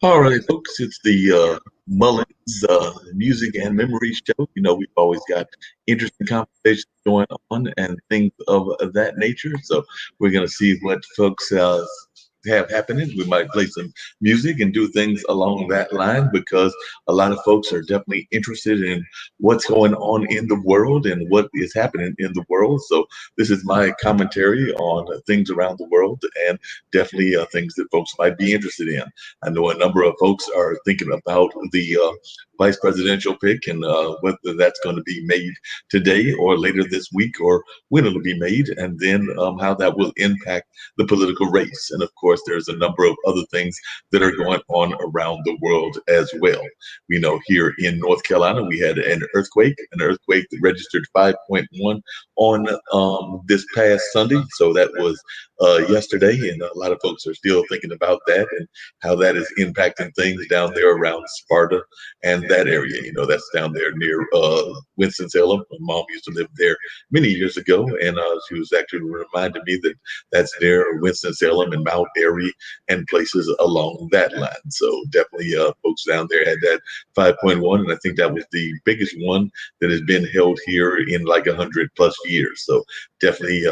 All right, folks, it's the Mullings Music and Memory Show. We've always got interesting conversations going on and things of that nature. So we're going to see what folks have happening. We might play some music and do things along that line because a lot of folks are definitely interested in what's going on in the world and what is happening in the world. So this is my commentary on things around the world and definitely things that folks might be interested in. I know a number of folks are thinking about the vice presidential pick and whether that's going to be made today or later this week or when it'll be made, and then how that will impact the political race. And of course, there's a number of other things that are going on around the world as well. We know here in North Carolina, we had an earthquake that registered 5.1 on this past Sunday. So that was yesterday, and a lot of folks are still thinking about that and how that is impacting things down there around Sparta and that area. That's down there near Winston-Salem. My mom used to live there many years ago, and she was actually reminding me that that's near Winston-Salem and Mount Airy and places along that line. So definitely folks down there had that 5.1, and I think that was the biggest one that has been held here in like 100+ years. So definitely,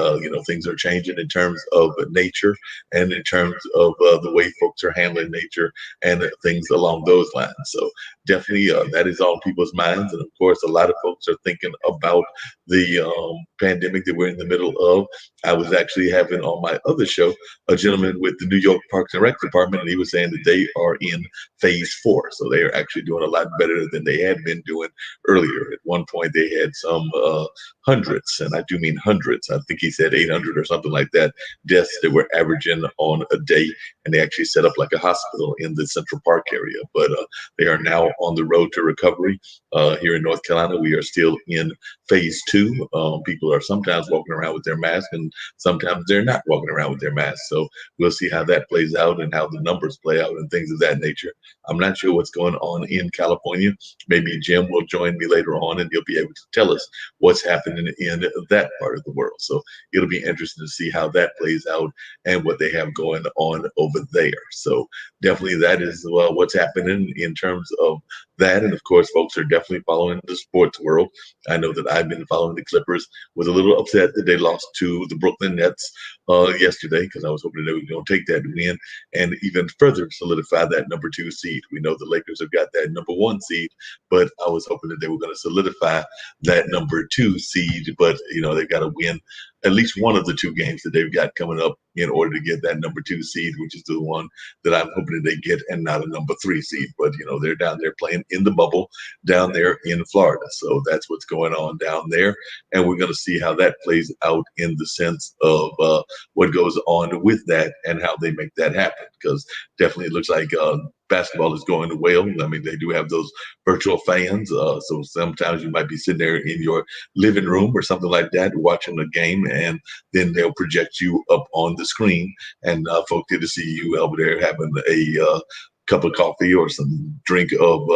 things are changing in terms of nature and in terms of the way folks are handling nature and things along those lines. So definitely that is on people's minds. And of course, a lot of folks are thinking about the pandemic that we're in the middle of. I was actually having on my other show a gentleman with the New York Parks and Rec Department, and he was saying that they are in phase 4. So they are actually doing a lot better than they had been doing earlier. At one point, they had some hundreds, and I do mean hundreds. I think he said 800 or something like that, deaths that were averaging on a day, and they actually set up like a hospital in the Central Park area. But they are now on the road to recovery. Here in North Carolina, we are still in phase 2. People are sometimes walking around with their mask, and sometimes they're not walking around with their mask. So we'll see how that plays out and how the numbers play out and things of that nature. I'm not sure what's going on in California. Maybe Jim will join me later on, and he'll be able to tell us what's happening in that part of the world. So it'll be interesting to see how that plays out and what they have going on over there. So definitely that is what's happening in terms of that. And of course, folks are definitely following the sports world. I know that I've been following the Clippers. Was a little upset that they lost to the Brooklyn Nets yesterday because I was hoping they were going to take that win and even further solidify that number 2 seed. We know the Lakers have got that number 1 seed, but I was hoping that they were going to solidify that number 2 seed. But they've got to win at least one of the 2 games that they've got coming up in order to get that number 2 seed, which is the one that I'm hoping that they get, and not a number 3 seed. But they're down there playing in the bubble down there in Florida, so that's what's going on down there, and we're going to see how that plays out in the sense of what goes on with that and how they make that happen. Because definitely it looks like basketball is going well. I mean, they do have those virtual fans, so sometimes you might be sitting there in your living room or something like that watching a game, and then they'll project you up on the screen, and folks get to see you over there having a cup of coffee or some drink of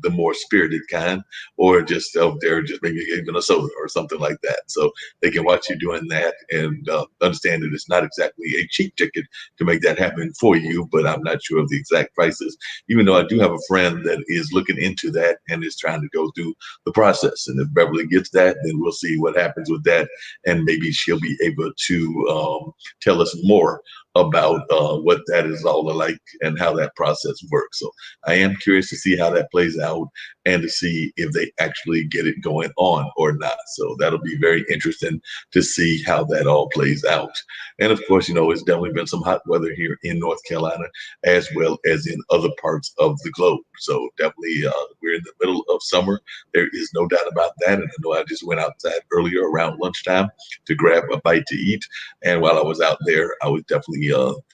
the more spirited kind, or just up there, just maybe even a soda or something like that. So they can watch you doing that and understand that it's not exactly a cheap ticket to make that happen for you, but I'm not sure of the exact prices, even though I do have a friend that is looking into that and is trying to go through the process. And if Beverly gets that, then we'll see what happens with that. And maybe she'll be able to tell us more about what that is all like and how that process works. So I am curious to see how that plays out and to see if they actually get it going on or not. So that'll be very interesting to see how that all plays out. And of course, it's definitely been some hot weather here in North Carolina as well as in other parts of the globe. So definitely we're in the middle of summer. There is no doubt about that. And I know I just went outside earlier around lunchtime to grab a bite to eat. And while I was out there, I was definitely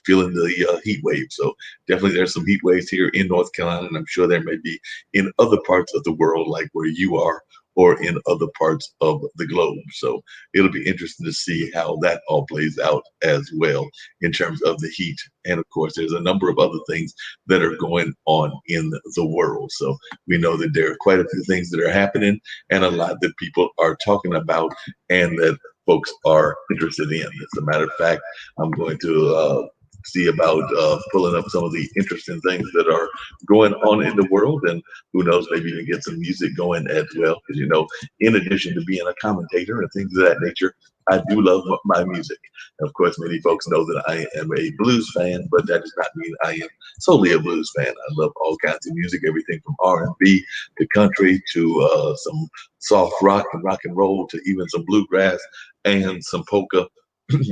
feeling the heat wave. So definitely there's some heat waves here in North Carolina, and I'm sure there may be in other parts of the world, like where you are, or in other parts of the globe. So it'll be interesting to see how that all plays out as well in terms of the heat. And of course, there's a number of other things that are going on in the world. So we know that there are quite a few things that are happening and a lot that people are talking about and that folks are interested in. As a matter of fact, I'm going to see about pulling up some of the interesting things that are going on in the world, and who knows, maybe even get some music going as well. Because in addition to being a commentator and things of that nature, I do love my music. Of course, many folks know that I am a blues fan, but that does not mean I am solely a blues fan. I love all kinds of music, everything from R&B to country to some soft rock and roll to even some bluegrass and some polka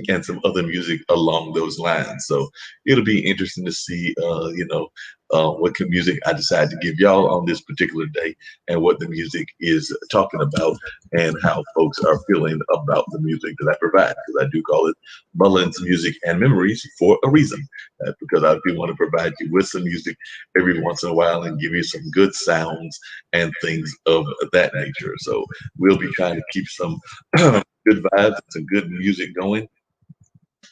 and some other music along those lines. So it'll be interesting to see, what kind of music I decide to give y'all on this particular day, and what the music is talking about, and how folks are feeling about the music that I provide. Because I do call it Mulllings Music and Memories for a reason. Because I do want to provide you with some music every once in a while and give you some good sounds and things of that nature. So we'll be trying to keep some good vibes, some good music going.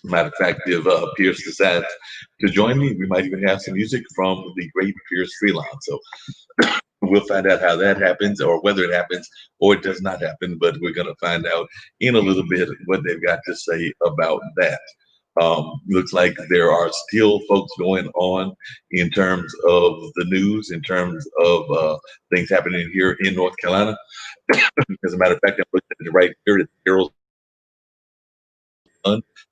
Matter of fact, if Pierce decides to join me, we might even have some music from the great Pierce Freelon. So we'll find out how that happens, or whether it happens or it does not happen. But we're going to find out in a little bit what they've got to say about that. Looks like there are still folks going on in terms of the news, in terms of things happening here in North Carolina. As a matter of fact, I'm looking at it right here at Herald.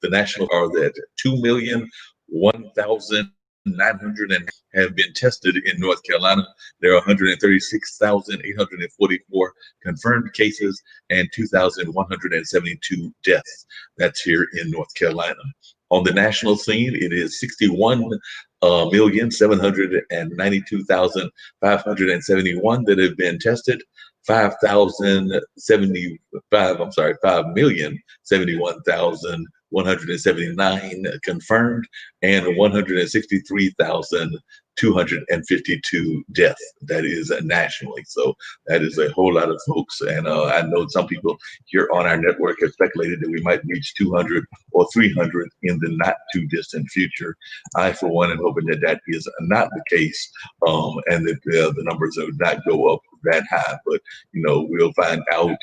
The national are that 2,001,900 have been tested in North Carolina. There are 136,844 confirmed cases and 2,172 deaths. That's here in North Carolina. On the national scene, it is 61,792,571 that have been tested. 5,075, I'm sorry, 5,071,179 confirmed, and 163,252 deaths. That is nationally. So that is a whole lot of folks. And I know some people here on our network have speculated that we might reach 200 or 300 in the not too distant future. I, for one, am hoping that that is not the case, and that the numbers do not go up that high. But we'll find out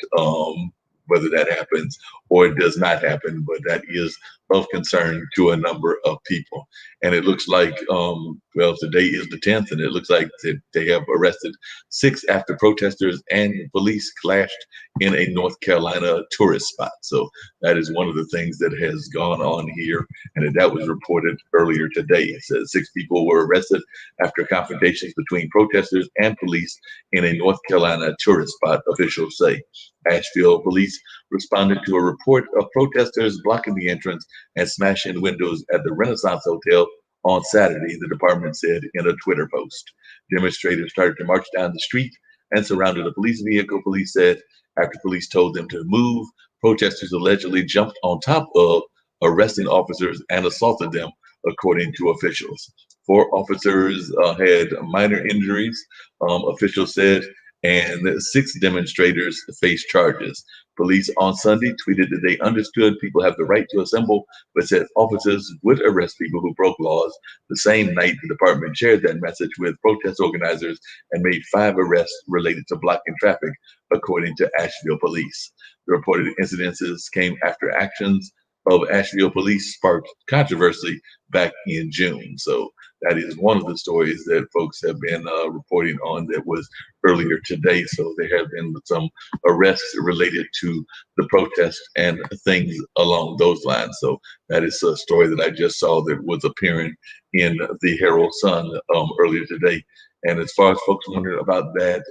whether that happens or it does not happen. But that is of concern to a number of people. And it looks like, today is the 10th, and it looks like that they have arrested 6 after protesters and police clashed in a North Carolina tourist spot. So that is one of the things that has gone on here, and that was reported earlier today. It says 6 people were arrested after confrontations between protesters and police in a North Carolina tourist spot, officials say. Asheville police responded to a report of protesters blocking the entrance and smashing windows at the Renaissance Hotel on Saturday, the department said in a Twitter post. Demonstrators started to march down the street and surrounded a police vehicle, police said. After police told them to move, protesters allegedly jumped on top of arresting officers and assaulted them, according to officials. 4 officers had minor injuries, officials said, and 6 demonstrators faced charges. Police on Sunday tweeted that they understood people have the right to assemble, but said officers would arrest people who broke laws. The same night, the department shared that message with protest organizers and made 5 arrests related to blocking traffic, according to Asheville police. The reported incidences came after actions of Asheville police sparked controversy back in June. So that is one of the stories that folks have been reporting on that was earlier today. So there have been some arrests related to the protest and things along those lines. So that is a story that I just saw that was appearing in the Herald Sun earlier today. And as far as folks wondering about that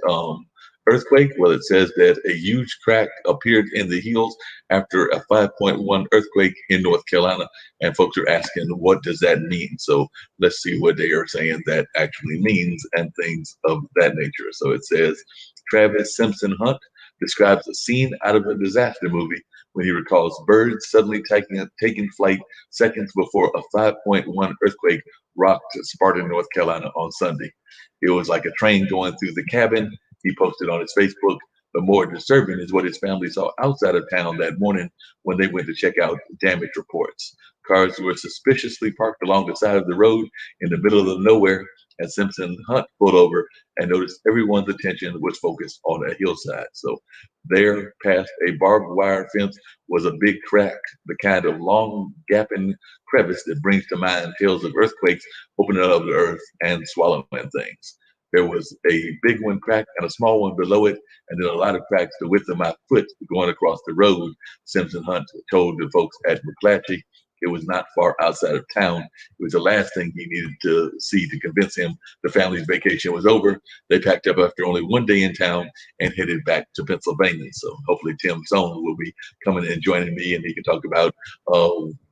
earthquake, well, it says that a huge crack appeared in the hills after a 5.1 earthquake in North Carolina. And folks are asking, what does that mean? So let's see what they are saying that actually means and things of that nature. So it says, Travis Simpson Hunt describes a scene out of a disaster movie when he recalls birds suddenly taking flight seconds before a 5.1 earthquake rocked Sparta, North Carolina on Sunday. It was like a train going through the cabin, he posted on his Facebook. But more disturbing is what his family saw outside of town that morning when they went to check out damage reports. Cars were suspiciously parked along the side of the road in the middle of nowhere, as Simpson Hunt pulled over and noticed everyone's attention was focused on a hillside. So there, past a barbed wire fence, was a big crack, the kind of long, gaping crevice that brings to mind tales of earthquakes opening up the earth and swallowing things. There was a big one crack and a small one below it, and then a lot of cracks the width of my foot going across the road. Simpson Hunt told the folks at McClatchy it was not far outside of town. It was the last thing he needed to see to convince him the family's vacation was over. They packed up after only one day in town and headed back to Pennsylvania. So hopefully Tim Zone will be coming and joining me, and he can talk about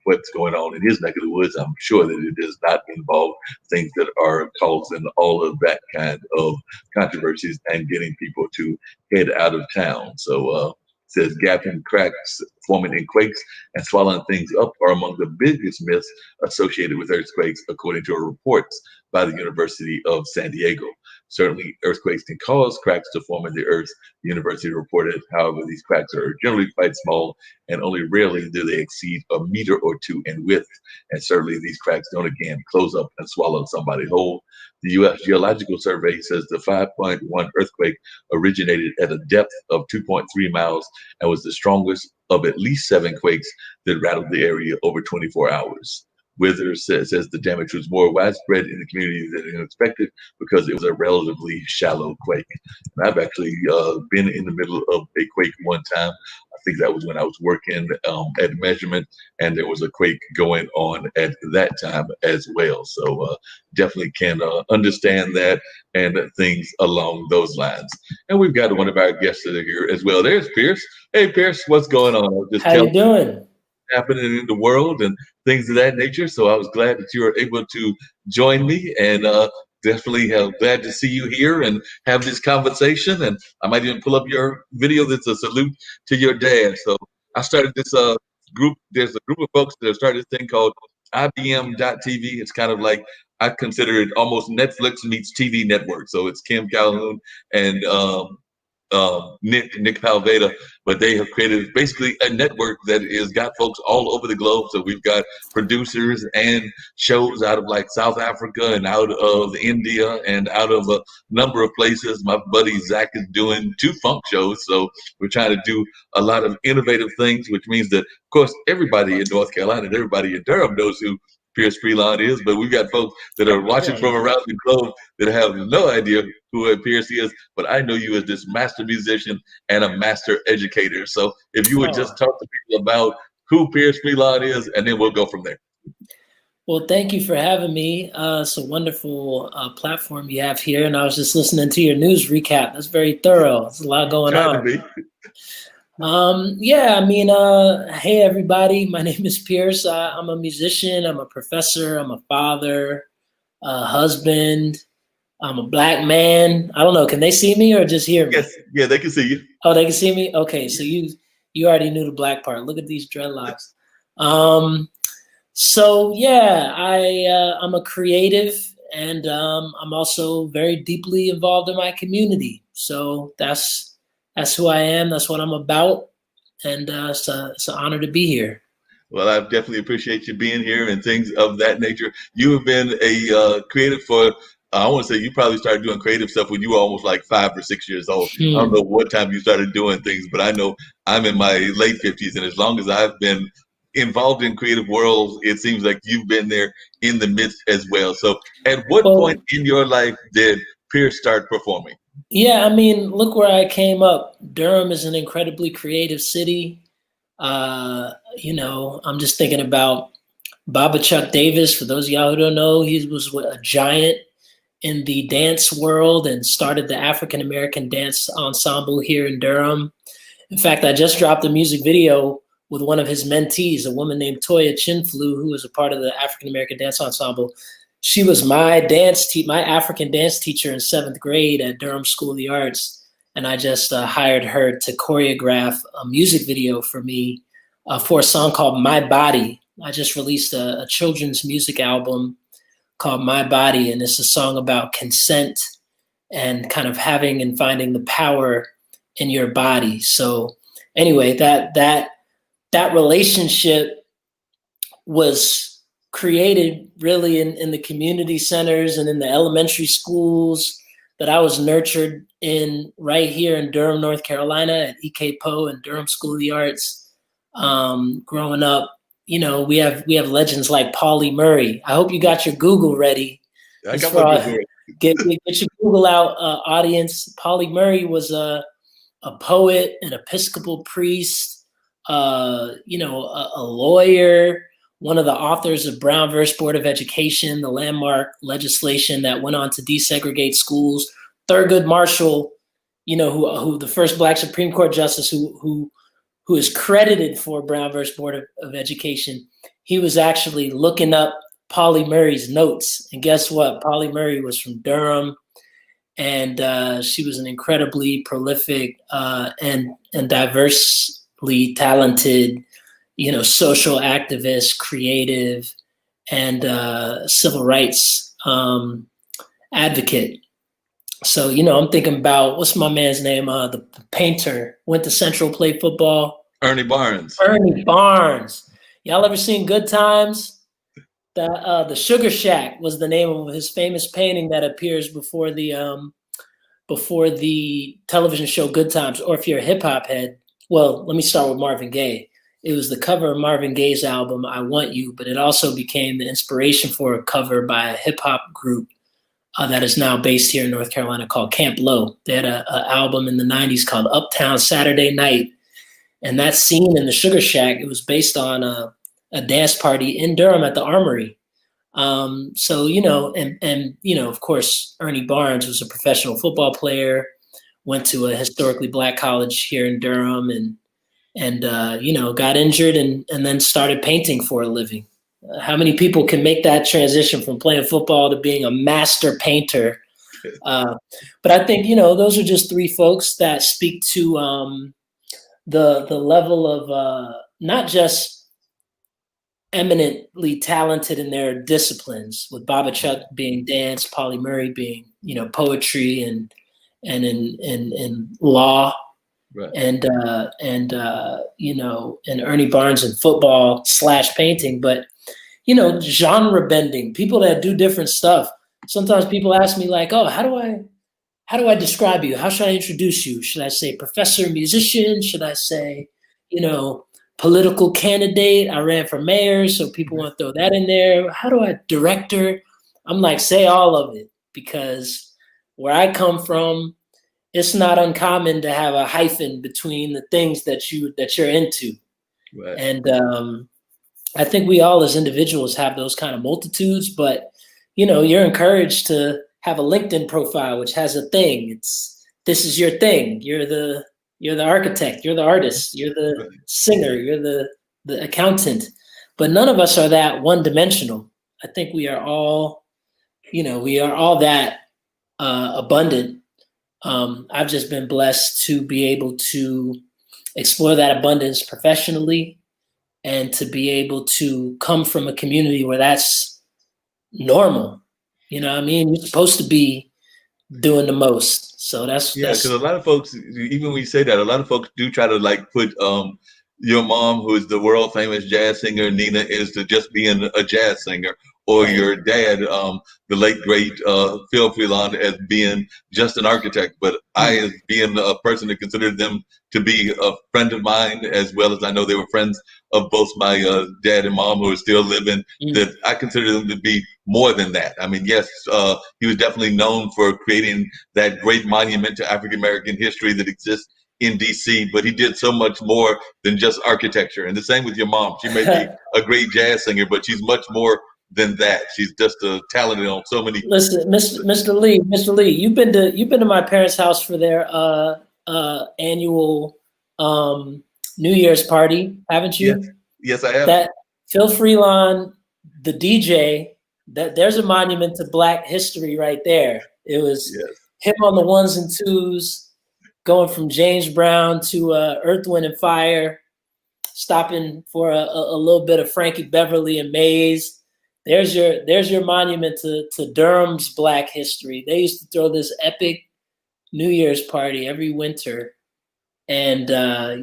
what's going on in his neck of the woods. I'm sure that it does not involve things that are causing all of that kind of controversies and getting people to head out of town. So says gapping cracks forming in quakes and swallowing things up are among the biggest myths associated with earthquakes, according to reports by the University of San Diego. Certainly, earthquakes can cause cracks to form in the earth, the university reported. However, these cracks are generally quite small, and only rarely do they exceed a meter or two in width. And certainly, these cracks don't again close up and swallow somebody whole. The U.S. Geological Survey says the 5.1 earthquake originated at a depth of 2.3 miles and was the strongest of at least 7 quakes that rattled the area over 24 hours. Withers says the damage was more widespread in the community than expected because it was a relatively shallow quake. And I've actually been in the middle of a quake one time. I think that was when I was working at Measurement, and there was a quake going on at that time as well. So definitely can understand that and things along those lines. And we've got one of our guests that are here as well. There's Pierce. Hey, Pierce, what's going on? I'll just How you doing? happening in the world and things of that nature. So I was glad that you were able to join me, and definitely glad to see you here and have this conversation. And I might even pull up your video that's a salute to your dad. So I started this group. There's a group of folks that have started this thing called IBM.TV. It's kind of like I consider it almost Netflix meets TV network. So it's Kim Calhoun and Nick Palveda, but they have created basically a network that is got folks all over the globe. So we've got producers and shows out of like South Africa and out of India and out of a number of places. My buddy Zach is doing 2 funk shows, so we're trying to do a lot of innovative things, which means that, of course, everybody in North Carolina and everybody in Durham knows who Pierce Freelon is, but we've got folks that are watching from around the globe that have no idea who Pierce is. But I know you as this master musician and a master educator. So if you would just talk to people about who Pierce Freelon is, and then we'll go from there. Well, thank you for having me. It's a wonderful platform you have here, and I was just listening to your news recap. That's very thorough. There's a lot going on. Yeah, I mean, hey everybody, my name is Pierce. I'm a musician, I'm a professor, I'm a father, a husband, I'm a black man. I don't know, can they see me or just hear me? Yes, yeah, they can see you. Oh, they can see me? Okay, so you already knew the black part. Look at these dreadlocks. So yeah, I'm a creative, and I'm also very deeply involved in my community. So that's who I am. That's what I'm about, and it's an honor to be here. Well, I definitely appreciate you being here and things of that nature. You have been a creative for, I want to say you probably started doing creative stuff when you were almost like 5 or 6 years old. I don't know what time you started doing things, but I know I'm in my late 50s, and as long as I've been involved in creative worlds, it seems like you've been there in the midst as well. So at what point in your life did Pierce start performing? Yeah, I mean, look where I came up. Durham is an incredibly creative city. You know, I'm just thinking about Baba Chuck Davis. For those of y'all who don't know, he was a giant in the dance world and started the African American dance ensemble here in Durham. In fact, I just dropped a music video with one of his mentees, a woman named Toya Chinflu, who was a part of the African American dance ensemble. She was my my African dance teacher in 7th grade at Durham School of the Arts. And I just hired her to choreograph a music video for me for a song called My Body. I just released a children's music album called My Body, and it's a song about consent and kind of having and finding the power in your body. So anyway, that relationship was created really in the community centers and in the elementary schools that I was nurtured in right here in Durham, North Carolina at EK Poe and Durham School of the Arts. Growing up, we have legends like Pauli Murray. I hope you got your Google ready. I As got my for Google. get your Google out, audience. Pauli Murray was a poet, an Episcopal priest, a lawyer, one of the authors of Brown versus Board of Education, the landmark legislation that went on to desegregate schools. Thurgood Marshall, who the first Black Supreme Court justice who is credited for Brown versus Board of Education, he was actually looking up Pauli Murray's notes. And guess what? Pauli Murray was from Durham, and she was an incredibly prolific and diversely talented, social activist, creative, and civil rights advocate. So, I'm thinking about, what's my man's name? The painter, went to Central, played football. Ernie Barnes. Ernie Barnes. Y'all ever seen Good Times? The Sugar Shack was the name of his famous painting that appears before the television show Good Times. Or if you're a hip hop head, well, let me start with Marvin Gaye. It was the cover of Marvin Gaye's album I Want You, but it also became the inspiration for a cover by a hip hop group that is now based here in North Carolina called Camp Lo. They had an album in the 90s called Uptown Saturday Night. And that scene in the Sugar Shack, it was based on a dance party in Durham at the Armory. So, of course, Ernie Barnes was a professional football player, went to a historically Black college here in Durham, and got injured and then started painting for a living. How many people can make that transition from playing football to being a master painter? But I think, those are just three folks that speak to the level of not just eminently talented in their disciplines, with Baba Chuck being dance, Pauli Murray being, poetry and in law, Right. and Ernie Barnes in football / painting, but genre bending, people that do different stuff. Sometimes people ask me like, oh, how do I describe you? How should I introduce you? Should I say professor, musician? Should I say, political candidate? I ran for mayor, so people want to throw that in there. How do I director? I'm like, say all of it, because where I come from, it's not uncommon to have a hyphen between the things that you're into. Right. And I think we all as individuals have those kind of multitudes, but you're encouraged to have a LinkedIn profile which has a thing. This is your thing. You're the architect, you're the artist, you're the singer, you're the accountant. But none of us are that one-dimensional. I think we are all that abundant. I've just been blessed to be able to explore that abundance professionally, and to be able to come from a community where that's normal. What I mean? You're supposed to be doing the most. So that's because a lot of folks, even when you say that, a lot of folks do try to like put your mom, who is the world famous jazz singer, Nina, is to just being a jazz singer, or right. Your dad, the late great Phil Freelon, as being just an architect. But I, as being a person that considered them to be a friend of mine, as well as I know they were friends of both my dad and mom, who are still living, that I consider them to be more than that. I mean, yes, he was definitely known for creating that great monument to African American history that exists in DC, but he did so much more than just architecture. And the same with your mom. She may be a great jazz singer, but she's much more than that. She's just talented on so many. Listen, Mr. Lee, you've been to my parents' house for their annual New Year's party, haven't you? Yes, I have. That Phil Freelon, the DJ, there's a monument to Black history right there. It was him on the ones and twos, going from James Brown to Earth, Wind and Fire, stopping for a little bit of Frankie Beverly and Maze. There's your monument to Durham's Black history. They used to throw this epic New Year's party every winter, and a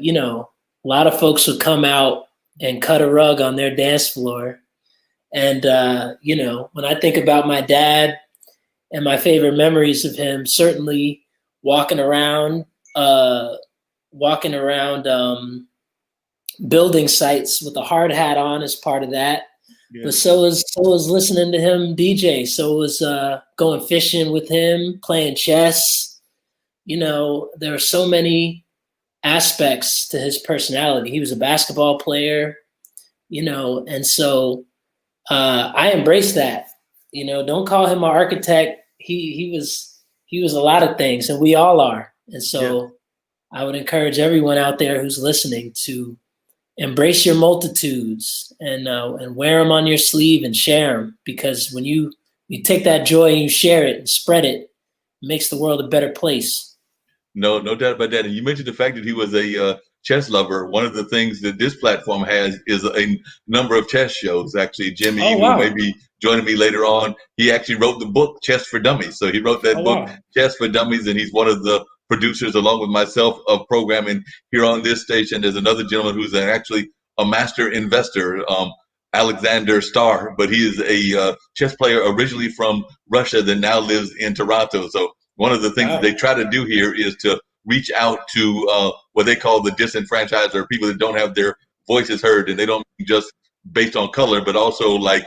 lot of folks would come out and cut a rug on their dance floor, And when I think about my dad and my favorite memories of him, certainly walking around, uh, walking around building sites with a hard hat on is part of that. Yeah. But so was listening to him DJ. So was going fishing with him, playing chess. There are so many aspects to his personality. He was a basketball player, and so I embrace that. Don't call him an architect. He was a lot of things, and we all are. And Yeah. so I would encourage everyone out there who's listening to embrace your multitudes and wear them on your sleeve and share them, because when you take that joy and you share it and spread it, it makes the world a better place. No doubt about that. And you mentioned the fact that he was a chess lover. One of the things that this platform has is a number of chess shows. Actually, Jimmy, Oh who may wow! be joining me later on, he actually wrote the book Chess for Dummies. So he wrote that Oh book wow! Chess for Dummies, and he's one of the producers, along with myself, of programming here on this station. There's another gentleman who's actually a master investor, Alexander Starr, but he is a chess player originally from Russia that now lives in Toronto. So one of the things that Wow! they try to do here is to reach out to what they call the disenfranchised, or people that don't have their voices heard, and they don't just based on color, but also like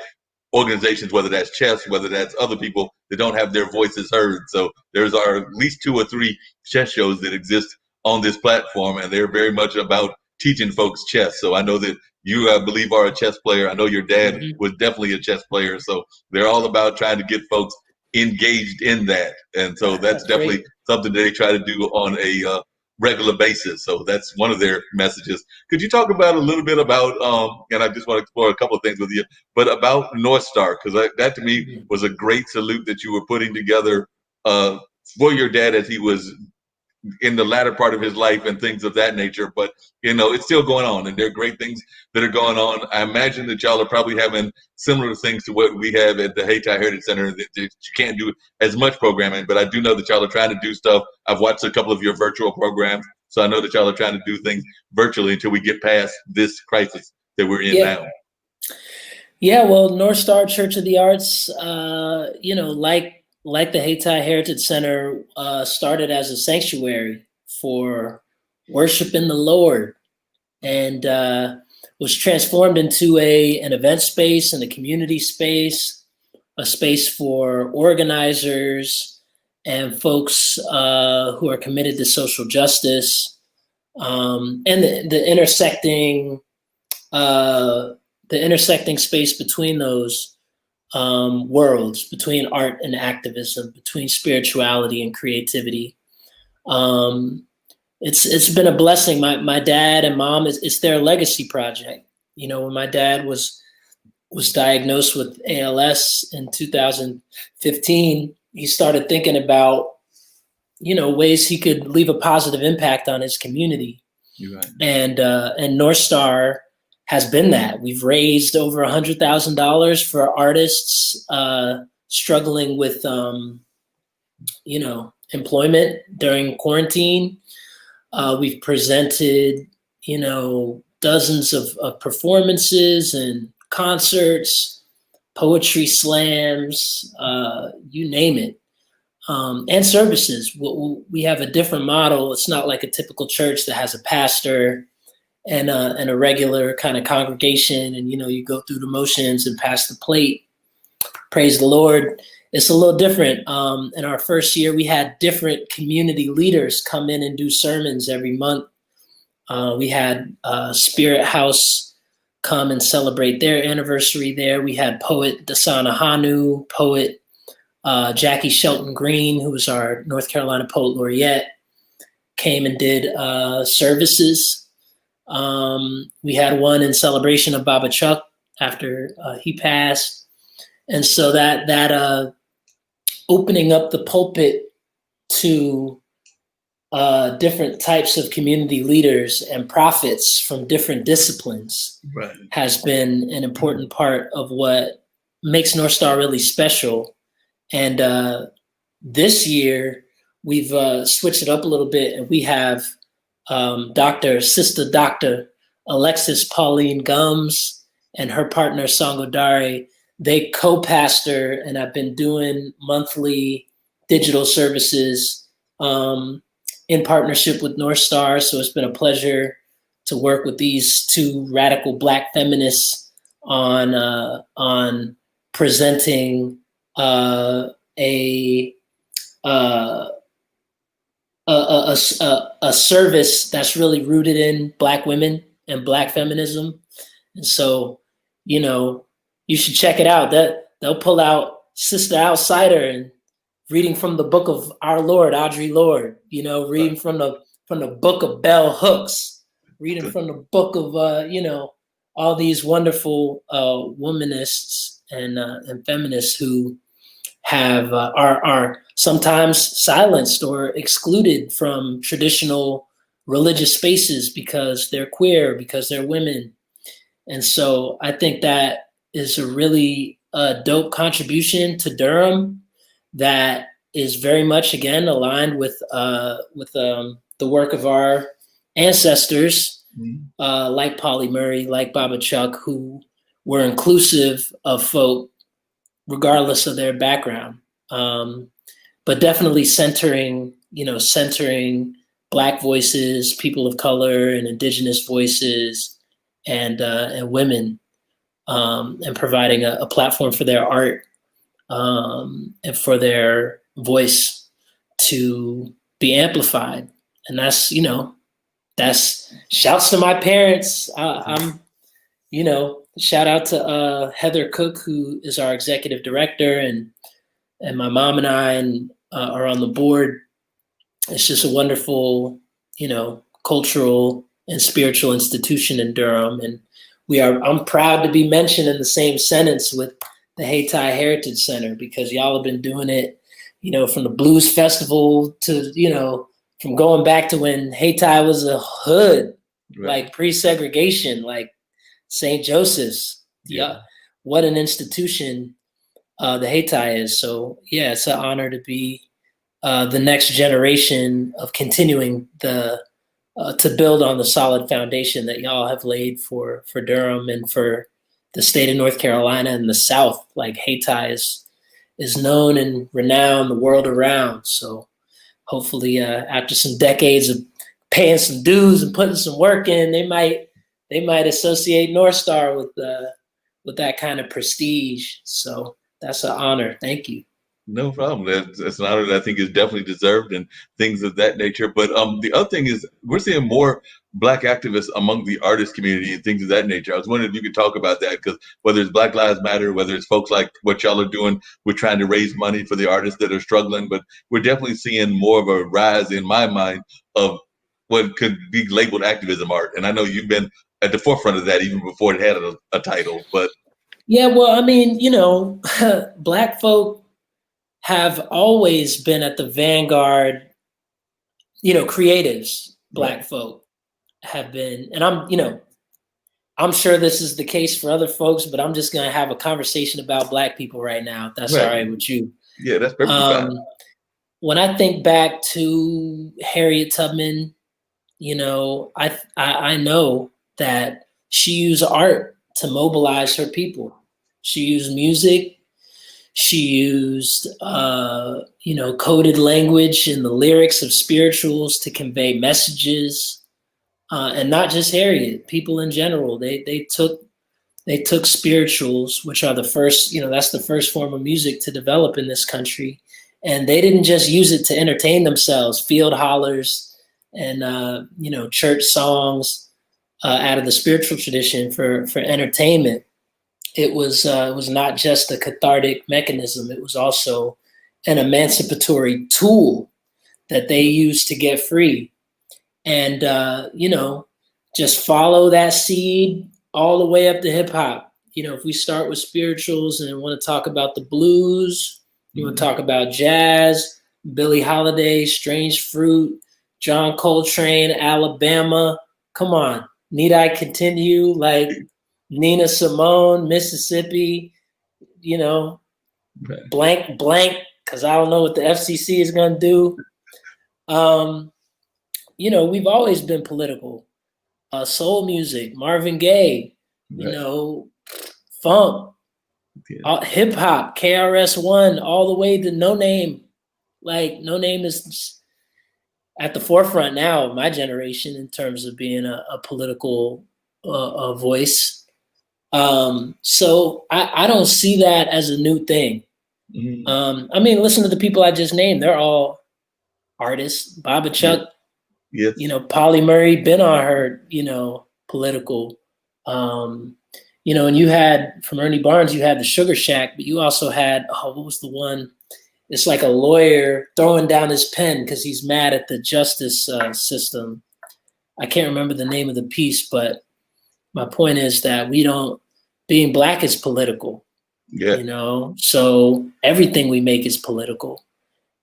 organizations, whether that's chess, whether that's other people that don't have their voices heard. So there's at least 2 or 3 chess shows that exist on this platform, and they're very much about teaching folks chess. So I know that you, I believe, are a chess player. I know your dad Mm-hmm. was definitely a chess player. So they're all about trying to get folks engaged in that. And so that's definitely Great. something that they try to do on a regular basis. So that's one of their messages. Could you talk about a little bit about, and I just want to explore a couple of things with you, but about North Star, because that to me Mm-hmm. was a great salute that you were putting together uh, for your dad as he was in the latter part of his life and things of that nature. But it's still going on, and there are great things that are going on. I imagine that y'all are probably having similar things to what we have at the Hayti Heritage Center, that you can't do as much programming, but I do know that y'all are trying to do stuff. I've watched a couple of your virtual programs, so I know that y'all are trying to do things virtually until we get past this crisis that we're in Yeah. now. Yeah, well, North Star Church of the Arts, like the Hayti Heritage Center, started as a sanctuary for worshiping the Lord, and was transformed into an event space and a community space, a space for organizers and folks who are committed to social justice, and uh, the intersecting space between those worlds, between art and activism, between spirituality and creativity. Um, it's been a blessing. My dad and mom, it's their legacy project. When my dad was diagnosed with ALS in 2015, he started thinking about ways he could leave a positive impact on his community. You're right. And North Star has been that. We've raised over $100,000 for artists struggling with employment during quarantine. We've presented dozens of performances and concerts, poetry slams, you name it. And services. We have a different model. It's not like a typical church that has a pastor and a regular kind of congregation, and you go through the motions and pass the plate. Praise the Lord. It's a little different. In our first year, we had different community leaders come in and do sermons every month. We had Spirit House come and celebrate their anniversary there. We had poet Dasana Hanu, poet Jackie Shelton Green, who was our North Carolina Poet Laureate, came and did services. We had one in celebration of Baba Chuck after he passed. And so that opening up the pulpit to different types of community leaders and prophets from different disciplines Right. has been an important part of what makes North Star really special. And this year, we've switched it up a little bit, and we have Dr. Alexis Pauline Gums and her partner Sangodare, they co-pastor and have been doing monthly digital services in partnership with North Star. So it's been a pleasure to work with these two radical Black feminists on presenting a uh, a service that's really rooted in Black women and Black feminism. And so, you should check it out. That they'll pull out Sister Outsider and reading from the book of our Lord, Audre Lorde. Reading from the book of Bell Hooks, reading from the book of all these wonderful womanists and feminists who have are sometimes silenced or excluded from traditional religious spaces because they're queer, because they're women. And so I think that is a really dope contribution to Durham that is very much, again, aligned with the work of our ancestors, like Polly Murray, like Baba Chuck, who were inclusive of folk regardless of their background, but definitely centering Black voices, people of color, and Indigenous voices, and women, and providing a platform for their art and for their voice to be amplified. And that's shouts to my parents. I'm shout out to Heather Cook, who is our executive director, and my mom and I are on the board. It's just a wonderful, cultural and spiritual institution in Durham, and I'm proud to be mentioned in the same sentence with the Hayti Heritage Center, because y'all have been doing it, from the Blues Festival to, from going back to when Hayti was a hood, right, like pre-segregation, like St. Joseph's. Yeah. What an institution the Hayti is. So yeah, it's an honor to be the next generation of continuing to build on the solid foundation that y'all have laid for Durham and for the state of North Carolina and the South. Like Hayti is known and renowned the world around. So hopefully after some decades of paying some dues and putting some work in, they might associate North Star with that kind of prestige. So that's an honor. Thank you. No problem. That's an honor that I think is definitely deserved and things of that nature. But the other thing is we're seeing more Black activists among the artist community and things of that nature. I was wondering if you could talk about that, because whether it's Black Lives Matter, whether it's folks like what y'all are doing, we're trying to raise money for the artists that are struggling, but we're definitely seeing more of a rise in my mind of what could be labeled activism art. And I know you've been at the forefront of that even before it had a title. But yeah, well, I mean, Black folk have always been at the vanguard. Creatives, Black right, folk have been, and I'm sure this is the case for other folks, but I'm just going to have a conversation about Black people right now, if that's right, all right with you. Yeah, that's perfectly fine. When I think back to Harriet Tubman, I know that she used art to mobilize her people. She used music. She used, coded language in the lyrics of spirituals to convey messages, and not just Harriet. People in general, they took spirituals, which are the first, that's the first form of music to develop in this country, and they didn't just use it to entertain themselves. Field hollers and church songs out of the spiritual tradition for entertainment. It was not just a cathartic mechanism. It was also an emancipatory tool that they used to get free. And, just follow that seed all the way up to hip hop. If we start with spirituals and want to talk about the blues, you want to talk about jazz, Billie Holiday, Strange Fruit, John Coltrane, Alabama. Come on. Need I continue? Like Nina Simone, Mississippi, blank, because I don't know what the FCC is going to do. We've always been political. Soul music, Marvin Gaye, funk, Yeah. hip hop, KRS-One, all the way to No Name. Like No Name is at the forefront now of my generation in terms of being a political a voice. So I don't see that as a new thing. Mhm. I mean, listen to the people I just named. They're all artists. Baba Yeah. Chuck, Yes. Polly Murray, been on her, political. And you had from Ernie Barnes, you had the Sugar Shack, but you also had, what was the one? It's like a lawyer throwing down his pen because he's mad at the justice system. I can't remember the name of the piece, but my point is that being black is political, Yeah. so everything we make is political.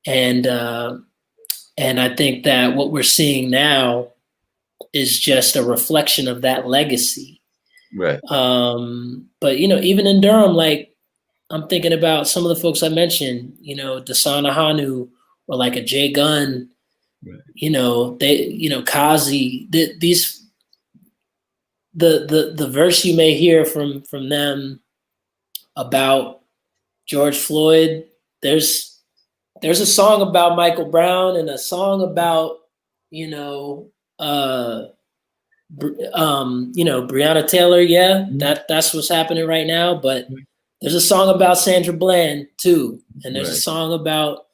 And I think that what we're seeing now is just a reflection of that legacy. Right. But even in Durham, like I'm thinking about some of the folks I mentioned, Dasana Hanu or like a Jay Gunn, Right. Kazi. The verse you may hear from them about George Floyd. There's a song about Michael Brown and a song about uh, Breonna Taylor. Yeah, Mhm. that's what's happening right now. But Right. there's a song about Sandra Bland too, and there's a Right. song about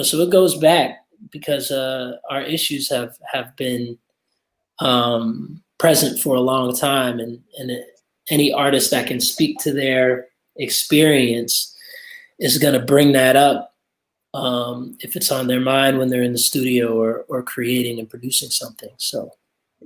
so it goes back because our issues have been present for a long time, and any artist that can speak to their experience is going to bring that up if it's on their mind when they're in the studio or creating and producing something. So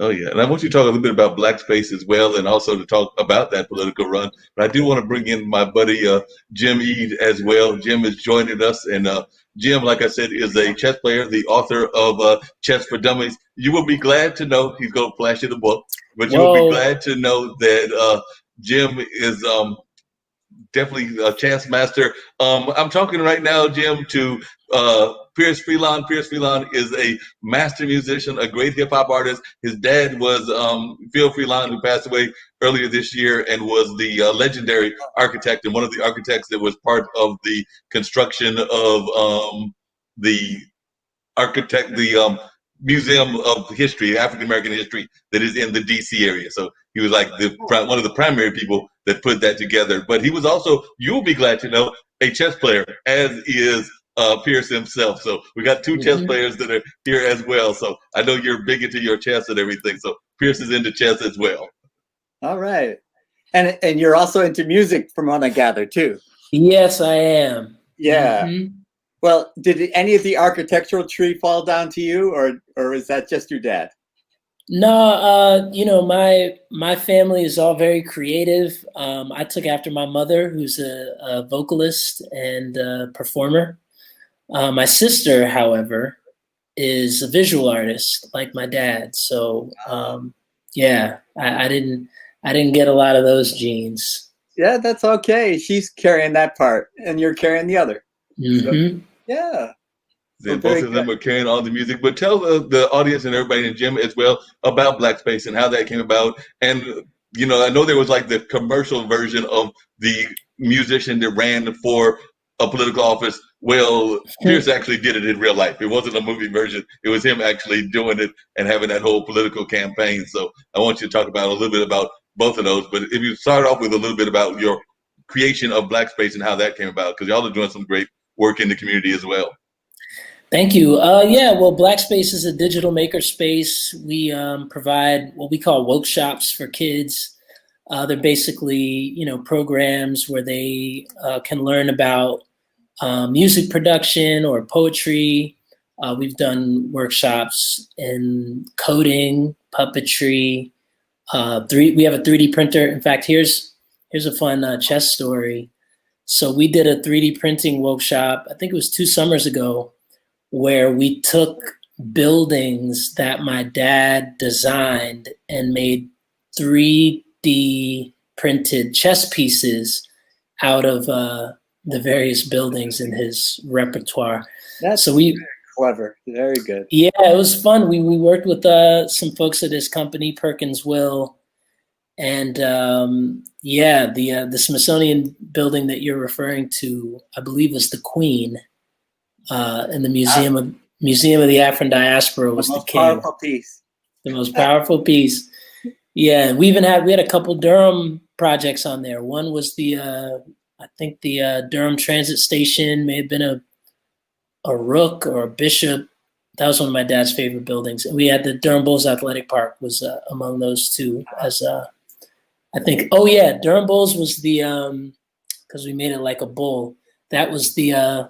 Oh yeah, and I want you to talk a little bit about black space as well, and also to talk about that political run. But I do want to bring in my buddy Jim Eade as well. Jim is joining us, and Jim, like I said, is a chess player, the author of Chess for Dummies. You will be glad to know he's going to flash you the book, but you will be whoa. glad to know that Jim is definitely a chance master. I'm talking right now, Jim, to Pierce Phelan. Pierce Phelan is a master musician, a great hip hop artist. His dad was Phil Phelan, who passed away earlier this year, and was the legendary architect and one of the architects that was part of the construction of the the Museum of History, African American history, that is in the D.C. area. So he was like one of the primary people that put that together. But he was also, you'll be glad to know, a chess player, as is Pierce himself. So we got two chess Mm-hmm. players that are here as well. So I know you're big into your chess and everything. So Pierce is into chess as well. All right. And you're also into music from what I gather too. Yes, I am. Yeah. Mm-hmm. Well, did any of the architectural tree fall down to you, or is that just your dad? No, my family is all very creative. I took after my mother, who's a vocalist and performer. My sister, however, is a visual artist, like my dad. So, yeah, I didn't get a lot of those genes. Yeah, that's okay. She's carrying that part, and you're carrying the other. Mm-hmm. So, yeah. Then both of them are carrying all the music. But tell the audience and everybody in Jim as well about Black Space and how that came about. And I know there was like the commercial version of the musician that ran for a political office. Well, Pierce actually did it in real life. It wasn't a movie version. It was him actually doing it and having that whole political campaign. So I want you to talk about a little bit about both of those. But if you start off with a little bit about your creation of Black Space and how that came about, because y'all are doing some great work in the community as well. Thank you. Yeah, well, Black Space is a digital maker space. We provide what we call workshops for kids. They're basically, programs where they can learn about music production or poetry. We've done workshops in coding, puppetry. We have a 3D printer. In fact, here's a fun chess story. So we did a 3D printing workshop. I think it was 2 summers ago, where we took buildings that my dad designed and made 3D printed chess pieces out of the various buildings in his repertoire. That's very clever. Very good. Yeah, it was fun. We worked with some folks at his company, Perkins Will, And yeah, the Smithsonian building that you're referring to, I believe, was the Queen, and the Museum of the Afro Diaspora was the most King, powerful piece. the most powerful piece. Yeah, and we had a couple Durham projects on there. One was I think the Durham Transit Station may have been a Rook or a Bishop. That was one of my dad's favorite buildings. And we had the Durham Bulls Athletic Park was among those two. As I think, oh yeah, Durham Bulls was the because we made it like a bull. That was the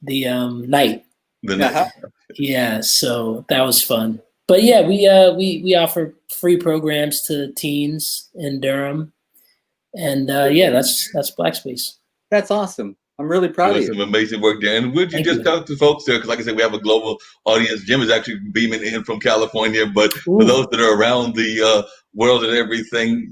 night. The next. Yeah, so that was fun. But yeah, we offer free programs to teens in Durham, and yeah, that's Black Space. That's awesome. I'm really proud of Doing you. some amazing work there. And would you Thank just you. talk to folks there? Because, like I said, we have a global audience. Jim is actually beaming in from California. But for Ooh. those that are around the world and everything,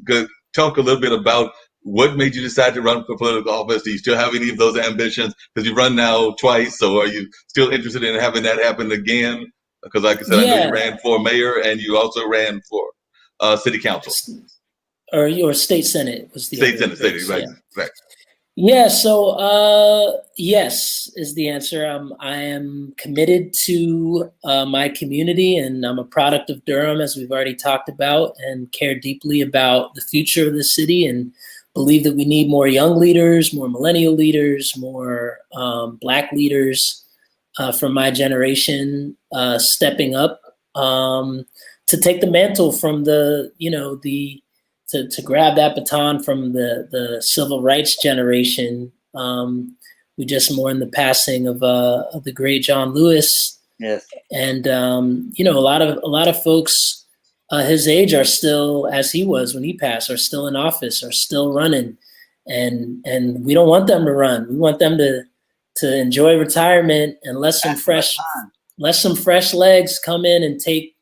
talk a little bit about what made you decide to run for political office. Do you still have any of those ambitions? Because you run now twice. So are you still interested in having that happen again? Because, like I said, I know you ran for mayor and you also ran for city council. Or your state senate was the State senate, right, yeah. Right. Yeah, so yes is the answer. I am committed to my community, and I'm a product of Durham, as we've already talked about, and care deeply about the future of the city, and believe that we need more young leaders, more millennial leaders, more Black leaders from my generation stepping up to take the mantle from to grab that baton from the civil rights generation. We just mourn the passing of the great John Lewis. Yes. And a lot of folks his age are still, as he was when he passed, are still in office, are still running, and we don't want them to run. We want them to enjoy retirement and let some fresh legs come in and take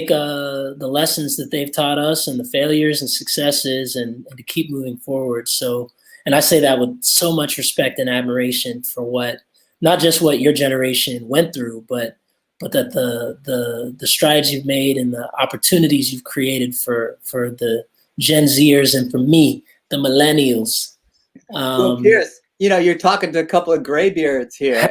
the lessons that they've taught us and the failures and successes and to keep moving forward. So, and I say that with so much respect and admiration for not just what your generation went through, but that the strides you've made and the opportunities you've created for the Gen Zers and for me, the millennials. Well, Pierce, you're talking to a couple of graybeards here.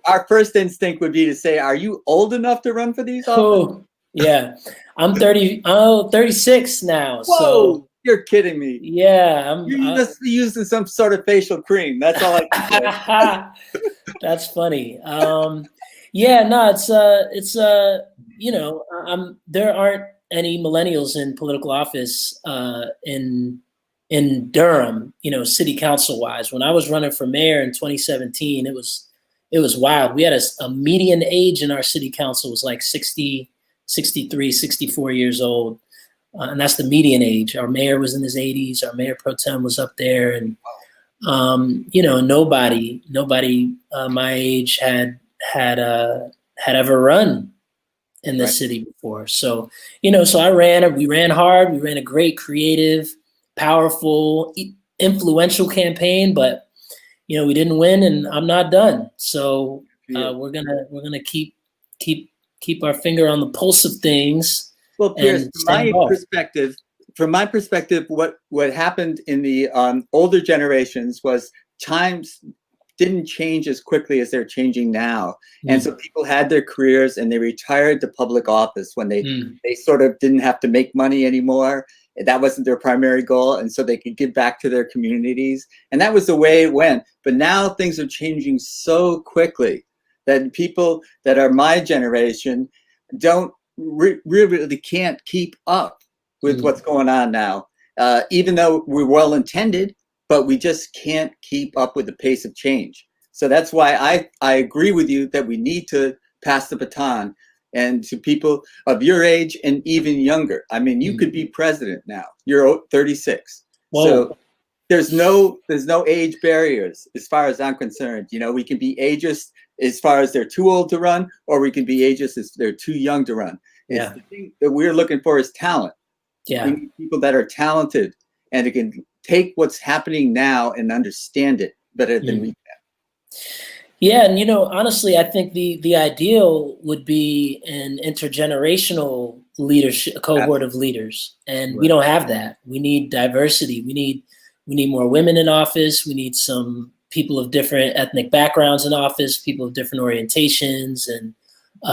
Our first instinct would be to say, are you old enough to run for these offices? Oh, yeah. I'm 36 now. Whoa, so you're kidding me. Yeah. You must be using some sort of facial cream. That's all I can say. That's funny. Yeah, no, it's there aren't any millennials in political office in Durham, city council wise. When I was running for mayor in 2017, it was wild. We had a median age in our city council was like 60, 63, 64 years old. And that's the median age. Our mayor was in his 80s. Our mayor pro tem was up there. And, nobody my age had ever run in the city before. So, so we ran hard. We ran a great, creative, powerful, influential campaign, but, we didn't win, and I'm not done. So we're gonna keep our finger on the pulse of things. Well, Pierce, from my perspective, what happened in the older generations was times didn't change as quickly as they're changing now. And so people had their careers and they retired to public office when they sort of didn't have to make money anymore. That wasn't their primary goal. And so they could give back to their communities. And that was the way it went. But now things are changing so quickly that people that are my generation don't really can't keep up with what's going on now, even though we're well intended, but we just can't keep up with the pace of change. So that's why I agree with you that we need to pass the baton, and to people of your age and even younger. I mean, you could be president now. You're 36. Whoa. So there's no age barriers as far as I'm concerned. We can be ageist as far as they're too old to run, or we can be ageist as they're too young to run. Yeah. The thing that we're looking for is talent. Yeah. We need people that are talented and who can take what's happening now and understand it better than we can. Yeah, and honestly, I think the ideal would be an intergenerational leadership, a cohort of leaders, and we don't have that. We need diversity. We need more women in office. We need some people of different ethnic backgrounds in office, people of different orientations and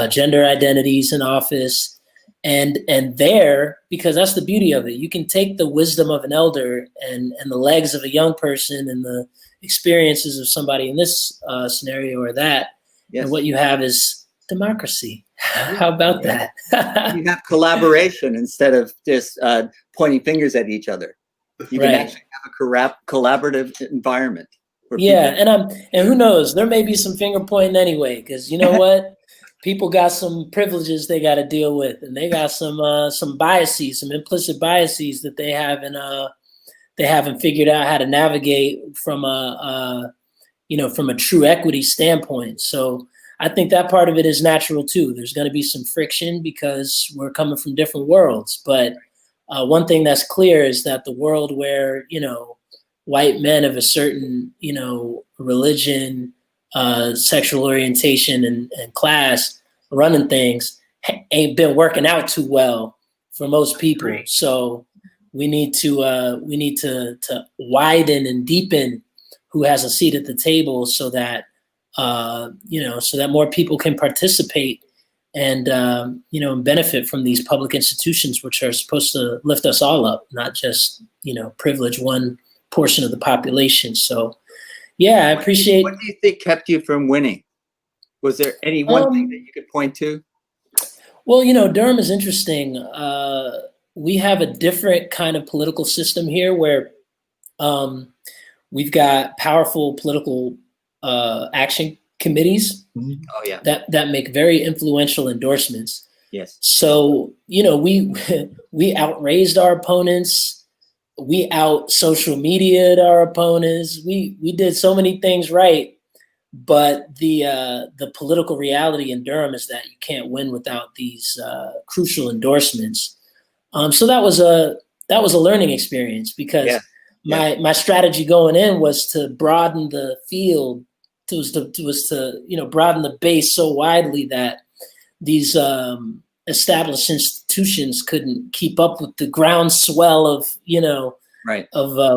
gender identities in office. And there, because that's the beauty of it, you can take the wisdom of an elder and the legs of a young person and the experiences of somebody in this scenario or that, and what you have is democracy. How about that? You have collaboration instead of just pointing fingers at each other. You can actually have a collaborative environment. Yeah, and who knows? There may be some finger pointing anyway, because you know what? People got some privileges they got to deal with, and they got some biases, some implicit biases that they haven't figured out how to navigate from a true equity standpoint. So I think that part of it is natural too. There's going to be some friction because we're coming from different worlds. But one thing that's clear is that the world where white men of a certain religion, sexual orientation, and class running things ain't been working out too well for most people. So we need to widen and deepen who has a seat at the table, so that so that more people can participate and benefit from these public institutions, which are supposed to lift us all up, not just privilege one portion of the population. So yeah, I appreciate. What do you think kept you from winning? Was there any one thing that you could point to? Well, Durham is interesting. We have a different kind of political system here where we've got powerful political action committees that make very influential endorsements. Yes. So, we outraised our opponents. We out social media'd our opponents. We did so many things right, but the political reality in Durham is that you can't win without these crucial endorsements. So that was a learning experience, because my strategy going in was to broaden the field, was to broaden the base so widely that these established institutions couldn't keep up with the groundswell of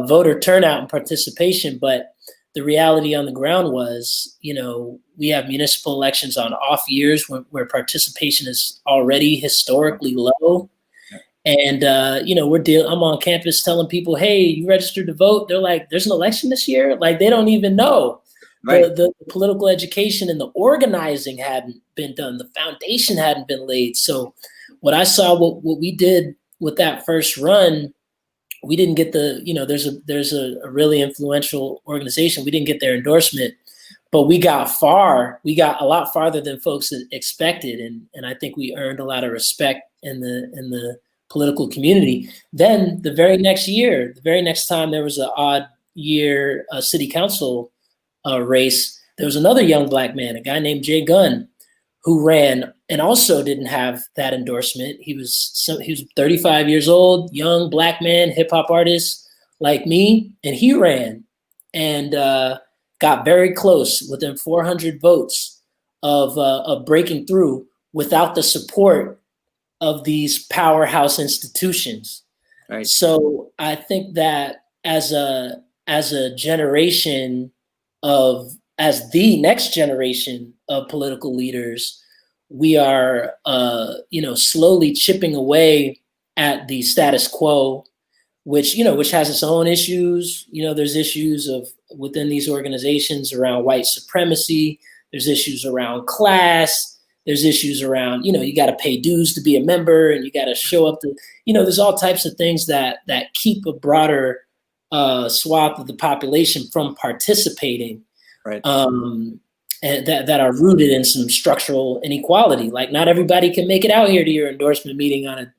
voter turnout and participation. But the reality on the ground was, we have municipal elections on off years where participation is already historically low. And I'm on campus telling people, hey, you registered to vote. They're like, there's an election this year? Like, they don't even know. The political education and the organizing hadn't been done. The foundation hadn't been laid. So what I saw, what we did with that first run, we didn't get there's a really influential organization. We didn't get their endorsement, but we got far. We got a lot farther than folks expected. And I think we earned a lot of respect in the political community. Then the very next year, the very next time there was an odd year city council race, there was another young black man, a guy named Jay Gunn, who ran and also didn't have that endorsement. He was 35 years old, young black man, hip hop artist like me, and he ran and got very close, within 400 votes of breaking through, without the support of these powerhouse institutions. Right. So I think that as a generation as the next generation of political leaders, we are, slowly chipping away at the status quo, which has its own issues. There's issues within these organizations around white supremacy. There's issues around class. There's issues around, you got to pay dues to be a member, and you got to show up to, there's all types of things that keep a broader swath of the population from participating, right? And that are rooted in some structural inequality. Like, not everybody can make it out here to your endorsement meeting on a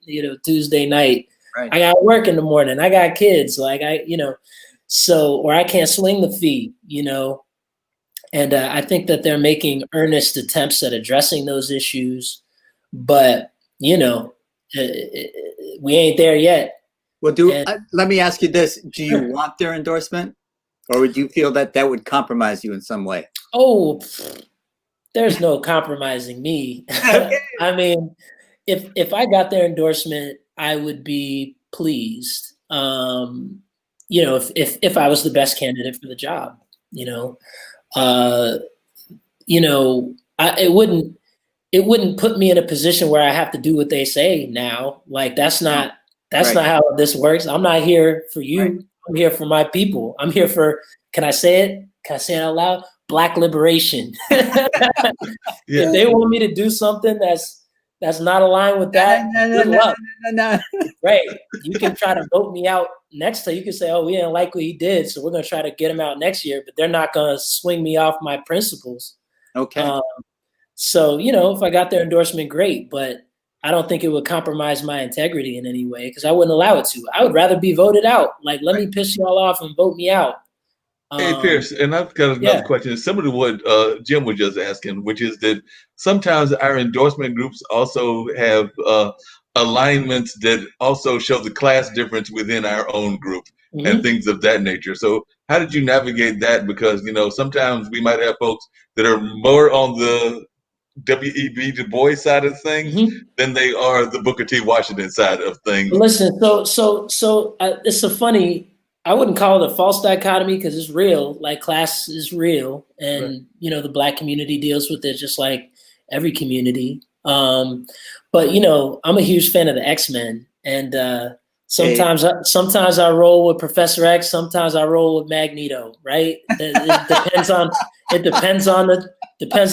Tuesday night. Right. I got work in the morning. I got kids. Or I can't swing the feet. And I think that they're making earnest attempts at addressing those issues, but we ain't there yet. Well, let me ask you this: do you want their endorsement, or would you feel that would compromise you in some way? Oh, there's no compromising me. Okay. I mean, if I got their endorsement, I would be pleased. If I was the best candidate for the job, uh, it wouldn't put me in a position where I have to do what they say now. Like that's not how this works. I'm not here for you. Right. I'm here for my people. I'm here for, can I say it? Can I say it out loud? Black liberation. If they want me to do something that's not aligned with that, good luck. Right. You can try to vote me out next time. You can say, oh, we didn't like what he did, so we're going to try to get him out next year, but they're not going to swing me off my principles. Okay. So, if I got their endorsement, great, but I don't think it would compromise my integrity in any way because I wouldn't allow it to. I would rather be voted out. Like, let me piss y'all off and vote me out. Hey, Pierce, and I've got another question similar to what Jim was just asking, which is that sometimes our endorsement groups also have alignments that also show the class difference within our own group and things of that nature. So how did you navigate that? Because, sometimes we might have folks that are more on the W.E.B. Du Bois side of things than they are the Booker T. Washington side of things. Listen, so it's a funny, I wouldn't call it a false dichotomy because it's real. Like class is real, and the Black community deals with it just like every community. But I'm a huge fan of the X-Men, and sometimes I roll with Professor X, sometimes I roll with Magneto. Right? It depends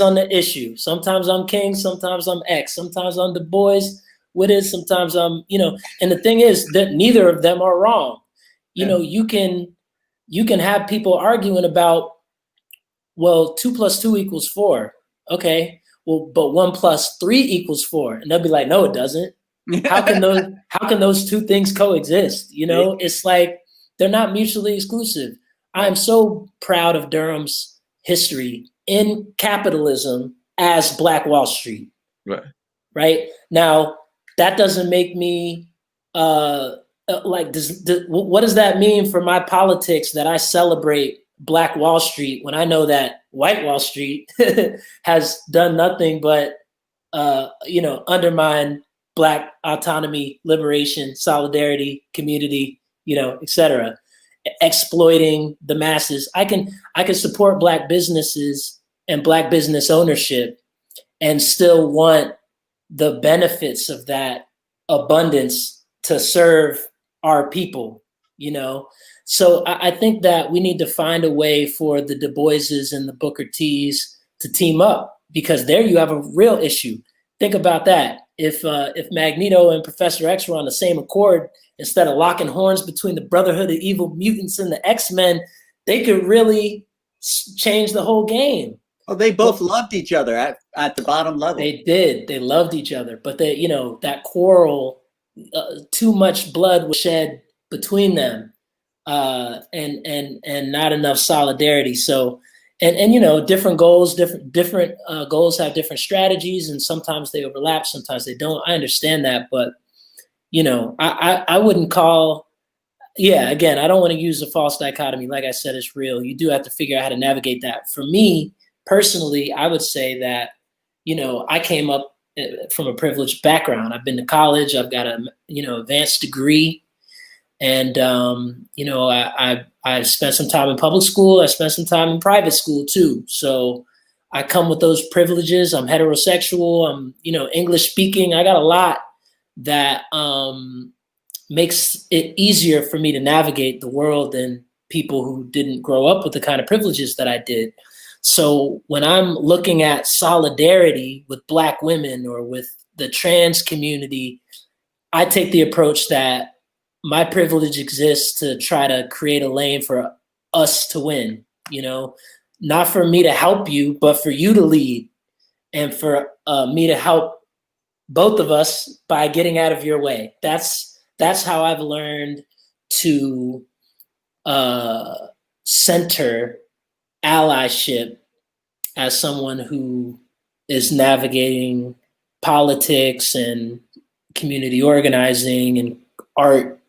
on the issue. Sometimes I'm King, sometimes I'm X, sometimes I'm Du Bois with it, sometimes I'm, and the thing is that neither of them are wrong. You can have people arguing about, well, 2 + 2 = 4. Okay. Well, but 1 + 3 = 4. And they'll be like, no, it doesn't. How can those two things coexist? It's like, they're not mutually exclusive. I am so proud of Durham's history in capitalism as Black Wall Street. Right. Now, that doesn't make me what does that mean for my politics that I celebrate Black Wall Street when I know that White Wall Street has done nothing but undermine Black autonomy, liberation, solidarity, community, etc., exploiting the masses. I can support Black businesses and Black business ownership and still want the benefits of that abundance to serve our people, So I think that we need to find a way for the Du Boises and the Booker T's to team up, because there you have a real issue. Think about that. If Magneto and Professor X were on the same accord, instead of locking horns between the Brotherhood of Evil Mutants and the X-Men, they could really change the whole game. Well, they both loved each other at the bottom level. They did. They loved each other, but they, that quarrel, too much blood was shed between them, and not enough solidarity. So, and different goals, different goals have different strategies, and sometimes they overlap, sometimes they don't. I understand that, but I wouldn't call. Yeah, again, I don't want to use a false dichotomy. Like I said, it's real. You do have to figure out how to navigate that. For me personally, I would say that I came up from a privileged background. I've been to college. I've got a advanced degree, and I spent some time in public school. I spent some time in private school too. So I come with those privileges. I'm heterosexual. I'm English speaking. I got a lot that makes it easier for me to navigate the world than people who didn't grow up with the kind of privileges that I did. So when I'm looking at solidarity with Black women or with the trans community, I take the approach that my privilege exists to try to create a lane for us to win, not for me to help you, but for you to lead and for me to help both of us by getting out of your way. That's how I've learned to center allyship as someone who is navigating politics and community organizing and art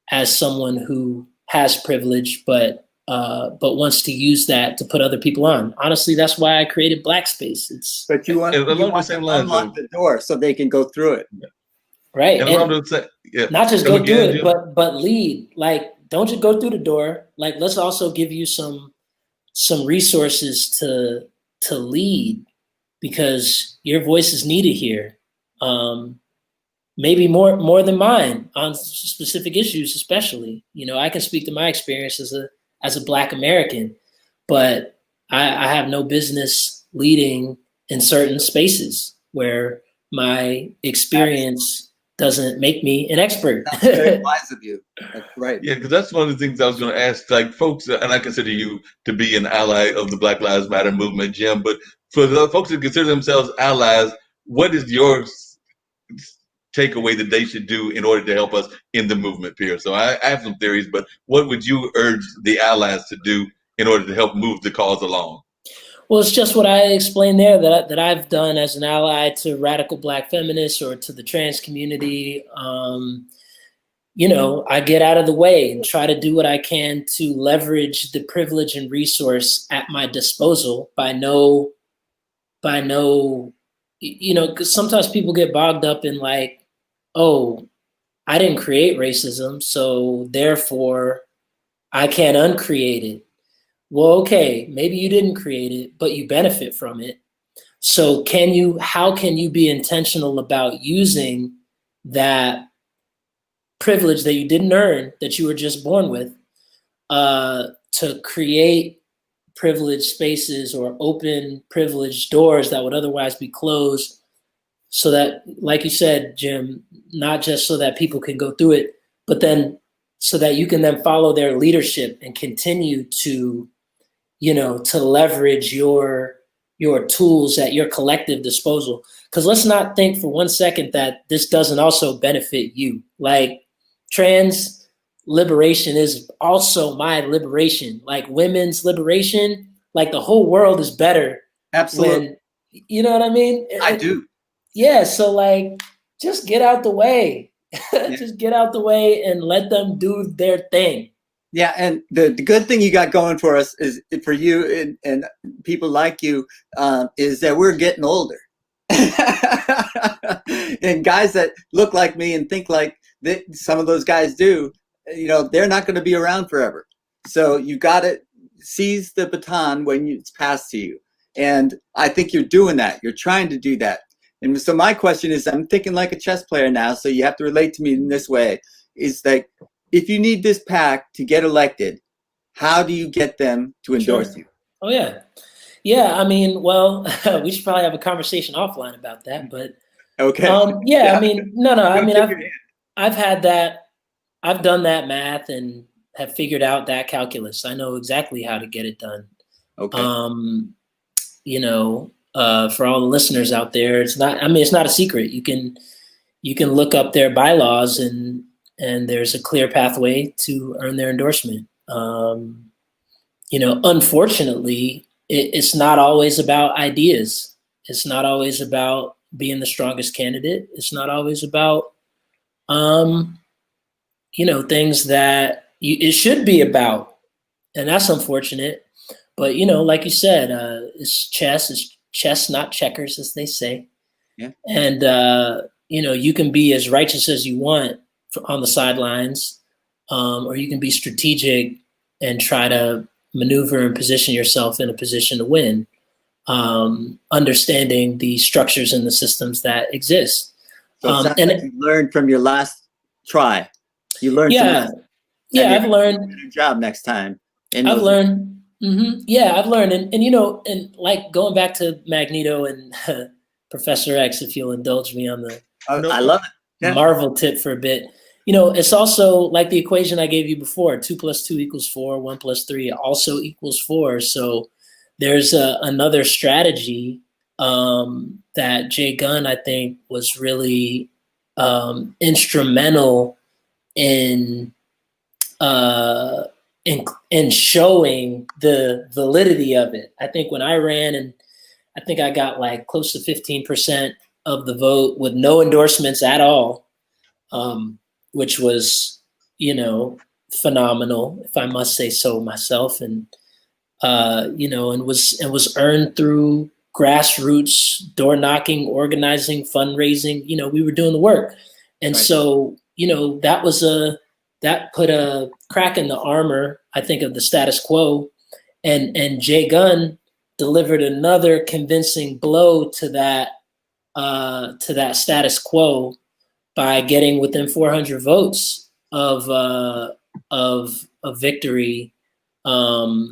as someone who has privilege but but wants to use that to put other people on. Honestly, that's why I created Black Space. But you want to unlock the door so they can go through it. Right. And along those same, not just go through it, but lead. Like, don't just go through the door. Like, let's also give you some resources to lead, because your voice is needed here. Maybe more than mine on specific issues, especially. I can speak to my experience as a Black American, but I have no business leading in certain spaces where my experience doesn't make me an expert. That's very wise of you. That's right. Yeah, because that's one of the things I was going to ask, like folks, and I consider you to be an ally of the Black Lives Matter movement, Jim. But for the folks who consider themselves allies, what is your takeaway that they should do in order to help us in the movement, Pierre? So I have some theories, but what would you urge the allies to do in order to help move the cause along? Well, it's just what I explained there that I've done as an ally to radical Black feminists or to the trans community. I get out of the way and try to do what I can to leverage the privilege and resource at my disposal by no, because sometimes people get bogged up in like, oh, I didn't create racism, so therefore I can't uncreate it. Well, okay, maybe you didn't create it, but you benefit from it. So how can you be intentional about using that privilege that you didn't earn, that you were just born with, to create privileged spaces or open privileged doors that would otherwise be closed, so that, like you said, Jim, not just so that people can go through it, but then so that you can then follow their leadership and continue to leverage your tools at your collective disposal. Because let's not think for one second that this doesn't also benefit you. Like, trans liberation is also my liberation. Like, women's liberation, like, the whole world is better. Absolutely. You know what I mean? I do. Yeah. So, like, just get out the way. Yeah. Just get out the way and let them do their thing. Yeah, and the good thing you got going for us is, for you and people like you, is that we're getting older. And guys that look like me and think like some of those guys do, they're not going to be around forever. So you got to seize the baton when it's passed to you. And I think you're doing that. You're trying to do that. And so my question is, I'm thinking like a chess player now, so you have to relate to me in this way. Is like, if you need this PAC to get elected, how do you get them to endorse you? Oh, yeah. Yeah, I mean, well, we should probably have a conversation offline about that, but okay. Yeah, I mean, no, I mean, I've had that, I've done that math and have figured out that calculus. I know exactly how to get it done. Okay. For all the listeners out there, it's not a secret. You can look up their bylaws and there's a clear pathway to earn their endorsement. Unfortunately, it's not always about ideas. It's not always about being the strongest candidate. It's not always about, things that it should be about. And that's unfortunate. But, like you said, it's chess, not checkers, as they say. Yeah. And, you can be as righteous as you want on the sidelines, or you can be strategic and try to maneuver and position yourself in a position to win, understanding the structures and the systems that exist. So like you learned from your last try. You learned. Yeah, I've learned. Do a job next time. I've learned. Mm-hmm. Yeah, I've learned, and like going back to Magneto and Professor X, if you'll indulge me on the I love it. Yeah. Marvel tip for a bit. It's also like the equation I gave you before: 2 + 2 = 4, 1 + 3 also equals 4. So there's another strategy that Jay Gunn, I think, was really instrumental in showing the validity of it. I think when I ran, and I think I got like close to 15% of the vote with no endorsements at all, which was, phenomenal, if I must say so myself, and was earned through grassroots door knocking, organizing, fundraising. We were doing the work, and so that put a crack in the armor, I think, of the status quo, and Jay Gunn delivered another convincing blow to that status quo by getting within 400 votes of victory, with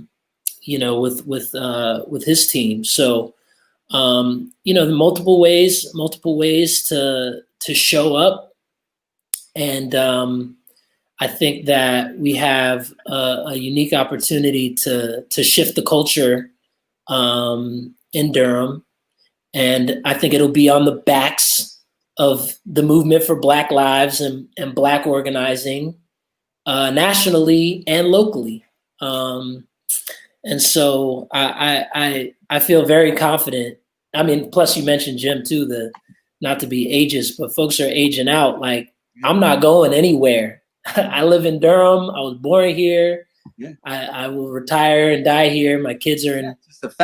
his team. So, the multiple ways to show up, and I think that we have a unique opportunity to shift the culture in Durham, and I think it'll be on the backs of the movement for Black lives and Black organizing nationally and locally. And so I feel very confident. I mean, plus you mentioned Jim too, not to be ageist, but folks are aging out. Like, I'm not going anywhere. I live in Durham. I was born here. Yeah. I will retire and die here. My kids are in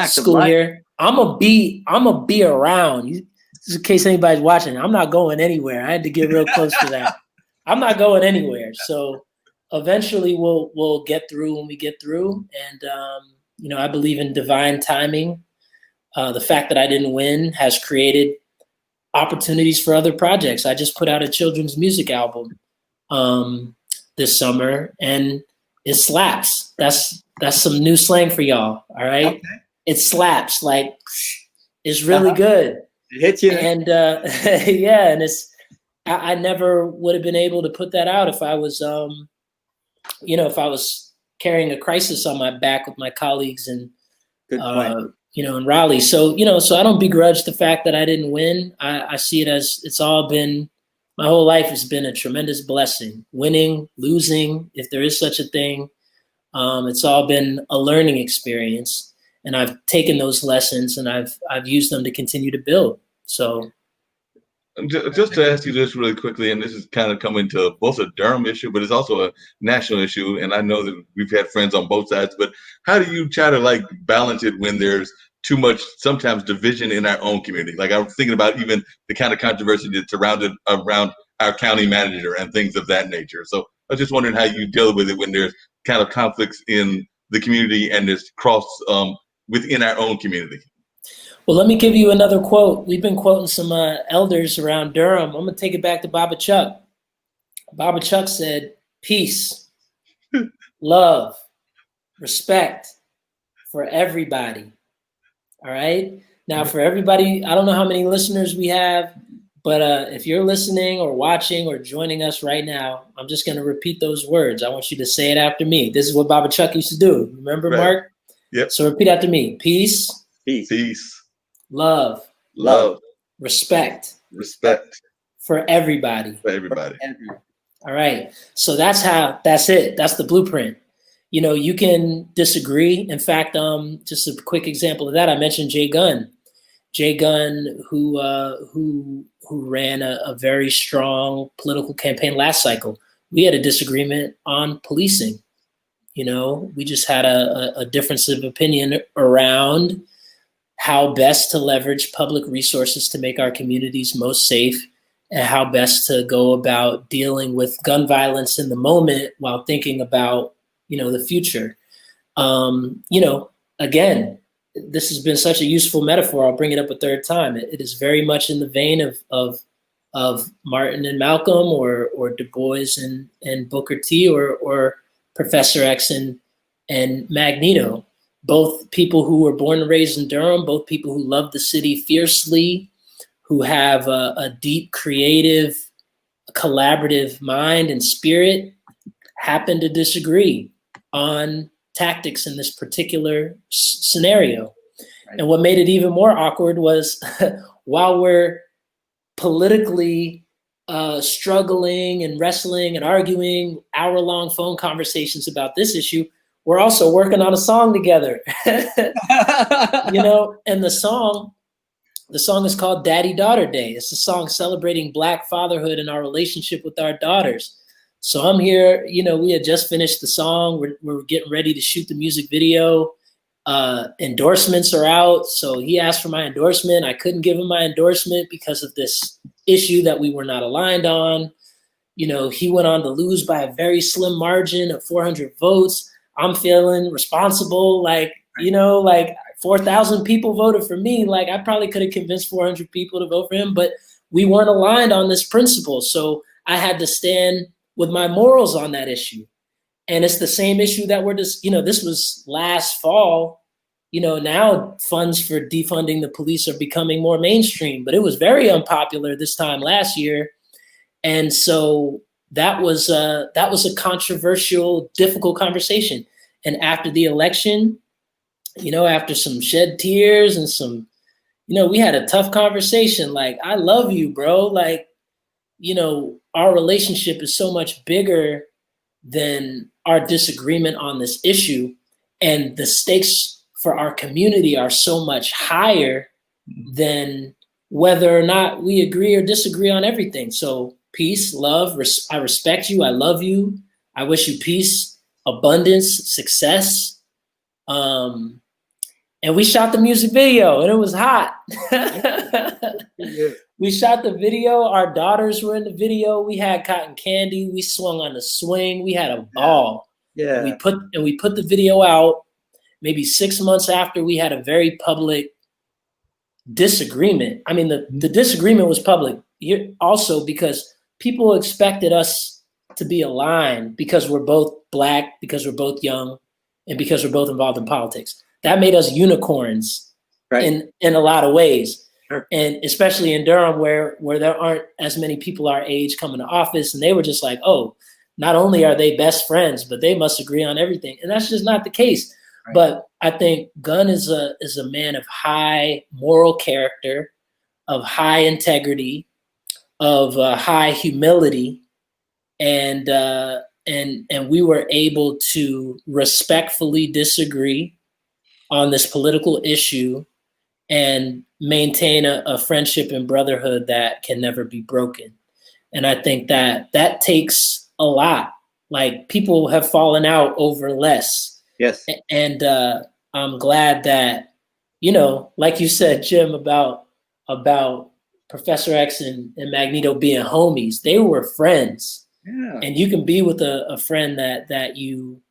school here. I'm gonna be around. Just in case anybody's watching, I'm not going anywhere. I had to get real close to that. I'm not going anywhere. So eventually we'll get through when we get through. And I believe in divine timing. The fact that I didn't win has created opportunities for other projects. I just put out a children's music album this summer, and it slaps. That's some new slang for y'all. All right. Okay. It slaps. Like, it's really good. It hits you. And yeah, and I never would have been able to put that out if I was if I was carrying a crisis on my back with my colleagues and in Raleigh. So so I don't begrudge the fact that I didn't win. I see it as it's all been, my whole life has been a tremendous blessing. Winning, losing, if there is such a thing, it's all been a learning experience. And I've taken those lessons and I've used them to continue to build. So, just to ask you this really quickly, and this is kind of coming to both a Durham issue, but it's also a national issue. And I know that we've had friends on both sides, but how do you try to balance it when there's too much, sometimes, division in our own community? Like, I was thinking about even the kind of controversy that's surrounded around our county manager and things of that nature. So I was just wondering how you deal with it when there's kind of conflicts in the community and there's cross within our own community. Well, let me give you another quote. We've been quoting some elders around Durham. I'm going to take it back to Baba Chuck. Baba Chuck said, peace, love, respect for everybody. All right? Now, for everybody, I don't know how many listeners we have, but if you're listening or watching or joining us right now, I'm just going to repeat those words. I want you to say it after me. This is what Baba Chuck used to do. Remember, right. Marc? Yep. So repeat after me. Peace. Peace. Love. Respect. For everybody. All right. So that's it. That's the blueprint. You can disagree. In fact, just a quick example of that, I mentioned Jay Gunn. Jay Gunn, who ran a very strong political campaign last cycle. We had a disagreement on policing. We just had a difference of opinion around how best to leverage public resources to make our communities most safe, and how best to go about dealing with gun violence in the moment while thinking about, the future. Again, this has been such a useful metaphor. I'll bring it up a third time. It is very much in the vein of Martin and Malcolm, or Du Bois and Booker T, or Professor X and Magneto. Both people who were born and raised in Durham, both people who love the city fiercely, who have a deep, creative, collaborative mind and spirit, happen to disagree on tactics in this particular scenario. Right. And what made it even more awkward was while we're politically struggling and wrestling and arguing, hour-long phone conversations about this issue, we're also working on a song together. And the song is called Daddy Daughter Day. It's a song celebrating Black fatherhood and our relationship with our daughters. So I'm here, we had just finished the song. We're getting ready to shoot the music video. Endorsements are out. So he asked for my endorsement. I couldn't give him my endorsement because of this issue that we were not aligned on. He went on to lose by a very slim margin of 400 votes. I'm feeling responsible. Like 4,000 people voted for me. Like, I probably could have convinced 400 people to vote for him, but we weren't aligned on this principle. So I had to stand with my morals on that issue. And it's the same issue that we're just, this was last fall. Now funds for defunding the police are becoming more mainstream, but it was very unpopular this time last year. And so that was a controversial, difficult conversation. And after the election, after some shed tears and some, we had a tough conversation. Like, I love you, bro. Like, our relationship is so much bigger than our disagreement on this issue. And the stakes for our community are so much higher than whether or not we agree or disagree on everything. So peace, love, I respect you. I love you. I wish you peace, abundance, success. And we shot the music video, and it was hot. We shot the video. Our daughters were in the video. We had cotton candy. We swung on the swing. We had a ball. Yeah. And we put the video out maybe 6 months after we had a very public disagreement. I mean, the disagreement was public also because people expected us to be aligned because we're both Black, because we're both young, and because we're both involved in politics. That made us unicorns, right, in a lot of ways. Sure. And especially in Durham, where there aren't as many people our age coming to office, and they were just like, oh, not only are they best friends, but they must agree on everything. And that's just not the case. Right. But I think Gunn is a man of high moral character, of high integrity, of high humility, and we were able to respectfully disagree on this political issue and maintain a friendship and brotherhood that can never be broken. And I think that takes a lot. Like, people have fallen out over less. Yes. And I'm glad that, like you said, Jim, about Professor X and Magneto being homies, they were friends. Yeah. And you can be with a friend that you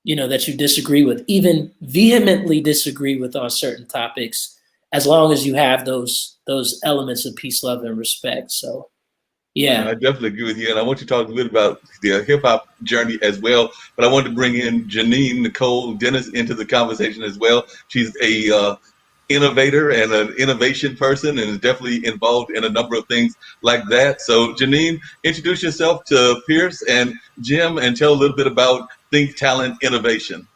disagree with, even vehemently disagree with on certain topics, as long as you have those elements of peace, love, and respect. So, yeah. I definitely agree with you. And I want you to talk a little about the hip hop journey as well. But I wanted to bring in Janine Nicole Dennis into the conversation as well. She's a innovator and an innovation person, and is definitely involved in a number of things like that. So Janine, introduce yourself to Pierce and Jim and tell a little bit about Think Talent Innovation.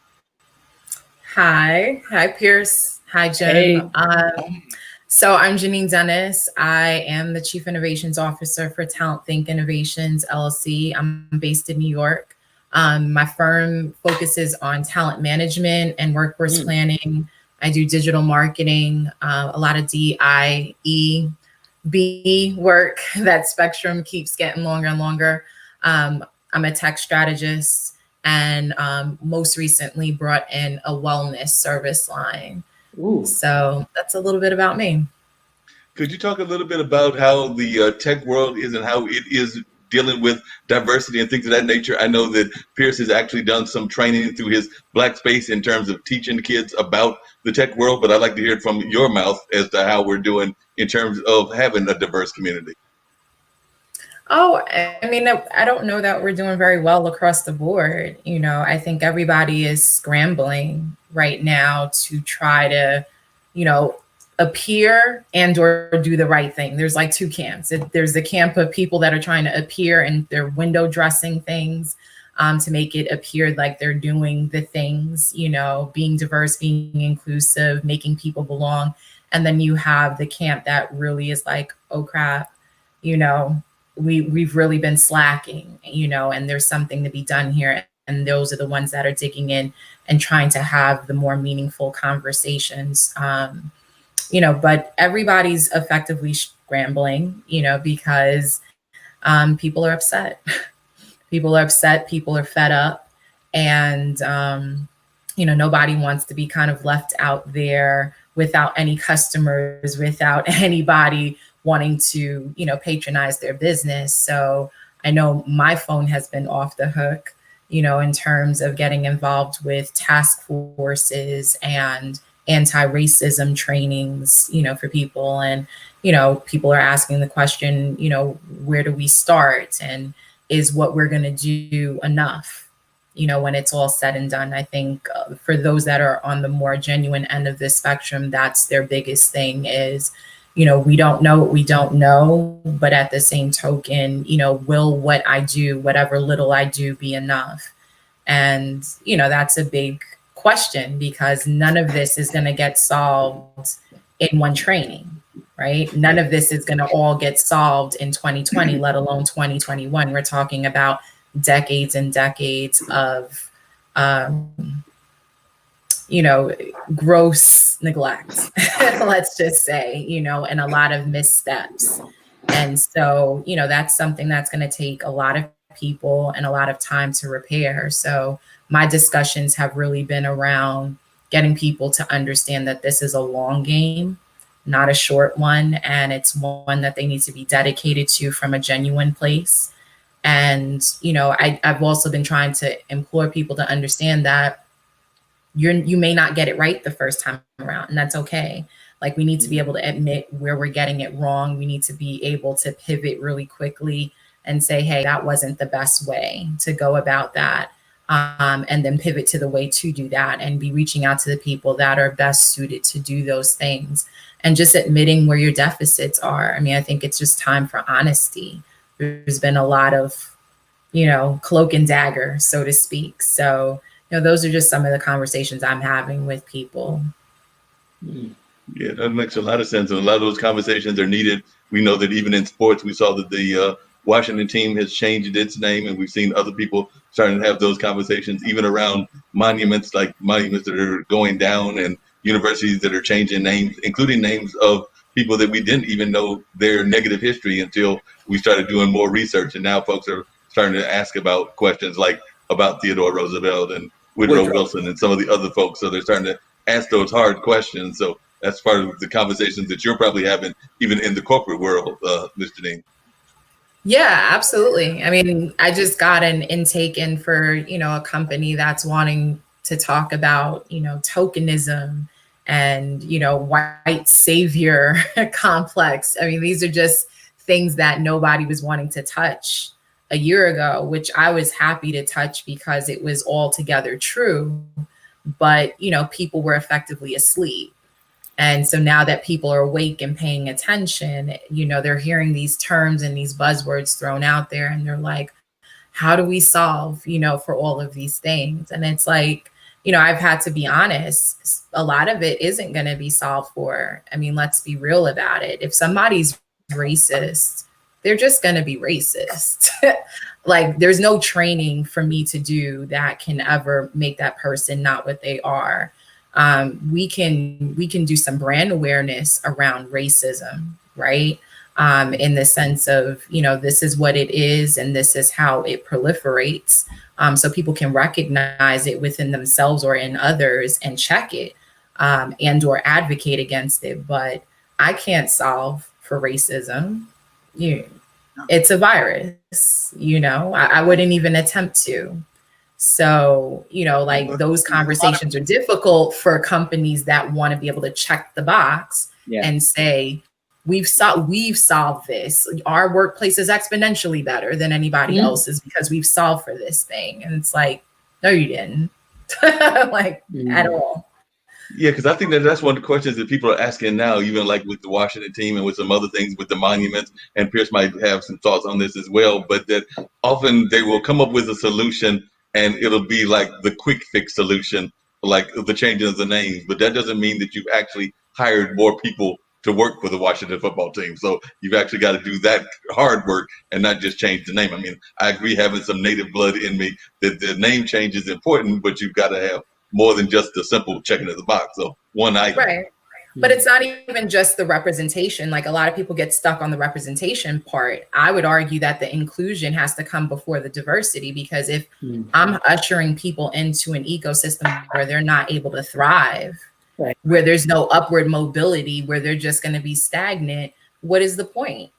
Hi Pierce. Hi, Jim. Hey. So I'm Janine Dennis. I am the Chief Innovations Officer for Talent Think Innovations, LLC. I'm based in New York. My firm focuses on talent management and workforce planning. I do digital marketing, a lot of DIEB work. That spectrum keeps getting longer and longer. I'm a tech strategist, and most recently brought in a wellness service line. Ooh. So that's a little bit about me. Could you talk a little bit about how the tech world is and how it is dealing with diversity and things of that nature? I know that Pierce has actually done some training through his Black Space in terms of teaching kids about the tech world, but I'd like to hear it from your mouth as to how we're doing in terms of having a diverse community. Oh, I mean, I don't know that we're doing very well across the board. I think everybody is scrambling right now to try to, appear and or do the right thing. There's like two camps. There's the camp of people that are trying to appear and they're window dressing things to make it appear like they're doing the things, being diverse, being inclusive, making people belong. And then you have the camp that really is like, oh crap, we've really been slacking, and there's something to be done here. And those are the ones that are digging in and trying to have the more meaningful conversations. But everybody's effectively scrambling, because people are upset. People are upset, people are fed up, and nobody wants to be kind of left out there without any customers, without anybody wanting to, patronize their business. So I know my phone has been off the hook, in terms of getting involved with task forces and anti-racism trainings, for people. And, people are asking the question, where do we start? And is what we're going to do enough? When it's all said and done. I think for those that are on the more genuine end of this spectrum, that's their biggest thing is, we don't know what we don't know, but at the same token, will what I do, whatever little I do, be enough? And, that's a big question, because none of this is going to get solved in one training, right? None of this is going to all get solved in 2020, let alone 2021. We're talking about decades and decades of, gross neglect, let's just say, and a lot of missteps. And so, that's something that's going to take a lot of people and a lot of time to repair. So my discussions have really been around getting people to understand that this is a long game, not a short one. And it's one that they need to be dedicated to from a genuine place. And, I've also been trying to implore people to understand that you may not get it right the first time around, and that's okay. Like, we need to be able to admit where we're getting it wrong. We need to be able to pivot really quickly and say, hey, that wasn't the best way to go about that. And then pivot to the way to do that, and be reaching out to the people that are best suited to do those things, and just admitting where your deficits are. I mean, I think it's just time for honesty. There's been a lot of, cloak and dagger, so to speak. So, those are just some of the conversations I'm having with people. Yeah, that makes a lot of sense. And a lot of those conversations are needed. We know that even in sports, we saw that the Washington team has changed its name, and we've seen other people starting to have those conversations, even around monuments, like monuments that are going down, and universities that are changing names, including names of people that we didn't even know their negative history until we started doing more research. And now folks are starting to ask about questions like about Theodore Roosevelt and Woodrow Wilson and some of the other folks. So they're starting to ask those hard questions. So that's part of the conversations that you're probably having even in the corporate world, Mr. Dean. Yeah, absolutely. I mean, I just got an intake in for, a company that's wanting to talk about, tokenism and, white savior complex. I mean, these are just things that nobody was wanting to touch a year ago, which I was happy to touch because it was altogether true. But, people were effectively asleep. And so now that people are awake and paying attention, they're hearing these terms and these buzzwords thrown out there, and they're like, how do we solve, for all of these things? And it's like, I've had to be honest, a lot of it isn't going to be solved for. I mean, let's be real about it. If somebody's racist, they're just going to be racist. Like, there's no training for me to do that can ever make that person not what they are. We can do some brand awareness around racism, right? In the sense of, this is what it is and this is how it proliferates. So people can recognize it within themselves or in others and check it, and or advocate against it. But I can't solve for racism. It's a virus, I wouldn't even attempt to. So, like, those conversations are difficult for companies that want to be able to check the box and say, we've solved this. Our workplace is exponentially better than anybody else's because we've solved for this thing. And it's like, no, you didn't. At all. Yeah, because I think that's one of the questions that people are asking now, even like with the Washington team and with some other things with the monuments. And Pierce might have some thoughts on this as well, but that often they will come up with a solution and it'll be like the quick fix solution, like the changing of the names. But that doesn't mean that you've actually hired more people to work for the Washington football team. So you've actually got to do that hard work and not just change the name. I mean, I agree, having some native blood in me, that the name change is important, but you've got to have more than just the simple checking of the box. So one item. Right. But it's not even just the representation. Like, a lot of people get stuck on the representation part. I would argue that the inclusion has to come before the diversity, because if I'm ushering people into an ecosystem where they're not able to thrive, right, where there's no upward mobility, where they're just going to be stagnant, what is the point?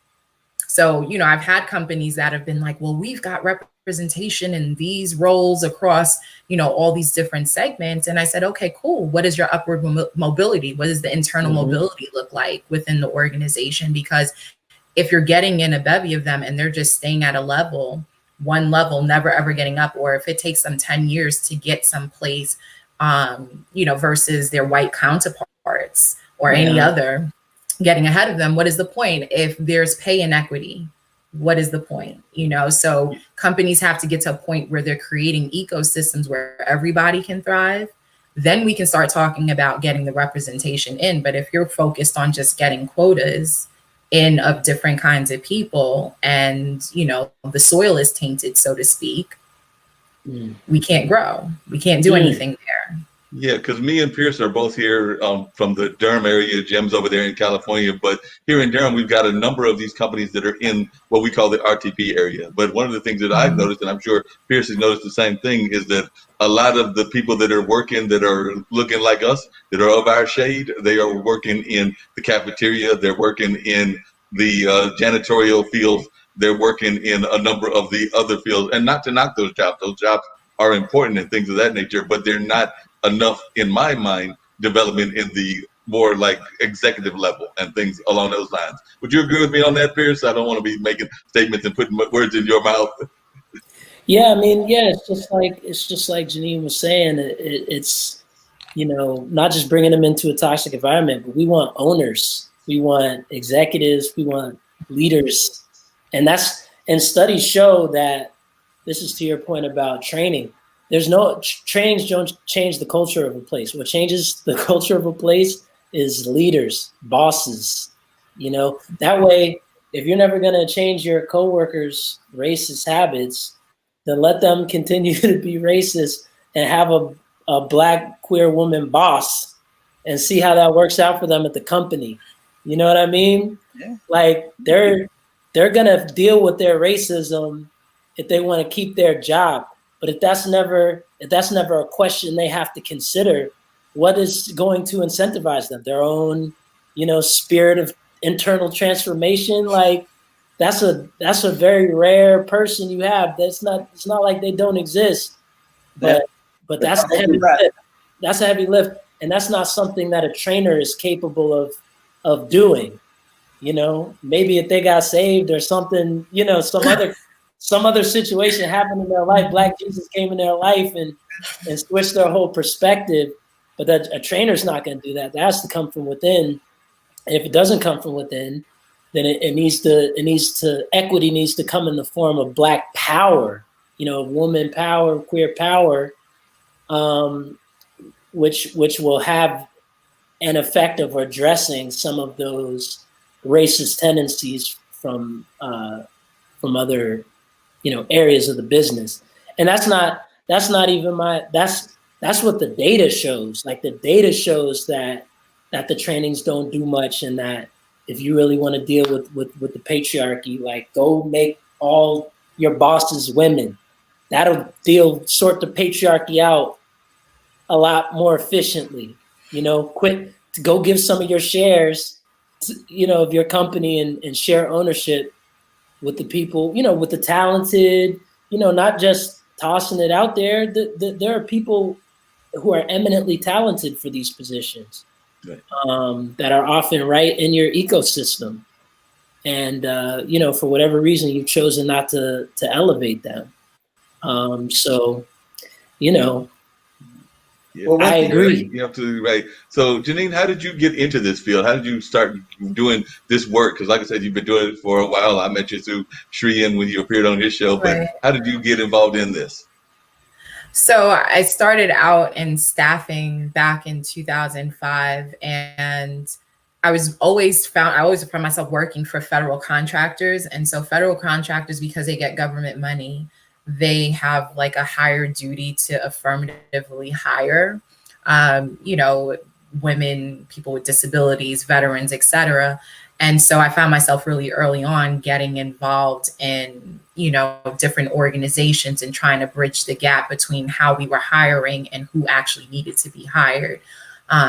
So, you know, I've had companies that have been like, well, we've got representation in these roles across, you know, all these different segments. And I said, okay, cool. What is your upward mobility? What does the internal mobility look like within the organization? Because if you're getting in a bevy of them and they're just staying at a level, one level, never ever getting up, or if it takes them 10 years to get someplace, you know, versus their white counterparts or any other getting ahead of them, what is the point? If there's pay inequity, what is the point? You know, so companies have to get to a point where they're creating ecosystems where everybody can thrive. Then we can start talking about getting the representation in. But if you're focused on just getting quotas in of different kinds of people, and, you know, the soil is tainted, so to speak, we can't grow. We can't do anything there. Yeah, because me and Pierce are both here from the Durham area. Jim's over there in California. But here in Durham, we've got a number of these companies that are in what we call the RTP area. But one of the things that I've noticed, and I'm sure Pierce has noticed the same thing, is that a lot of the people that are working, that are looking like us, that are of our shade, they are working in the cafeteria. They're working in the janitorial fields. They're working in a number of the other fields. And not to knock those jobs. Those jobs are important and things of that nature, but they're not enough, in my mind, development in the more like executive level and things along those lines. Would you agree with me on that, Pierce? I don't want to be making statements and putting words in your mouth. Yeah, I mean, yeah, it's just like Janine was saying. It's, you know, not just bringing them into a toxic environment, but we want owners, we want executives, we want leaders, and studies show that this is to your point about training. There's no trainings don't change the culture of a place. What changes the culture of a place is leaders, bosses. You know, that way, if you're never going to change your coworkers' racist habits, then let them continue to be racist and have a black queer woman boss and see how that works out for them at the company. You know what I mean? Yeah. Like they're going to deal with their racism if they want to keep their job. But if that's never a question they have to consider, what is going to incentivize them? Their own, you know, spirit of internal transformation. Like that's a very rare person you have. It's not like they don't exist. But that's a heavy lift. That's a heavy lift. And that's not something that a trainer is capable of doing. You know, maybe if they got saved or something, you know, some other situation happened in their life. Black Jesus came in their life and switched their whole perspective. But that a trainer's not going to do that. That has to come from within. And if it doesn't come from within, then equity needs to come in the form of Black power, you know, woman power, queer power, which will have an effect of addressing some of those racist tendencies from other, you know, areas of the business. And that's not even that's what the data shows. Like the data shows that the trainings don't do much, and that if you really want to deal with the patriarchy, like go make all your bosses women. That'll sort the patriarchy out a lot more efficiently. You know, quit to go give some of your shares, you know, of your company and share ownership with the people, you know, with the talented, you know, not just tossing it out there. There are people who are eminently talented for these positions, right. That are often right in your ecosystem. And, you know, for whatever reason, you've chosen not to elevate them. So, you know, yeah. Well, I agree. You're absolutely right. So, Janine, how did you get into this field? How did you start doing this work? Because, like I said, you've been doing it for a while. I met you through Shrian when you appeared on his show. But how did you get involved in this? So I started out in staffing back in 2005, and I always found myself working for federal contractors. And so federal contractors, because they get government money, they have like a higher duty to affirmatively hire. You know, women, people with disabilities, veterans, etc. And so I found myself really early on getting involved in, different organizations and trying to bridge the gap between how we were hiring and who actually needed to be hired.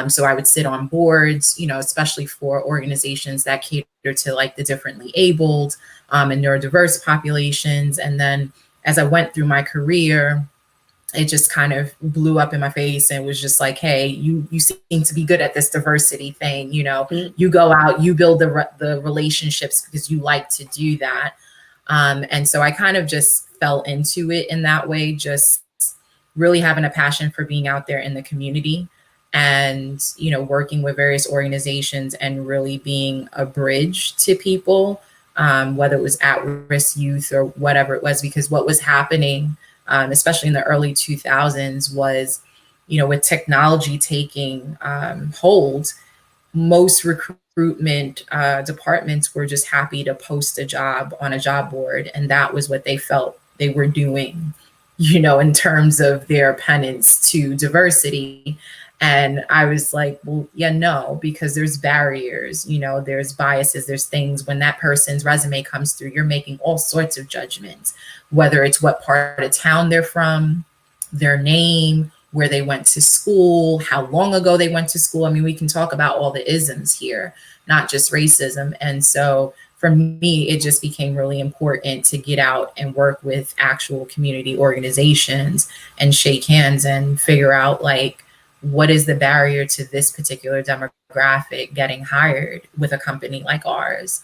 So I would sit on boards, especially for organizations that cater to like the differently abled and neurodiverse populations. And then as I went through my career, it just kind of blew up in my face and was just like, hey, you seem to be good at this diversity thing. You go out, you build the relationships because you like to do that. And so I kind of just fell into it in that way, just really having a passion for being out there in the community and, working with various organizations and really being a bridge to people, whether it was at-risk youth or whatever it was, because what was happening, especially in the early 2000s, was, with technology taking hold, most recruitment departments were just happy to post a job on a job board. And that was what they felt they were doing, in terms of their penance to diversity. And I was like, well, yeah, no, because there's barriers, there's biases, there's things. When that person's resume comes through, you're making all sorts of judgments, whether it's what part of town they're from, their name, where they went to school, how long ago they went to school. I mean, we can talk about all the isms here, not just racism. And so for me, it just became really important to get out and work with actual community organizations and shake hands and figure out, like, what is the barrier to this particular demographic getting hired with a company like ours?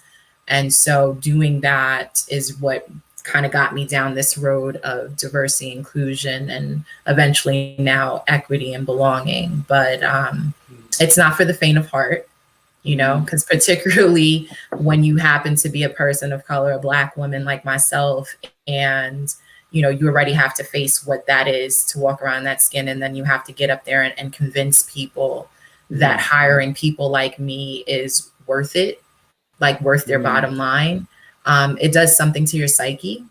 And so doing that is what kind of got me down this road of diversity, inclusion, and eventually now equity and belonging. But it's not for the faint of heart, because particularly when you happen to be a person of color, a Black woman like myself, and you already have to face what that is to walk around that skin. And then you have to get up there and convince people that hiring people like me is worth it, like worth their bottom line. It does something to your psyche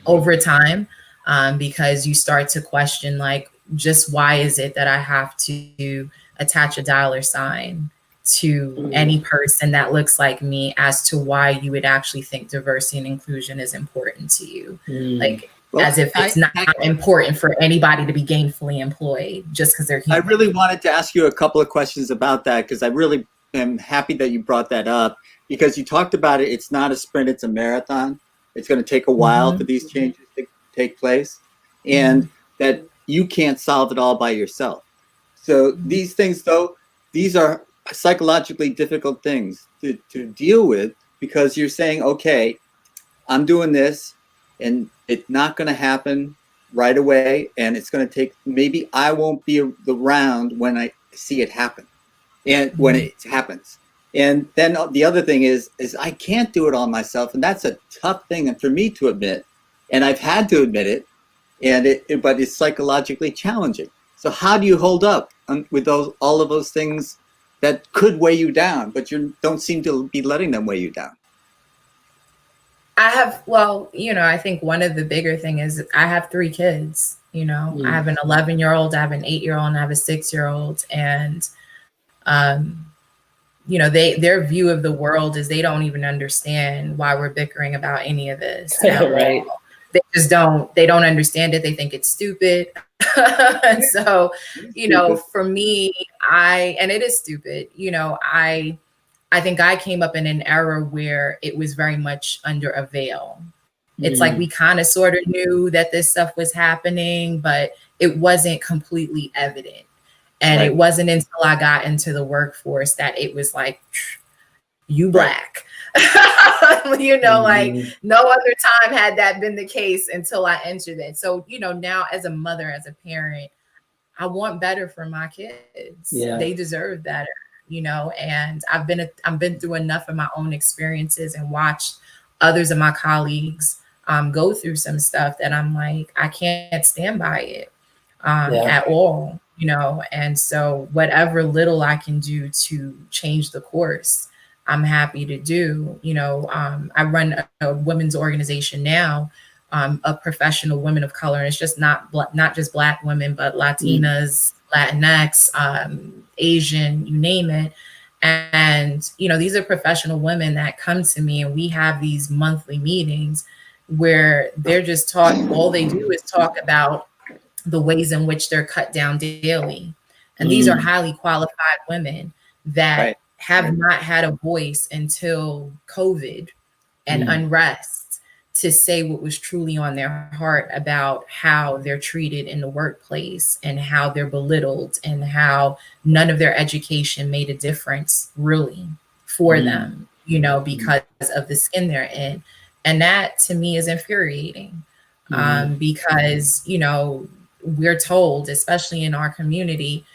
over time, because you start to question, like, just why is it that I have to attach a dollar sign to any person that looks like me as to why you would actually think diversity and inclusion is important to you. Like, as if it's not important for anybody to be gainfully employed just because they're human. I really wanted to ask you a couple of questions about that, because I really am happy that you brought that up, because you talked about it. It's not a sprint, it's a marathon. It's going to take a while for these changes to take place, and that you can't solve it all by yourself. So these things, though, these are psychologically difficult things to deal with, because you're saying, okay, I'm doing this and it's not going to happen right away, and it's going to take, maybe I won't be around when I see it happen and when it happens. And then the other thing is I can't do it all myself, and that's a tough thing for me to admit, and I've had to admit it, but it's psychologically challenging. So how do you hold up with all of those things that could weigh you down, but you don't seem to be letting them weigh you down? I think one of the bigger thing is I have 3 kids. I have an 11-year-old, I have an 8-year-old, and I have a 6-year-old. And, their view of the world is they don't even understand why we're bickering about any of this. Right. They just don't understand it. They think it's stupid. And so, for me, and it is stupid, I think I came up in an era where it was very much under a veil. It's like we kind of sort of knew that this stuff was happening, but it wasn't completely evident. And It wasn't until I got into the workforce that it was like, you Black. Like no other time had that been the case until I entered it. So, now as a mother, as a parent, I want better for my kids. Yeah. They deserve better, and I've been through enough of my own experiences and watched others of my colleagues go through some stuff that I'm like, I can't stand by it at all, and so whatever little I can do to change the course, I'm happy to do. I run a women's organization now, of professional women of color, and it's just not just Black women, but Latinas, Latinx, Asian, you name it. And, you know, these are professional women that come to me, and we have these monthly meetings where they're just talking, all they do is talk about the ways in which they're cut down daily. And these are highly qualified women that have not had a voice until COVID and unrest to say what was truly on their heart about how they're treated in the workplace and how they're belittled and how none of their education made a difference really for them, you know, because of the skin they're in. And that to me is infuriating, because, you know, we're told, especially in our community,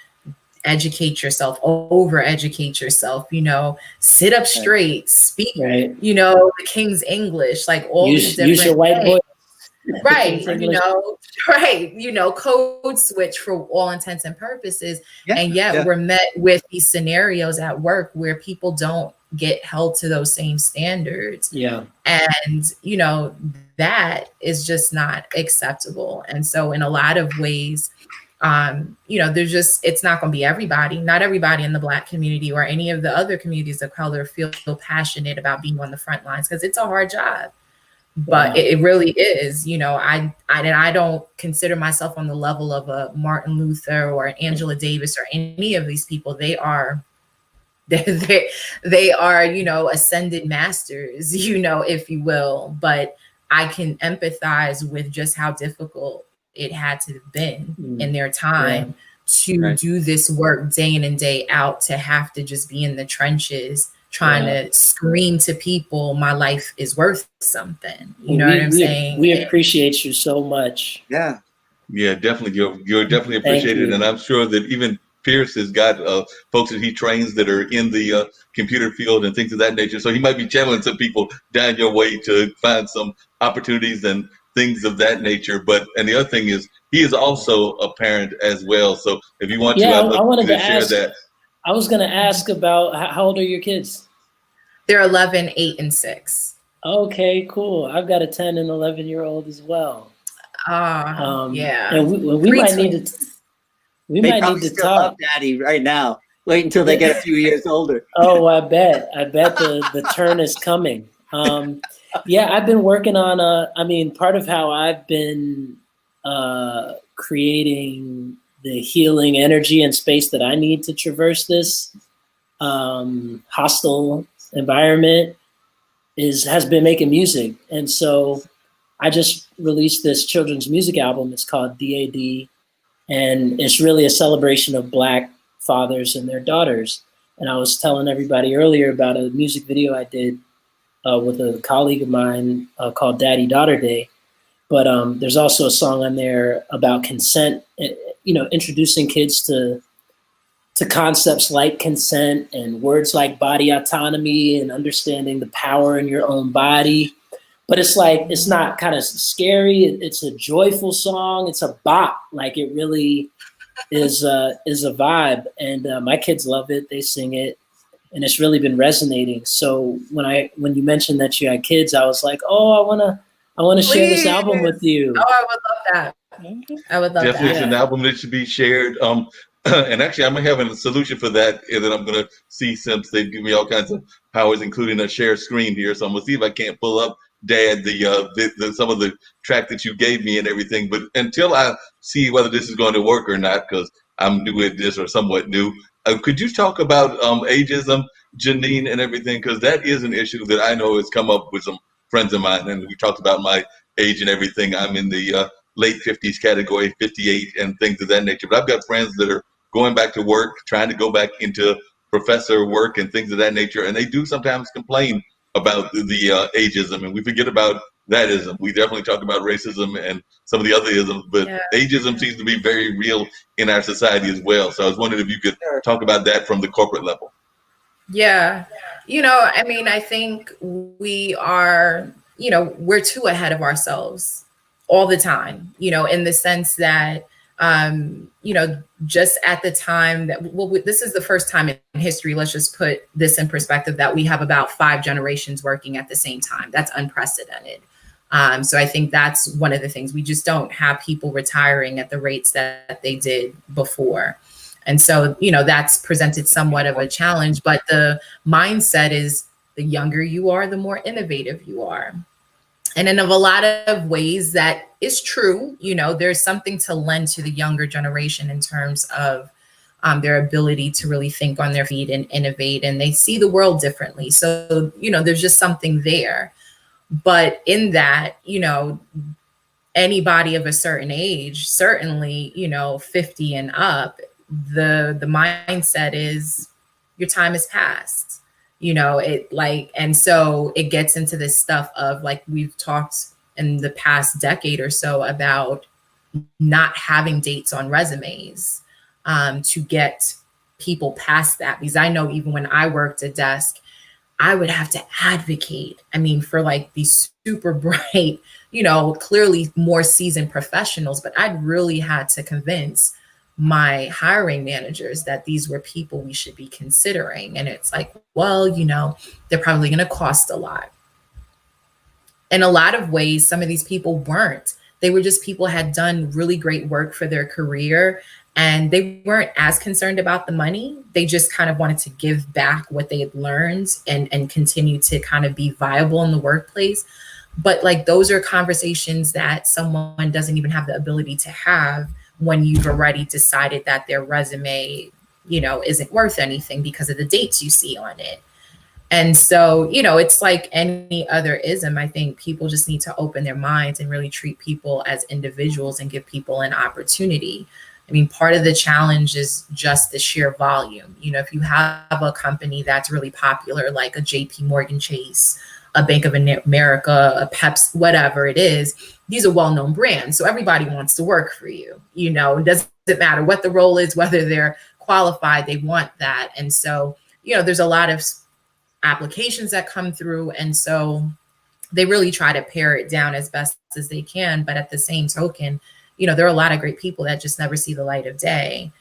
educate yourself, over educate yourself, you know, sit up straight, speak, you know, the King's English, like all these different use your white voice. Right, you know, right, you know, code switch for all intents and purposes. And yet we're met with these scenarios at work where people don't get held to those same standards. And, you know, that is just not acceptable. And so in a lot of ways, you know, there's just, it's not going to be everybody, not everybody in the Black community or any of the other communities of color feel passionate about being on the front lines, because it's a hard job. But it really is, you know, I don't consider myself on the level of a Martin Luther or Angela Davis or any of these people. They are, they are, you know, ascended masters, you know, if you will. But I can empathize with just how difficult it had to have been in their time to do this work day in and day out, to have to just be in the trenches trying to scream to people, my life is worth something. You know what I'm saying? We appreciate you so much. Yeah, definitely. You're definitely appreciated. And I'm sure that even Pierce has got folks that he trains that are in the computer field and things of that nature. So he might be channeling some people down your way to find some opportunities and things of that nature. And the other thing is, he is also a parent as well. So if you want to, I wanted to share ask that. I was going to ask about how old are your kids? They're 11, 8, and 6. Okay, cool. I've got a 10 and 11-year-old as well. Yeah. And we might need to. We they might need to still talk. love Daddy right now. Wait until they get a few years older. Oh, I bet the turn is coming. I've been working on part of how I've been creating the healing energy and space that I need to traverse this hostile environment has been making music. And so I just released this children's music album. It's called DAD, and it's really a celebration of Black fathers and their daughters. And I was telling everybody earlier about a music video I did with a colleague of mine called Daddy Daughter Day. But there's also a song on there about consent, you know, introducing kids to concepts like consent and words like body autonomy and understanding the power in your own body. But it's like, it's not kind of scary. It's a joyful song. It's a bop. Like, it really is a vibe. And my kids love it. They sing it. And it's really been resonating. So when you mentioned that you had kids, I was like, oh, I want to share this album with you. Oh, I would love that. I would love Definitely, that. it's an album that should be shared. And actually, I'm having a solution for that I'm going to see, since they've given me all kinds of powers, including a share screen here. So I'm going to see if I can't pull up, Dad, the some of the track that you gave me and everything. But until I see whether this is going to work or not, because I'm new at this or somewhat new, could you talk about ageism, Janine, and everything? Because that is an issue that I know has come up with some friends of mine, and we talked about my age and everything. I'm in the late 50s category, 58, and things of that nature. But I've got friends that are going back to work, trying to go back into professor work and things of that nature, and they do sometimes complain about the ageism, and we forget about that ism. We definitely talk about racism and some of the other isms, but ageism seems to be very real in our society as well. So I was wondering if you could talk about that from the corporate level. Yeah. You know, I mean, I think we are, you know, we're too ahead of ourselves all the time, you know, in the sense that, you know, just at the time that, this is the first time in history, let's just put this in perspective, that we have about 5 generations working at the same time. That's unprecedented. So I think that's one of the things. We just don't have people retiring at the rates that they did before. And so, that's presented somewhat of a challenge, but the mindset is the younger you are, the more innovative you are. And in a lot of ways that is true. There's something to lend to the younger generation in terms of their ability to really think on their feet and innovate, and they see the world differently. So, there's just something there. But in that, anybody of a certain age, certainly, 50 and up, the mindset is your time has passed. And so it gets into this stuff of, like, we've talked in the past decade or so about not having dates on resumes to get people past that. Because I know even when I worked a desk, I would have to advocate, for like these super bright, clearly more seasoned professionals, but I'd really had to convince my hiring managers that these were people we should be considering. And it's like, well, they're probably going to cost a lot. In a lot of ways, some of these people weren't. They were just people had done really great work for their career, and they weren't as concerned about the money. They just kind of wanted to give back what they had learned and continue to kind of be viable in the workplace. But like, those are conversations that someone doesn't even have the ability to have when you've already decided that their resume, isn't worth anything because of the dates you see on it. And so, it's like any other ism. I think people just need to open their minds and really treat people as individuals and give people an opportunity. Part of the challenge is just the sheer volume. If you have a company that's really popular, like a JP Morgan Chase, a Bank of America, a Pepsi, whatever it is, these are well-known brands. So everybody wants to work for you. It doesn't matter what the role is, whether they're qualified, they want that. And so, there's a lot of applications that come through. And so they really try to pare it down as best as they can. But at the same token, there are a lot of great people that just never see the light of day,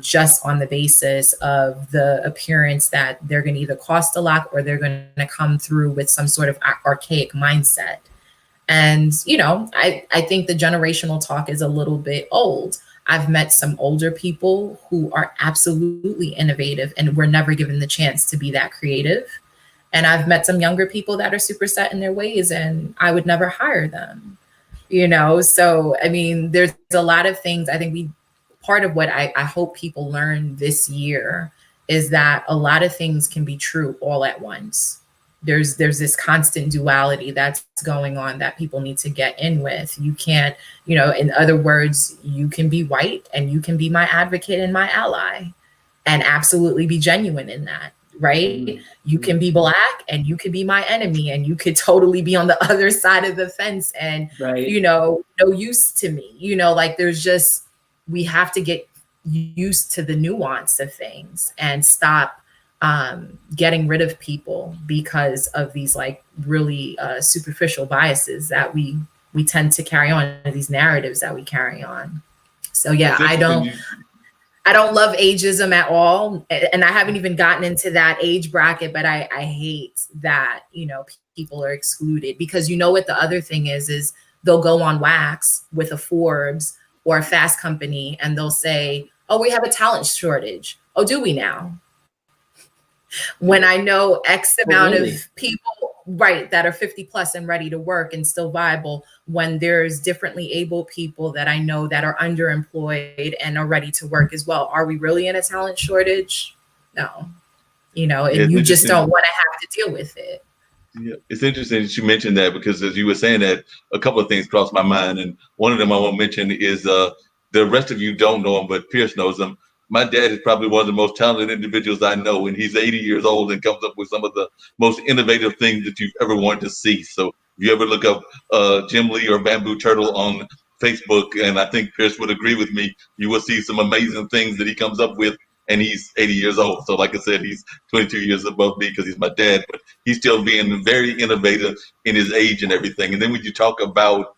just on the basis of the appearance that they're going to either cost a lot or they're going to come through with some sort of archaic mindset. And, I think the generational talk is a little bit old. I've met some older people who are absolutely innovative and were never given the chance to be that creative. And I've met some younger people that are super set in their ways, and I would never hire them. So, there's a lot of things. I think part of what I hope people learn this year is that a lot of things can be true all at once. There's this constant duality that's going on that people need to get in with. You can't, in other words, you can be white and you can be my advocate and my ally and absolutely be genuine in that. Right? Mm-hmm. You can be Black and you could be my enemy, and you could totally be on the other side of the fence and, right, no use to me, there's just, we have to get used to the nuance of things and stop getting rid of people because of these like really superficial biases that we tend to carry on, these narratives that we carry on. So yeah, I don't love ageism at all. And I haven't even gotten into that age bracket, but I hate that, people are excluded because what the other thing is they'll go on Wax with a Forbes or a Fast Company and they'll say, oh, we have a talent shortage. Oh, do we now? When I know X amount of people, right, that are 50 plus and ready to work and still viable, when there's differently able people that I know that are underemployed and are ready to work as well. Are we really in a talent shortage? No, and you just don't want to have to deal with it. Yeah, it's interesting that you mentioned that because as you were saying that, a couple of things crossed my mind. And one of them I want to mention is the rest of you don't know him, but Pierce knows him. My dad is probably one of the most talented individuals I know, and he's 80 years old and comes up with some of the most innovative things that you've ever wanted to see. So if you ever look up Jim Lee or Bamboo Turtle on Facebook, and I think Pierce would agree with me, you will see some amazing things that he comes up with, and he's 80 years old. So like I said, he's 22 years above me because he's my dad, but he's still being very innovative in his age and everything. And then when you talk about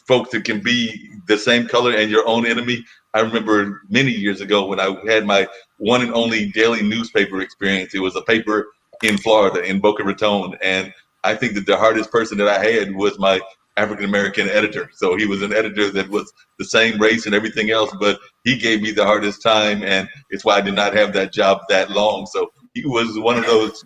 folks that can be the same color and your own enemy, I remember many years ago when I had my one and only daily newspaper experience. It was a paper in Florida, in Boca Raton, and I think that the hardest person that I had was my African-American editor. So he was an editor that was the same race and everything else, but he gave me the hardest time, and it's why I did not have that job that long. So he was one of those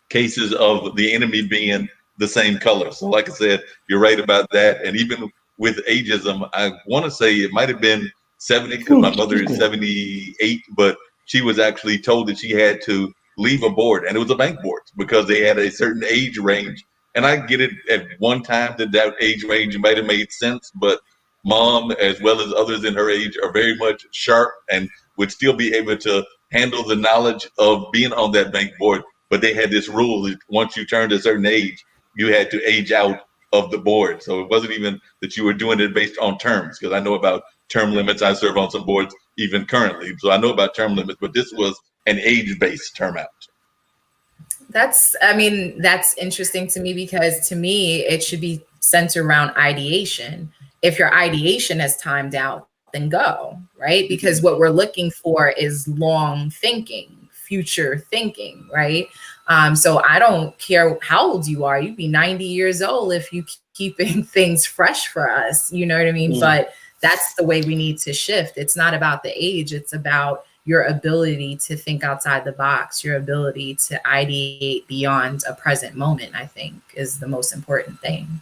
cases of the enemy being the same color. So like I said, you're right about that. And even with ageism, I want to say it might have been 70 because my mother is 78, but she was actually told that she had to leave a board, and it was a bank board because they had a certain age range. And I get it at one time that age range might have made sense, but mom, as well as others in her age, are very much sharp and would still be able to handle the knowledge of being on that bank board. But they had this rule that once you turned a certain age, you had to age out of the board. So it wasn't even that you were doing it based on terms, because I know about term limits. I serve on some boards even currently. So I know about term limits, but this was an age-based term out. That's interesting to me, because to me, it should be centered around ideation. If your ideation has timed out, then go, right? Because what we're looking for is long thinking, future thinking, right? So I don't care how old you are. You'd be 90 years old if you keeping things fresh for us, you know what I mean? Mm. But that's the way we need to shift. It's not about the age. It's about your ability to think outside the box, your ability to ideate beyond a present moment, I think, is the most important thing.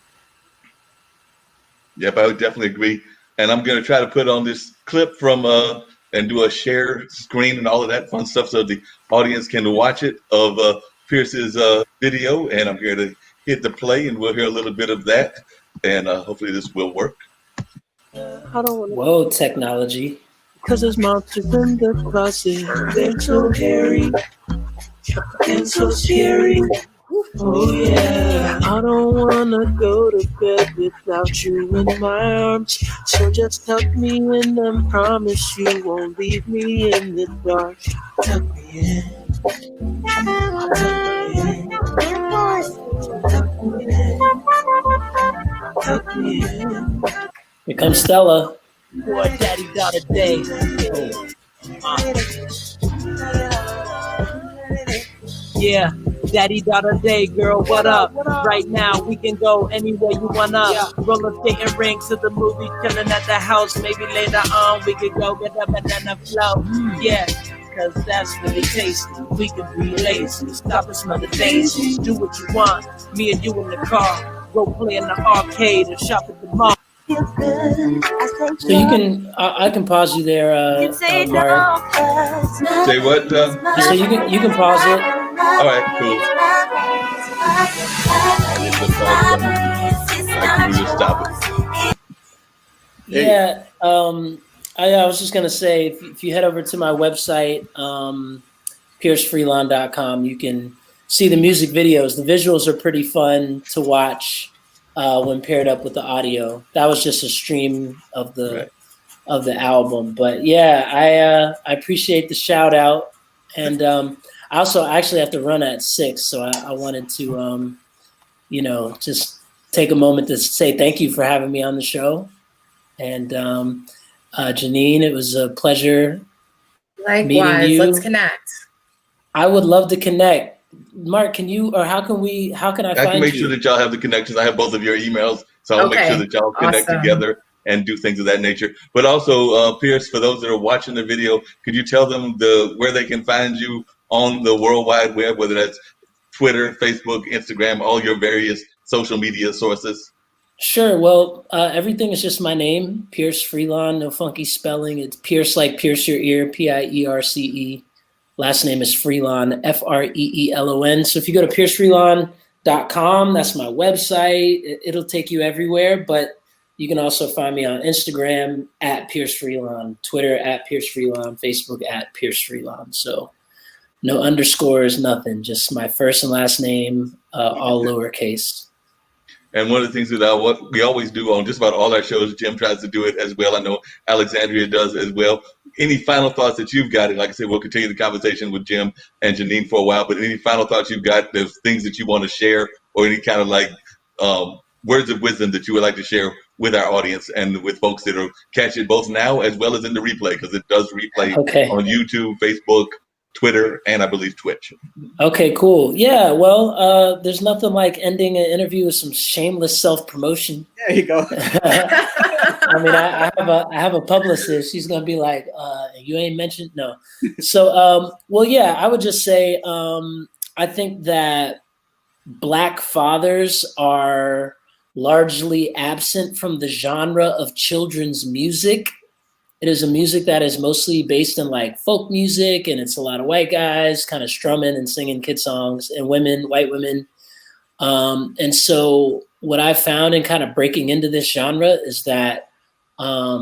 Yep, I would definitely agree. And I'm going to try to put on this clip from and do a share screen and all of that fun stuff so the audience can watch it of Pierce's video. And I'm here to hit the play, and we'll hear a little bit of that. And hopefully this will work. Whoa, technology. Cause there's monsters in the closet. They're so hairy and so scary. Oh yeah, I don't wanna go to bed without you in my arms. So just tuck me in and promise you won't leave me in the dark. Tuck me in. Tuck me in. Here comes Stella. Boy, daddy got a day. Yeah, daddy got a day, girl, what up? Right now, we can go anywhere you wanna. Roller skating ring to the movie, chilling at the house. Maybe later on, we could go get a banana flow. Yeah, cause that's really tasty. We can be lazy, stop and smell the daisies. Do what you want, me and you in the car. Go play in the arcade and shop at the mall. So you can, I can pause you there, Mark. Say what? So you can pause it. All right, cool. And then pause button. I can just stop it. Yeah, I was just gonna say, if you head over to my website, piercefreelon.com, you can see the music videos. The visuals are pretty fun to watch. When paired up with the audio. That was just a stream of the album. But yeah, I appreciate the shout out. And I also actually have to run at 6. So I wanted to, just take a moment to say thank you for having me on the show. And Janine, it was a pleasure. Likewise, you. Let's connect. I would love to connect. Mark, can you, or how can I find you? I can make sure that y'all have the connections. I have both of your emails, so I'll make sure that y'all connect together and do things of that nature. But also, Pierce, for those that are watching the video, could you tell them where they can find you on the World Wide Web, whether that's Twitter, Facebook, Instagram, all your various social media sources? Sure. Well, everything is just my name, Pierce Freelon, no funky spelling. It's Pierce like pierce your ear, Pierce. Last name is Freelon, Freelon. So if you go to piercefreelon.com, that's my website. It'll take you everywhere, but you can also find me on Instagram at Pierce Freelon, Twitter at Pierce Freelon, Facebook at Pierce Freelon. So no underscores, nothing, just my first and last name, all lowercase. And one of the things that we always do on just about all our shows, Jim tries to do it as well. I know Alexandria does as well. Any final thoughts that you've got? And like I said, we'll continue the conversation with Jim and Janine for a while, but any final thoughts you've got, there's things that you want to share, or any kind of words of wisdom that you would like to share with our audience and with folks that are catch it both now as well as in the replay, because it does replay on YouTube, Facebook, Twitter, and I believe Twitch. Okay, cool. Yeah, well, there's nothing like ending an interview with some shameless self-promotion. There you go. I mean, I have a publicist. She's gonna be like, "You ain't mentioned no." So, well, yeah, I would just say, I think that Black fathers are largely absent from the genre of children's music. It is a music that is mostly based in like folk music, and it's a lot of white guys kind of strumming and singing kid songs, and women, white women. And so what I found in kind of breaking into this genre is that a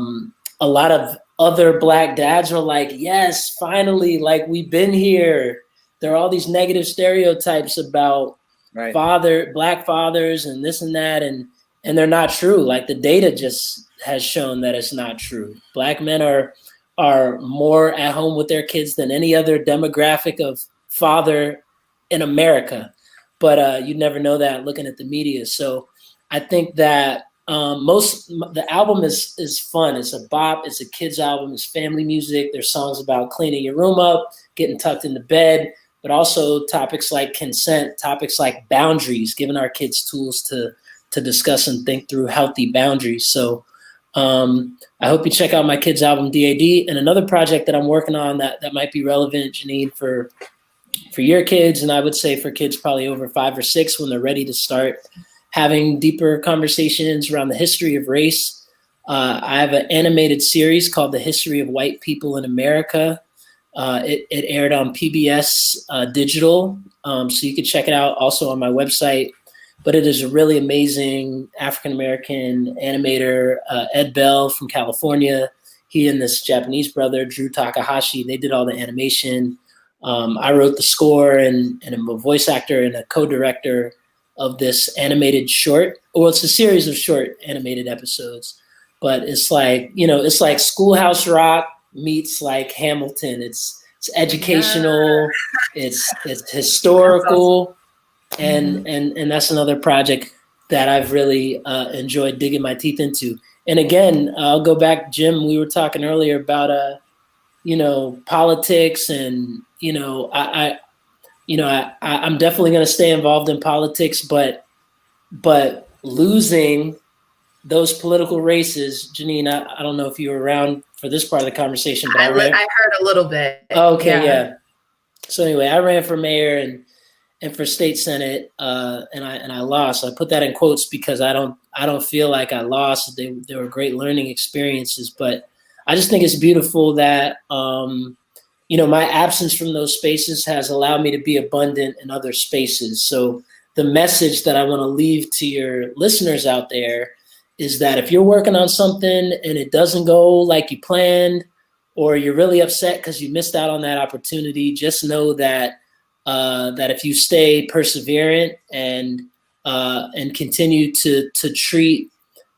lot of other Black dads are like, yes, finally, like we've been here. There are all these negative stereotypes about Black fathers and this and that, and they're not true. Like the data just has shown that it's not true. Black men are more at home with their kids than any other demographic of father in America. But you never know that looking at the media. So I think that the album is fun. It's a bop. It's a kids album. It's family music. There's songs about cleaning your room up, getting tucked into bed, but also topics like consent, topics like boundaries, giving our kids tools to discuss and think through healthy boundaries. So I hope you check out my kids album DAD, and another project that I'm working on that might be relevant, Janine, for your kids, and I would say for kids probably over 5 or 6 when they're ready to start having deeper conversations around the history of race. I have an animated series called The History of White People in America. It aired on PBS Digital, so you can check it out also on my website. But it is a really amazing African-American animator, Ed Bell from California. He and this Japanese brother, Drew Takahashi, they did all the animation. I wrote the score and I'm a voice actor and a co-director of this animated short. Well, it's a series of short animated episodes, but it's like, it's like Schoolhouse Rock meets like Hamilton. It's educational, it's historical. And that's another project that I've really enjoyed digging my teeth into. And again, I'll go back, Jim, we were talking earlier about, politics and, I'm definitely going to stay involved in politics, but losing those political races, Janine, I don't know if you were around for this part of the conversation, but I heard a little bit. Okay. Yeah. So anyway, I ran for mayor and for state senate, and I lost. I put that in quotes because I don't feel like I lost. They were great learning experiences, but I just think it's beautiful that my absence from those spaces has allowed me to be abundant in other spaces. So the message that I want to leave to your listeners out there is that if you're working on something and it doesn't go like you planned, or you're really upset because you missed out on that opportunity, just know that if you stay perseverant and continue to treat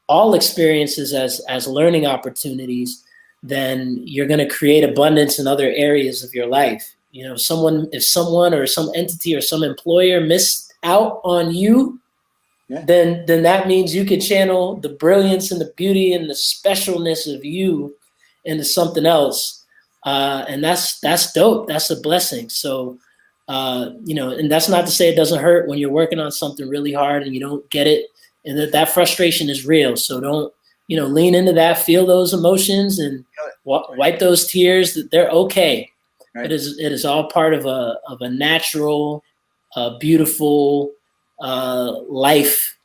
all experiences as learning opportunities, then you're going to create abundance in other areas of your life. If someone or some entity or some employer missed out on you, then that means you could channel the brilliance and the beauty and the specialness of you into something else. And that's dope. That's a blessing. So, and that's not to say it doesn't hurt when you're working on something really hard and you don't get it, and that frustration is real. So don't, lean into that, feel those emotions and wipe those tears. That they're okay. Right. It is all part of a natural, beautiful life,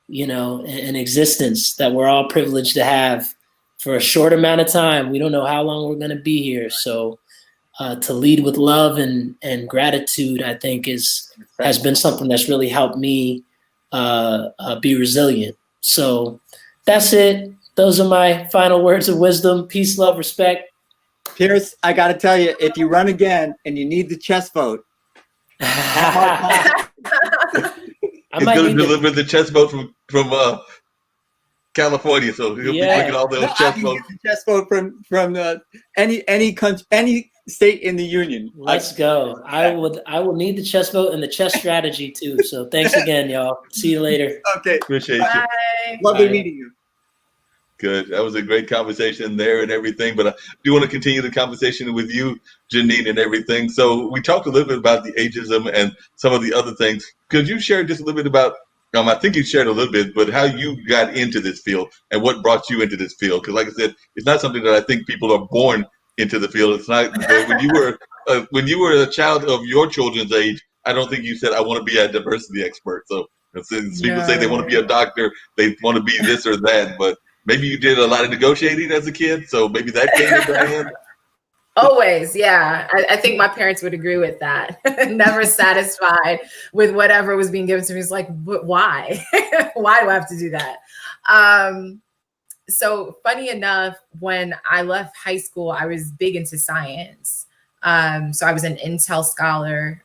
in existence that we're all privileged to have for a short amount of time. We don't know how long we're going to be here. So to lead with love and gratitude, I think has been something that's really helped me be resilient. So that's it. Those are my final words of wisdom. Peace, love, respect. Pierce, I got to tell you, if you run again and you need the chess vote, I might going to deliver the chess vote from California, so he'll be bringing all those chess votes. The chess vote from any country, any state in the union. Let's go. I will need the chess vote and the chess strategy too. So thanks again, y'all. See you later. Okay. Appreciate you. Lovely meeting you. Good. That was a great conversation there and everything. But I do want to continue the conversation with you, Janine, and everything. So we talked a little bit about the ageism and some of the other things. Could you share just a little bit about, I think you shared a little bit, but how you got into this field and what brought you into this field? Because like I said, it's not something that I think people are born into the field. It's not, but when you were a child of your children's age, I don't think you said, I want to be a diversity expert. So since people say they want to be a doctor, they want to be this or that, but maybe you did a lot of negotiating as a kid, so maybe that came into hand. Always, yeah. I think my parents would agree with that. Never satisfied with whatever was being given to me. It's like, why? Why do I have to do that? So funny enough, when I left high school, I was big into science. So I was an Intel scholar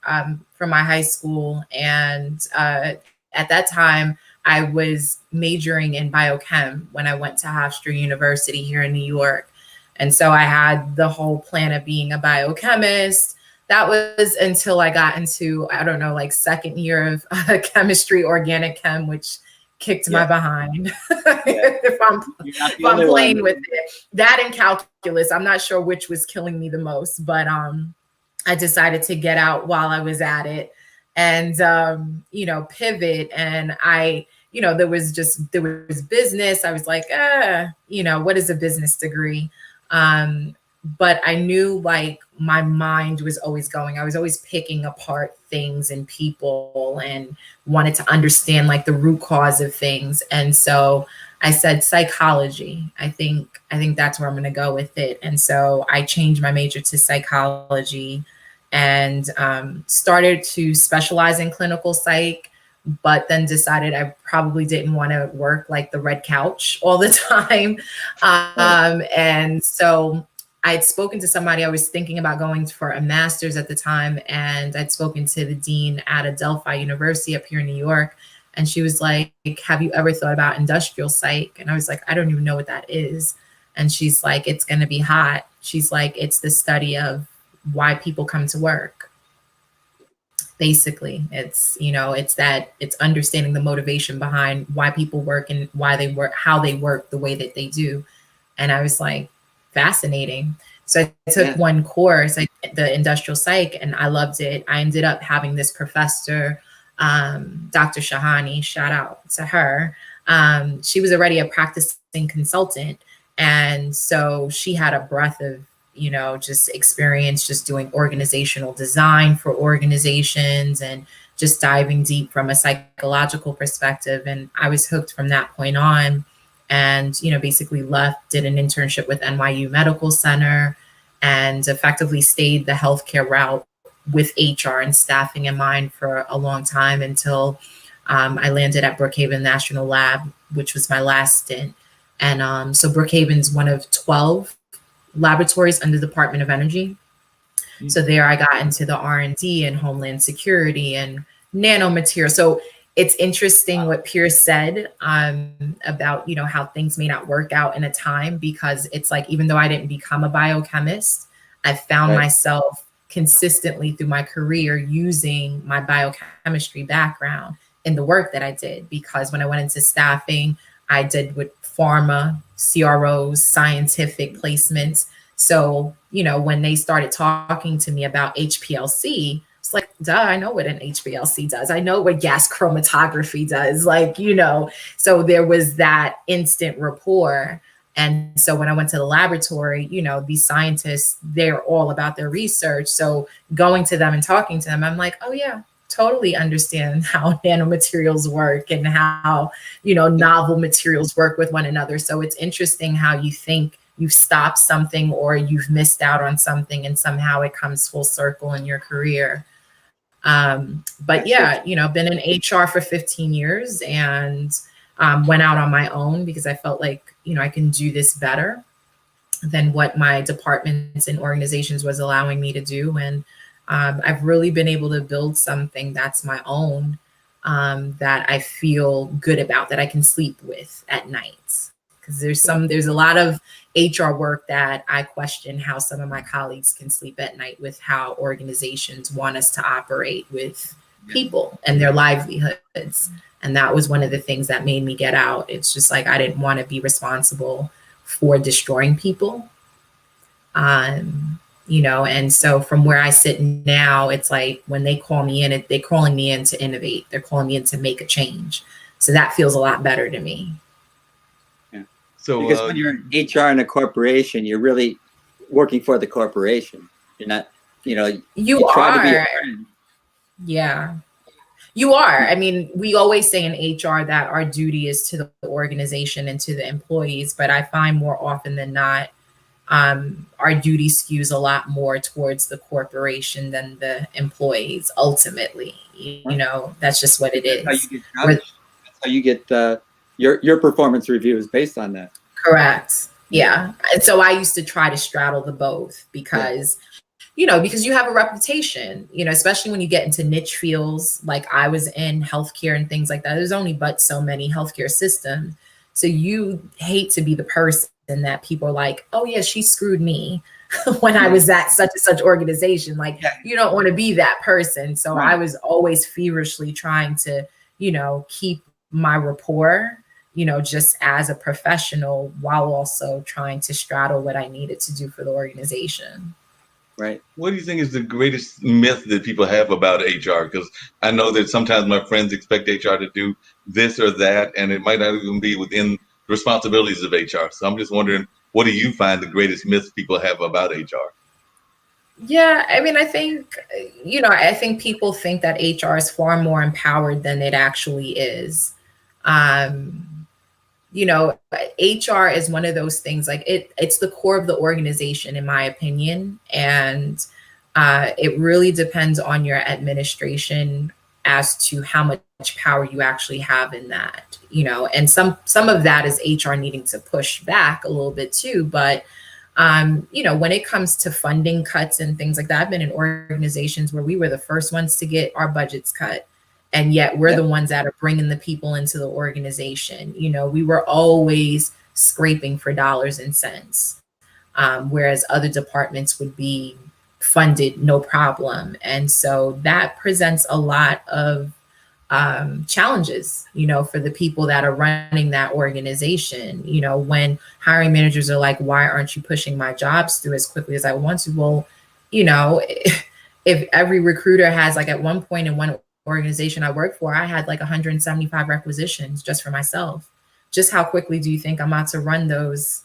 from my high school. And at that time, I was majoring in biochem when I went to Hofstra University here in New York. And so I had the whole plan of being a biochemist. That was until I got into, I don't know, like second year of chemistry, organic chem, which kicked my behind. if I'm playing with it. That and calculus, I'm not sure which was killing me the most, but I decided to get out while I was at it and, pivot. And there was business. I was like, what is a business degree? But I knew like my mind was always going. I was always picking apart things and people and wanted to understand like the root cause of things. And so I said psychology. I think that's where I'm going to go with it. And so I changed my major to psychology and started to specialize in clinical psych, but then decided I probably didn't want to work like the red couch all the time. And so I'd spoken to somebody. I was thinking about going for a master's at the time, and I'd spoken to the dean at Adelphi University up here in New York. And she was like, have you ever thought about industrial psych? And I was like, I don't even know what that is. And she's like, it's going to be hot. She's like, it's the study of why people come to work. Basically, it's understanding the motivation behind why people work and why they work, how they work the way that they do. And I was like, fascinating. So I took one course, the industrial psych, and I loved it. I ended up having this professor, Dr. Shahani, shout out to her. She was already a practicing consultant. And so she had a breadth of, just experience, just doing organizational design for organizations and just diving deep from a psychological perspective. And I was hooked from that point on. And, basically left, did an internship with NYU Medical Center and effectively stayed the healthcare route with HR and staffing in mind for a long time until I landed at Brookhaven National Lab, which was my last stint. And so Brookhaven's one of 12 laboratories under the Department of Energy. Mm-hmm. So there I got into the R&D and Homeland Security and nanomaterial. So it's interesting what Pierce said about, how things may not work out in a time, because it's like, even though I didn't become a biochemist, I found myself consistently through my career using my biochemistry background in the work that I did. Because when I went into staffing, I did with pharma, CROs, scientific placements. So, when they started talking to me about HPLC, it's like, duh, I know what an HPLC does. I know what gas chromatography does. So there was that instant rapport. And so when I went to the laboratory, these scientists, they're all about their research. So going to them and talking to them, I'm like, oh yeah, totally understand how nanomaterials work and how, novel materials work with one another. So it's interesting how you think you've stopped something or you've missed out on something and somehow it comes full circle in your career. But yeah, been in HR for 15 years and went out on my own because I felt like, I can do this better than what my departments and organizations was allowing me to do. And I've really been able to build something that's my own, that I feel good about, that I can sleep with at night. Because there's a lot of HR work that I question how some of my colleagues can sleep at night with how organizations want us to operate with people and their livelihoods. And that was one of the things that made me get out. It's just like I didn't want to be responsible for destroying people. And so from where I sit now, it's like when they call me in, they're calling me in to innovate. They're calling me in to make a change. So that feels a lot better to me. Yeah. So because when you're in HR in a corporation, you're really working for the corporation. You're not, you try to be a friend. Yeah, you are. I mean, we always say in HR that our duty is to the organization and to the employees, but I find more often than not, our duty skews a lot more towards the corporation than the employees. Ultimately, that's just what it is. That's how you get your performance review is based on that. Correct. Yeah. And so I used to try to straddle the both because, because you have a reputation, especially when you get into niche fields, like I was in healthcare and things like that. There's only but so many healthcare systems. So you hate to be the person that people are like, oh yeah, she screwed me when I was at such and such organization. Like, you don't want to be that person. So I was always feverishly trying to, keep my rapport, just as a professional while also trying to straddle what I needed to do for the organization. Right. What do you think is the greatest myth that people have about HR? Because I know that sometimes my friends expect HR to do this or that, and it might not even be within the responsibilities of HR. So I'm just wondering, what do you find the greatest myths people have about HR? Yeah, I mean, I think people think that HR is far more empowered than it actually is. HR is one of those things, like it's the core of the organization, in my opinion. And it really depends on your administration as to how much power you actually have in that, and some of that is HR needing to push back a little bit too. But, when it comes to funding cuts and things like that, I've been in organizations where we were the first ones to get our budgets cut. And yet we're the ones that are bringing the people into the organization. We were always scraping for dollars and cents, whereas other departments would be funded no problem. And so that presents a lot of challenges, for the people that are running that organization. When hiring managers are like, why aren't you pushing my jobs through as quickly as I want to? Well, if every recruiter has, like, at one point in one organization I worked for, I had like 175 requisitions just for myself. Just how quickly do you think I'm about to run those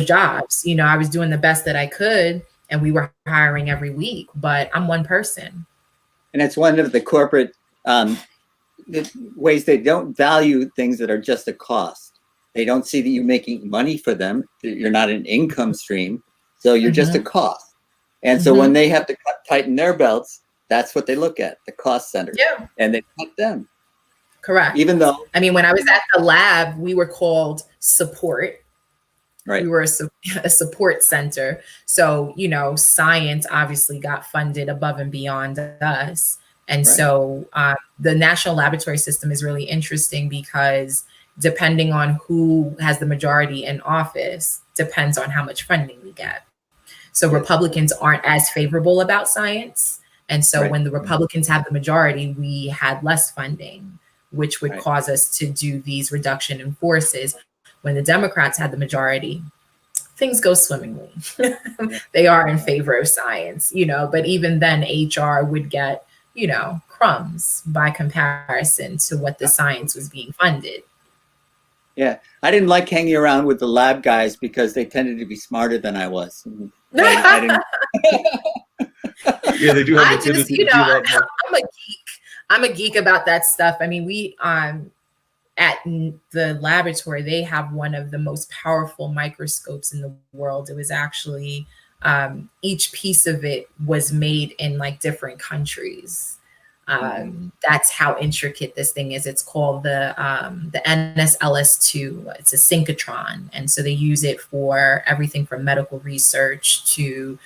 jobs? I was doing the best that I could, and we were hiring every week, but I'm one person. And it's one of the corporate ways they don't value things that are just a cost. They don't see that you're making money for them. You're not an income stream, so you're just a cost. And so when they have to tighten their belts, that's what they look at, the cost center. Yeah. And they cut them. Correct. Even though, when I was at the lab, we were called support. Right. We were a support center. So, science obviously got funded above and beyond us. And so the national laboratory system is really interesting because depending on who has the majority in office depends on how much funding we get. So Republicans aren't as favorable about science. And so when the Republicans have the majority, we had less funding, which would cause us to do these reduction in forces. When the Democrats had the majority, things go swimmingly. They are in favor of science, but even then HR would get, crumbs by comparison to what the science was being funded. Yeah, I didn't like hanging around with the lab guys because they tended to be smarter than I was. I didn't. Yeah, they do have I'm a geek. I'm a geek about that stuff. We at the laboratory, they have one of the most powerful microscopes in the world. It was actually each piece of it was made in like different countries. That's how intricate this thing is. It's called the NSLS2. It's a synchrotron, and so they use it for everything from medical research to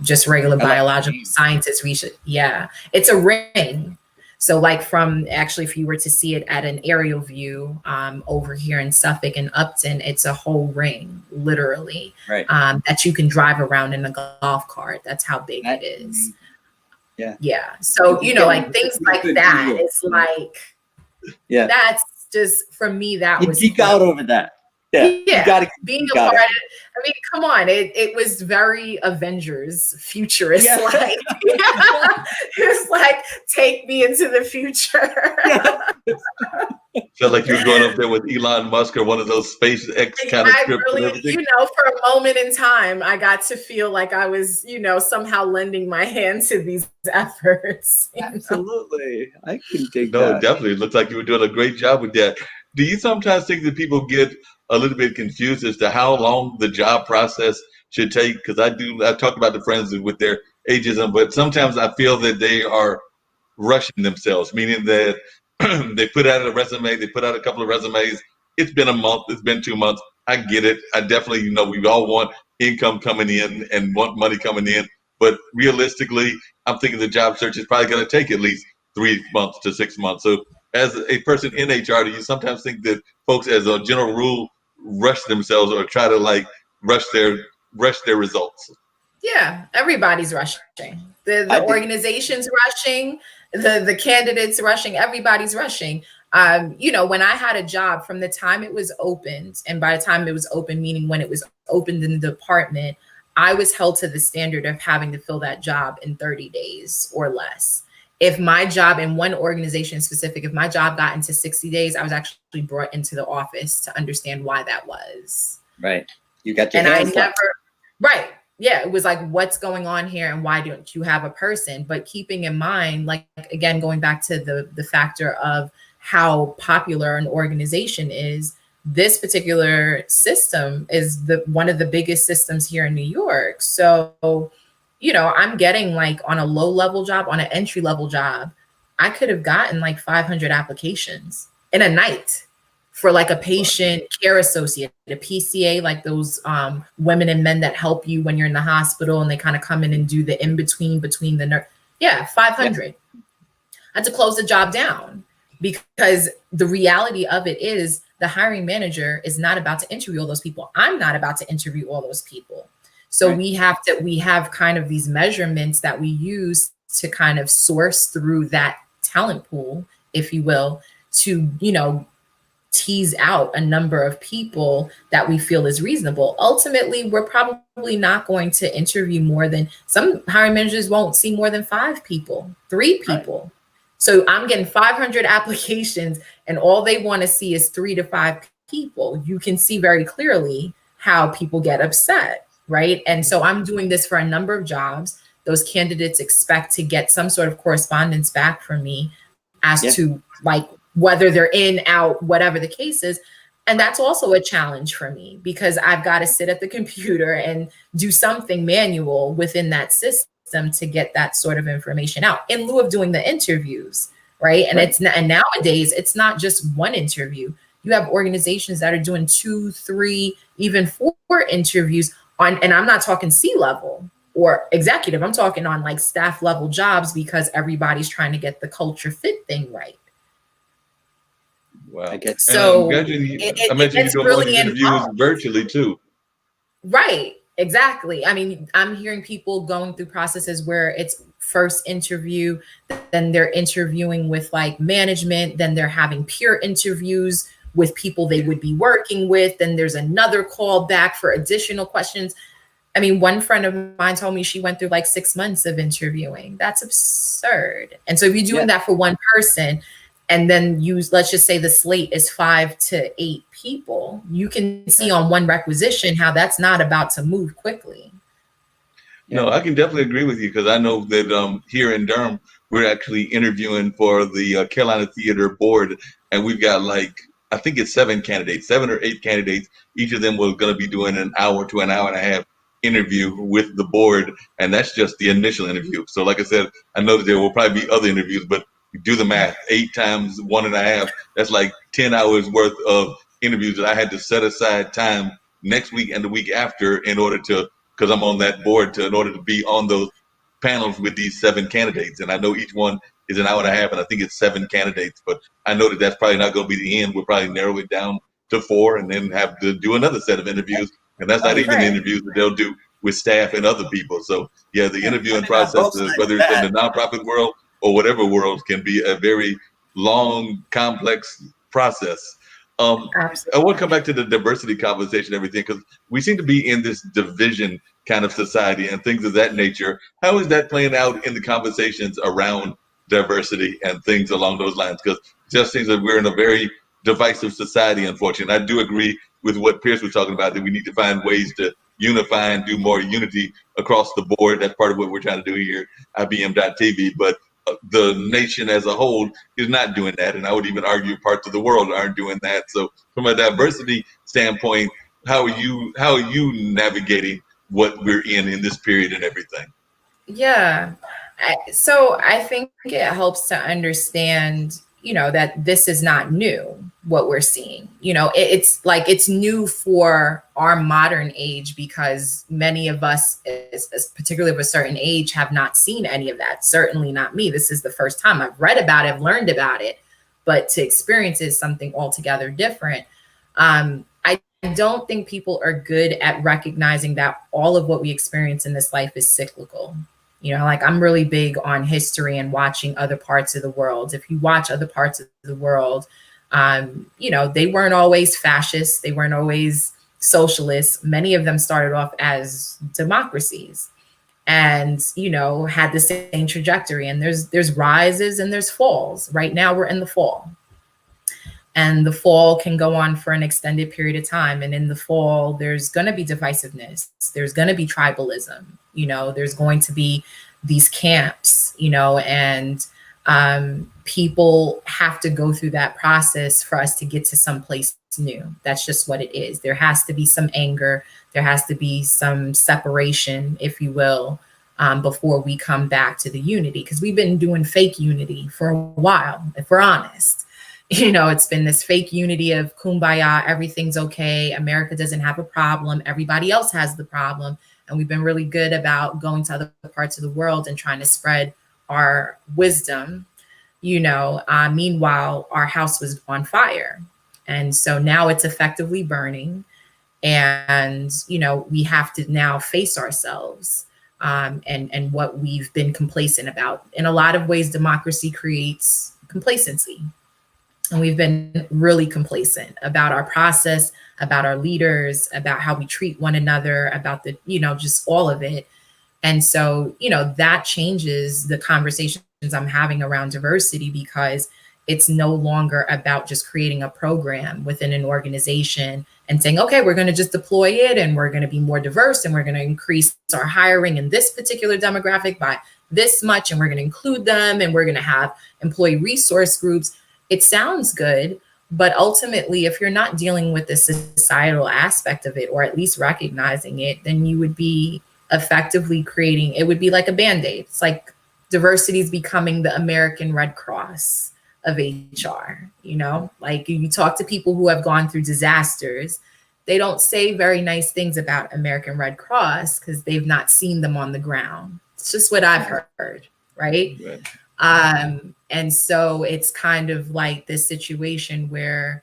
just regular biological sciences research. Yeah, it's a ring. So like if you were to see it at an aerial view over here in Suffolk and Upton, it's a whole ring, literally, that you can drive around in a golf cart. That's how big it is. Yeah. So, you know, like things like that. It's like, that's just, for me, that was geek out over that. Yeah. You gotta being a part of it. I mean, come on. It was very Avengers futurist like. It's like, take me into the future. Felt like you were going up there with Elon Musk or one of those SpaceX kind of trips. Really, you know, for a moment in time, I got to feel like I was, you know, somehow lending my hand to these efforts. Absolutely. I can dig that. that. Definitely. It looked like you were doing a great job with that. Do you sometimes think that people get a little bit confused as to how long the job process should take? Because I talk about the friends with their ageism, but sometimes I feel that they are rushing themselves, meaning that they put out a resume, they put out a couple of resumes. It's been a month, it's been 2 months. I get it. I definitely, you know, we all want income coming in and want money coming in. But realistically, I'm thinking the job search is probably going to take at least 3 months to 6 months. So as a person in HR, do you sometimes think that folks, as a general rule, rush themselves or try to like rush their results? Yeah, everybody's rushing. The organization's rushing, the candidates rushing, everybody's rushing. You know, when I had a job, from the time it was opened, and by the time it was open, meaning when it was opened in the department, I was held to the standard of having to fill that job in 30 days or less. If my job in one organization specific, if my job got into 60 days, I was actually brought into the office to understand why that was. Right. You got your hands up. Right. Yeah, it was like, what's going on here and why don't you have a person? But keeping in mind, like, again, going back to the factor of how popular an organization is, this particular system is one of the biggest systems here in New York. So, you know, I'm getting like on a low level job, on an entry level job, I could have gotten like 500 applications in a night for like a patient care associate, a PCA, like those women and men that help you when you're in the hospital and they kind of come in and do the in-between between the nurse. Yeah, 500. I had to close the job down because the reality of it is the hiring manager is not about to interview all those people. I'm not about to interview all those people. So we have kind of these measurements that we use to kind of source through that talent pool, if you will, to, you know, tease out a number of people that we feel is reasonable. Ultimately, we're probably not going to interview more than, some hiring managers won't see more than 5 people, 3 people. Right. So I'm getting 500 applications and all they want to see is 3 to 5 people. You can see very clearly how people get upset, right? And so I'm doing this for a number of jobs. Those candidates expect to get some sort of correspondence back from me as to like whether they're in, out, whatever the case is. And that's also a challenge for me because I've got to sit at the computer and do something manual within that system to get that sort of information out in lieu of doing the interviews, right? And and nowadays it's not just one interview. You have organizations that are doing 2, 3, even 4 interviews on, and I'm not talking C-level or executive, I'm talking on like staff level jobs because everybody's trying to get the culture fit thing right. Wow. So I imagine you do really interviews virtually too. Right. Exactly. I mean, I'm hearing people going through processes where it's first interview, then they're interviewing with like management, then they're having peer interviews with people they would be working with, then there's another call back for additional questions. I mean, one friend of mine told me she went through like 6 months of interviewing. That's absurd. And so if you're doing that for one person, and then let's just say the slate is 5 to 8 people, you can see on one requisition how that's not about to move quickly. No, I can definitely agree with you because I know that here in Durham, we're actually interviewing for the Carolina Theater Board, and we've got like, I think it's 7 or 8 candidates. Each of them was going to be doing an hour to an hour and a half interview with the board, and that's just the initial interview. So like I said, I know that there will probably be other interviews, but do the math, 8 times 1.5, that's like 10 hours worth of interviews that I had to set aside time next week and the week after in order to, because I'm on that board, in order to be on those panels with these 7 candidates. And I know each one is an hour and a half, and I think it's 7 candidates, but I know that that's probably not going to be the end. We'll probably narrow it down to 4 and then have to do another set of interviews. And that's not even the interviews that they'll do with staff and other people. So yeah, the interviewing I've been on both process, sides whether of it's in that. the nonprofit world or whatever world, can be a very long, complex process. I want to come back to the diversity conversation, and everything, because we seem to be in this division kind of society and things of that nature. How is that playing out in the conversations around diversity and things along those lines? Because it just seems that we're in a very divisive society, unfortunately. I do agree with what Pierce was talking about, that we need to find ways to unify and do more unity across the board. That's part of what we're trying to do here at IBM.TV. But the nation as a whole is not doing that. And I would even argue parts of the world aren't doing that. So from a diversity standpoint, how are you navigating what we're in this period and everything? Yeah. So I think it helps to understand, that this is not new, what we're seeing. It's like it's new for our modern age because many of us, particularly of a certain age, have not seen any of that. Certainly not me. This is the first time I've read about it, I've learned about it, but to experience it is something altogether different. I don't think people are good at recognizing that all of what we experience in this life is cyclical. Like I'm really big on history and watching other parts of the world. If you watch other parts of the world, they weren't always fascist. They weren't always socialists. Many of them started off as democracies and, had the same trajectory. And there's rises and there's falls. Right now we're in the fall. And the fall can go on for an extended period of time. And in the fall, there's going to be divisiveness. There's going to be tribalism. There's going to be these camps, and people have to go through that process for us to get to someplace new. That's just what it is. There has to be some anger. There has to be some separation, if you will, before we come back to the unity. Because we've been doing fake unity for a while, if we're honest. It's been this fake unity of kumbaya, everything's okay, America doesn't have a problem, everybody else has the problem. And we've been really good about going to other parts of the world and trying to spread our wisdom. Meanwhile, our house was on fire. And so now it's effectively burning. And, we have to now face ourselves and what we've been complacent about. In a lot of ways, democracy creates complacency. And we've been really complacent about our process, about our leaders, about how we treat one another, about the, just all of it. And so, that changes the conversations I'm having around diversity because it's no longer about just creating a program within an organization and saying, okay, we're going to just deploy it and we're going to be more diverse and we're going to increase our hiring in this particular demographic by this much and we're going to include them and we're going to have employee resource groups. It sounds good, but ultimately, if you're not dealing with the societal aspect of it, or at least recognizing it, then you would be effectively creating, it would be like a Band-Aid. It's like diversity is becoming the American Red Cross of HR, like you talk to people who have gone through disasters, they don't say very nice things about American Red Cross because they've not seen them on the ground. It's just what I've heard, right? And so it's kind of like this situation where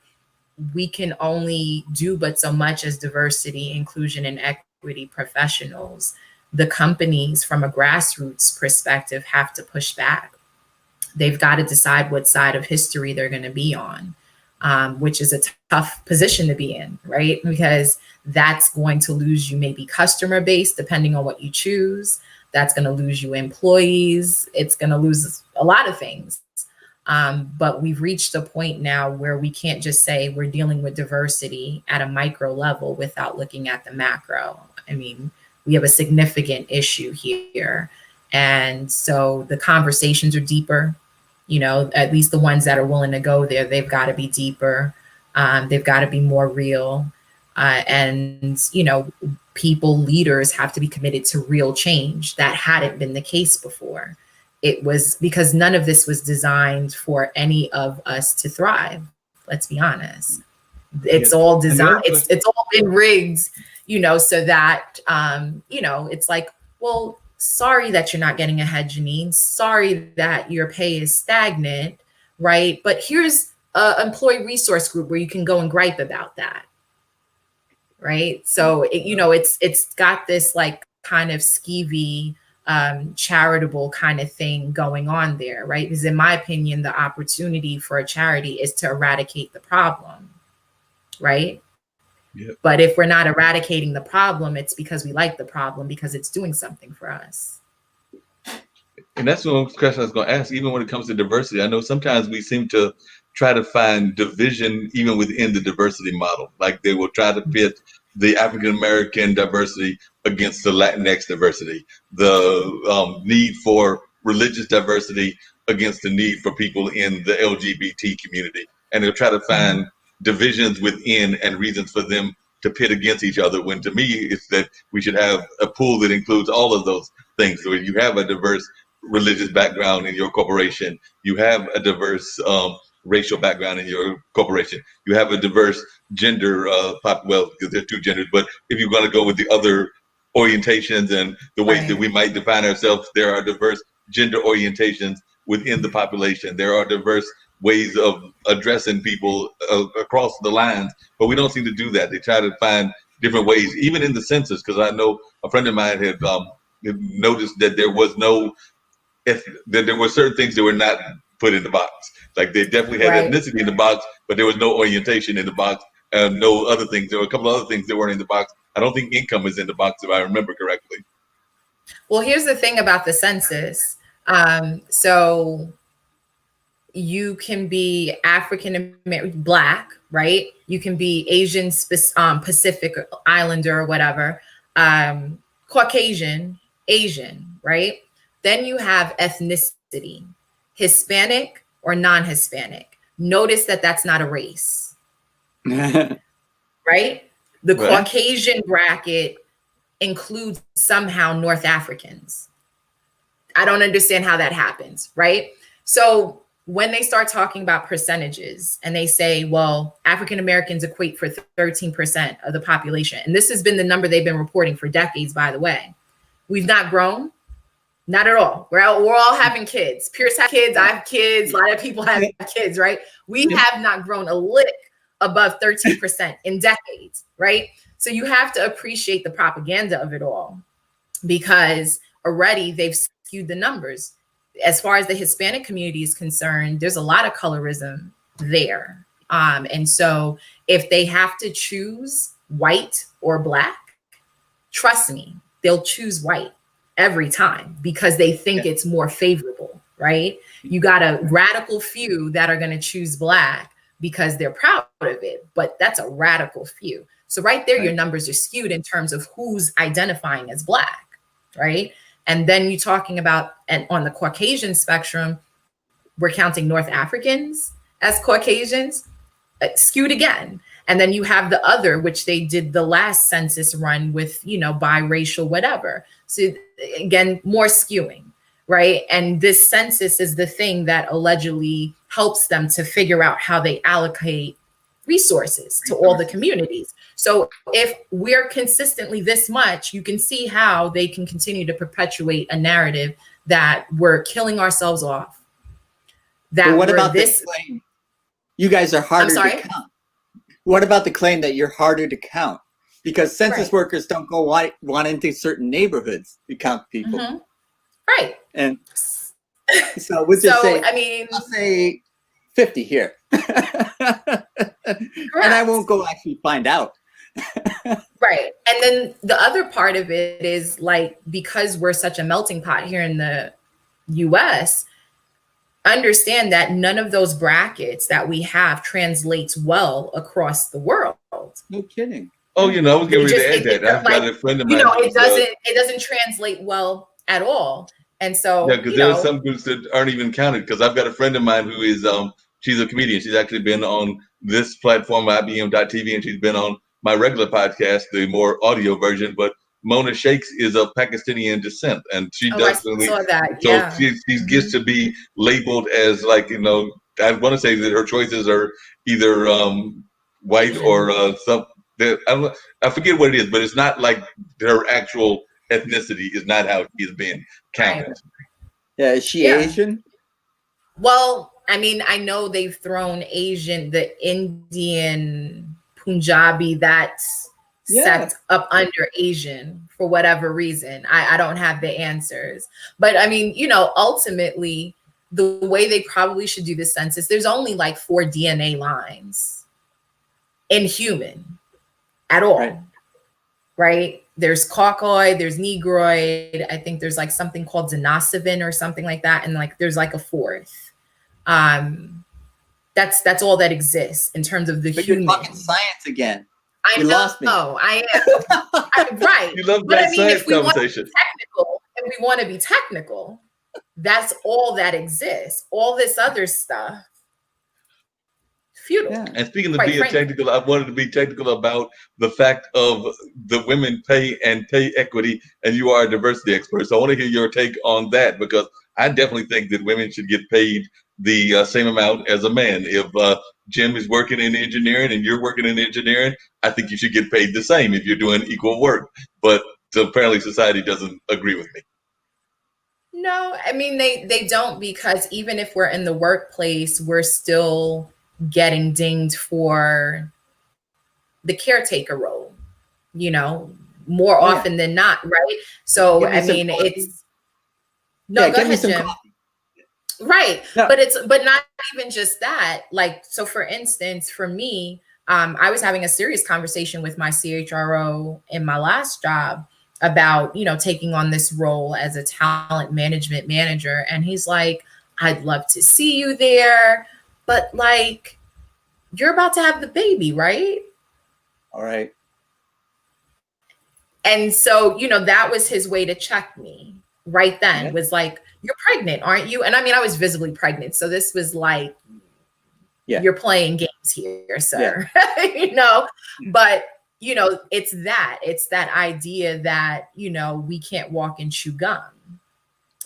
we can only do but so much as diversity, inclusion, and equity professionals. The companies from a grassroots perspective have to push back. They've got to decide what side of history they're going to be on, which is a tough position to be in, right? Because that's going to lose you maybe customer base, depending on what you choose. That's going to lose you employees. It's going to lose a lot of things. But we've reached a point now where we can't just say we're dealing with diversity at a micro level without looking at the macro. I mean, we have a significant issue here. And so the conversations are deeper, at least the ones that are willing to go there, they've got to be deeper. They've got to be more real. And people, leaders have to be committed to real change. That hadn't been the case before. It was because none of this was designed for any of us to thrive. Let's be honest. It's all designed. It's all been rigged, so that, it's like, well, sorry that you're not getting ahead, Janine. Sorry that your pay is stagnant, right? But here's an employee resource group where you can go and gripe about that. right? So it's got this like kind of skeevy charitable kind of thing going on there, right? Because in my opinion, the opportunity for a charity is to eradicate the problem, right? Yep. But if we're not eradicating the problem, it's because we like the problem because it's doing something for us. And that's one question I was going to ask. Even when it comes to diversity, I know sometimes we seem to try to find division even within the diversity model. Like they will try to pit the African American diversity against the Latinx diversity, the need for religious diversity against the need for people in the LGBT community. And they'll try to find divisions within and reasons for them to pit against each other, when to me it's that we should have a pool that includes all of those things. So you have a diverse religious background in your corporation, you have a diverse racial background in your corporation, you have a diverse gender well, because there's two genders, but if you're going to go with the other orientations and the ways that we might define ourselves, there are diverse gender orientations within the population. There are diverse ways of addressing people across the lines, but we don't seem to do that. They try to find different ways, even in the census, because I know a friend of mine had noticed that there was no, that there were certain things that were not put in the box. Like they definitely had ethnicity in the box, but there was no orientation in the box, and no other things. There were a couple of other things that weren't in the box. I don't think income is in the box, if I remember correctly. Well, here's the thing about the census. So you can be African American, Black, right? You can be Asian, Pacific Islander or whatever, Caucasian, Asian, right? Then you have ethnicity, Hispanic or non-Hispanic. Notice that that's not a race, right? The Caucasian bracket includes somehow North Africans. I don't understand how that happens, right? So when they start talking about percentages and they say, well, African Americans equate for 13% of the population, and this has been the number they've been reporting for decades, by the way. We've not grown, not at all. We're all having kids. Pierce has kids, I have kids, a lot of people have kids, right? We have not grown a lick above 13% in decades, right? So you have to appreciate the propaganda of it all, because already they've skewed the numbers. As far as the Hispanic community is concerned, there's a lot of colorism there. And so if they have to choose white or Black, trust me, they'll choose white every time because they think it's more favorable, right? You got a radical few that are going to choose Black because they're proud of it, but that's a radical few. So right there, your numbers are skewed in terms of who's identifying as Black, right? And then you're talking about, and on the Caucasian spectrum, we're counting North Africans as Caucasians, skewed again. And then you have the other, which they did the last census run with, biracial, whatever. So again, more skewing, right? And this census is the thing that allegedly helps them to figure out how they allocate resources to all the communities. So if we're consistently this much, you can see how they can continue to perpetuate a narrative that we're killing ourselves off. That what about this claim? You guys are harder to count. What about the claim that you're harder to count? Because census workers don't go want into certain neighborhoods to count people. Mm-hmm. Right. And so we'll just I'll say 50 here. And I won't go actually find out. Right. And then the other part of it is like, because we're such a melting pot here in the US, understand that none of those brackets that we have translates well across the world. No kidding. Oh, I was getting ready to add that. I've got a friend of mine. It doesn't translate well at all. And so because there are some groups that aren't even counted. Because I've got a friend of mine who is she's a comedian. She's actually been on this platform, IBM.TV, and she's been on my regular podcast, the more audio version. But Mona Shakes is of Pakistani descent, and she definitely. I saw that. So she gets to be labeled as like I want to say that her choices are either white or some. I forget what it is, but it's not like her actual ethnicity is not how she is being counted. Yeah, is she Asian? Well, I mean, I know they've thrown Asian, the Indian, Punjabi, that sect up under Asian for whatever reason. I don't have the answers. But I mean, you know, ultimately, the way they probably should do the census, there's only like 4 DNA lines in human at all. Right? There's Caucasoid, there's Negroid. I think there's like something called Denisovan or something like that. And like there's like a 4th. That's all that exists in terms of the human. You're talking science again. I know. Lost me. I am. Right. You love but that I mean, science if we conversation. want to be technical, that's all that exists. All this other stuff, futile. Yeah. And speaking of being technical, I wanted to be technical about the fact of the women pay and pay equity, and you are a diversity expert. So I want to hear your take on that, because I definitely think that women should get paid the same amount as a man. If Jim is working in engineering and you're working in engineering, I think you should get paid the same if you're doing equal work. But apparently society doesn't agree with me. No, I mean, they don't, because even if we're in the workplace, we're still getting dinged for the caretaker role, you know, more often than not, right? So, I mean, it's... No, go ahead, Jim. Right. No. But not even just that. Like, so for instance, for me, I was having a serious conversation with my CHRO in my last job about, you know, taking on this role as a talent management manager. And he's like, I'd love to see you there, but like, you're about to have the baby, right? All right. And so, you know, that was his way to check me right then, was like, you're pregnant, aren't you? And I mean, I was visibly pregnant. So this was like, you're playing games here, sir. You know, but, you know, it's that idea that, you know, we can't walk and chew gum,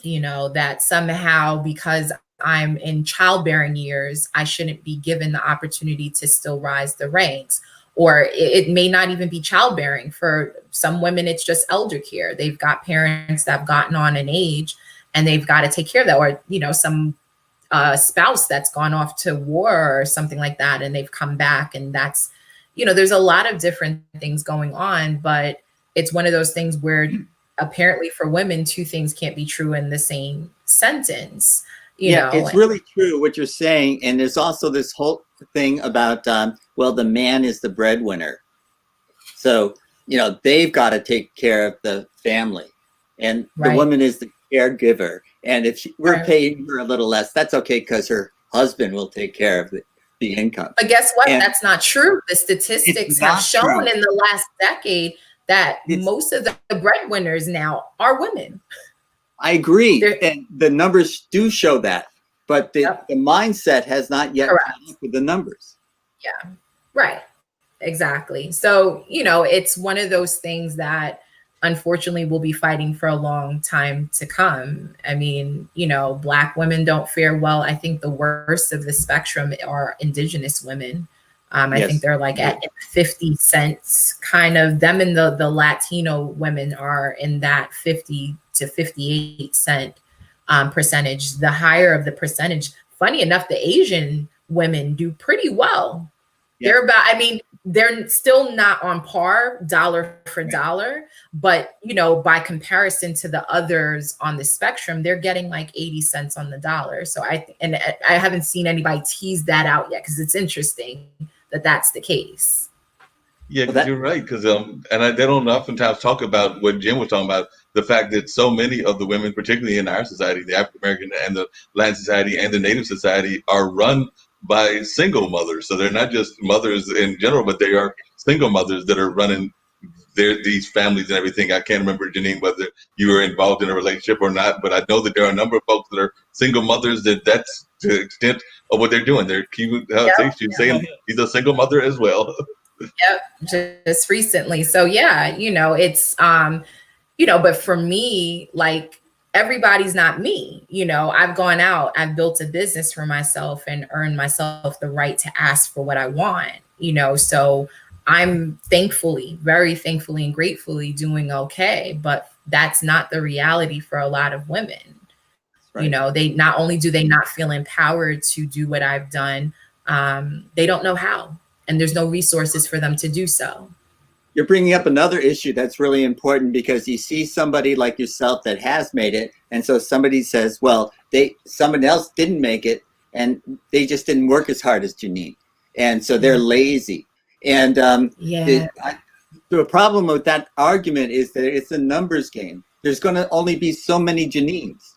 you know, that somehow because I'm in childbearing years, I shouldn't be given the opportunity to still rise the ranks. Or it may not even be childbearing. For some women, it's just elder care. They've got parents that have gotten on in age and they've got to take care of that. Or, you know, some spouse that's gone off to war or something like that, and they've come back. And that's, you know, there's a lot of different things going on, but it's one of those things where apparently for women, 2 things can't be true in the same sentence. You know? It's really true what you're saying. And there's also this whole thing about, well, the man is the breadwinner. So, you know, they've got to take care of the family. And the woman is the caregiver. And if we're paying her a little less, that's okay, because her husband will take care of the income. But guess what? And that's not true. The statistics have shown in the last decade that most of the breadwinners now are women. I agree. And the numbers do show that. But the mindset has not yet come up with the numbers. Yeah, right. Exactly. So, you know, it's one of those things that unfortunately we'll be fighting for a long time to come. I mean, you know, Black women don't fare well. I think the worst of the spectrum are Indigenous women. I think they're like at 50 cents, kind of. Them and the Latino women are in that 50 to 58 cent percentage. The higher of the percentage, funny enough, the Asian women do pretty well. They're about, I mean, they're still not on par dollar for dollar, but, you know, by comparison to the others on the spectrum, they're getting like 80 cents on the dollar. So I haven't seen anybody tease that out yet, because it's interesting that that's the case. Yeah, well, you're right. Because they don't oftentimes talk about what Jim was talking about, the fact that so many of the women, particularly in our society, the African American and the Latin society and the Native society, are run by single mothers. So they're not just mothers in general, but they are single mothers that are running these families and everything. I can't remember, Janine, whether you were involved in a relationship or not, but I know that there are a number of folks that are single mothers that's to the extent of what they're doing. They're saying he's a single mother as well. Yep, just recently. So yeah, you know, it's you know, but for me, like, everybody's not me. You know, I've gone out, I've built a business for myself and earned myself the right to ask for what I want, you know, so I'm thankfully, very thankfully and gratefully doing okay, but that's not the reality for a lot of women. Right. You know, they not only do they not feel empowered to do what I've done, they don't know how, and there's no resources for them to do so. you're bringing up another issue that's really important, because you see somebody like yourself that has made it, and so somebody says, well, someone else didn't make it, and they just didn't work as hard as Janine, and so they're lazy. And the problem with that argument is that it's a numbers game. There's going to only be so many Janines,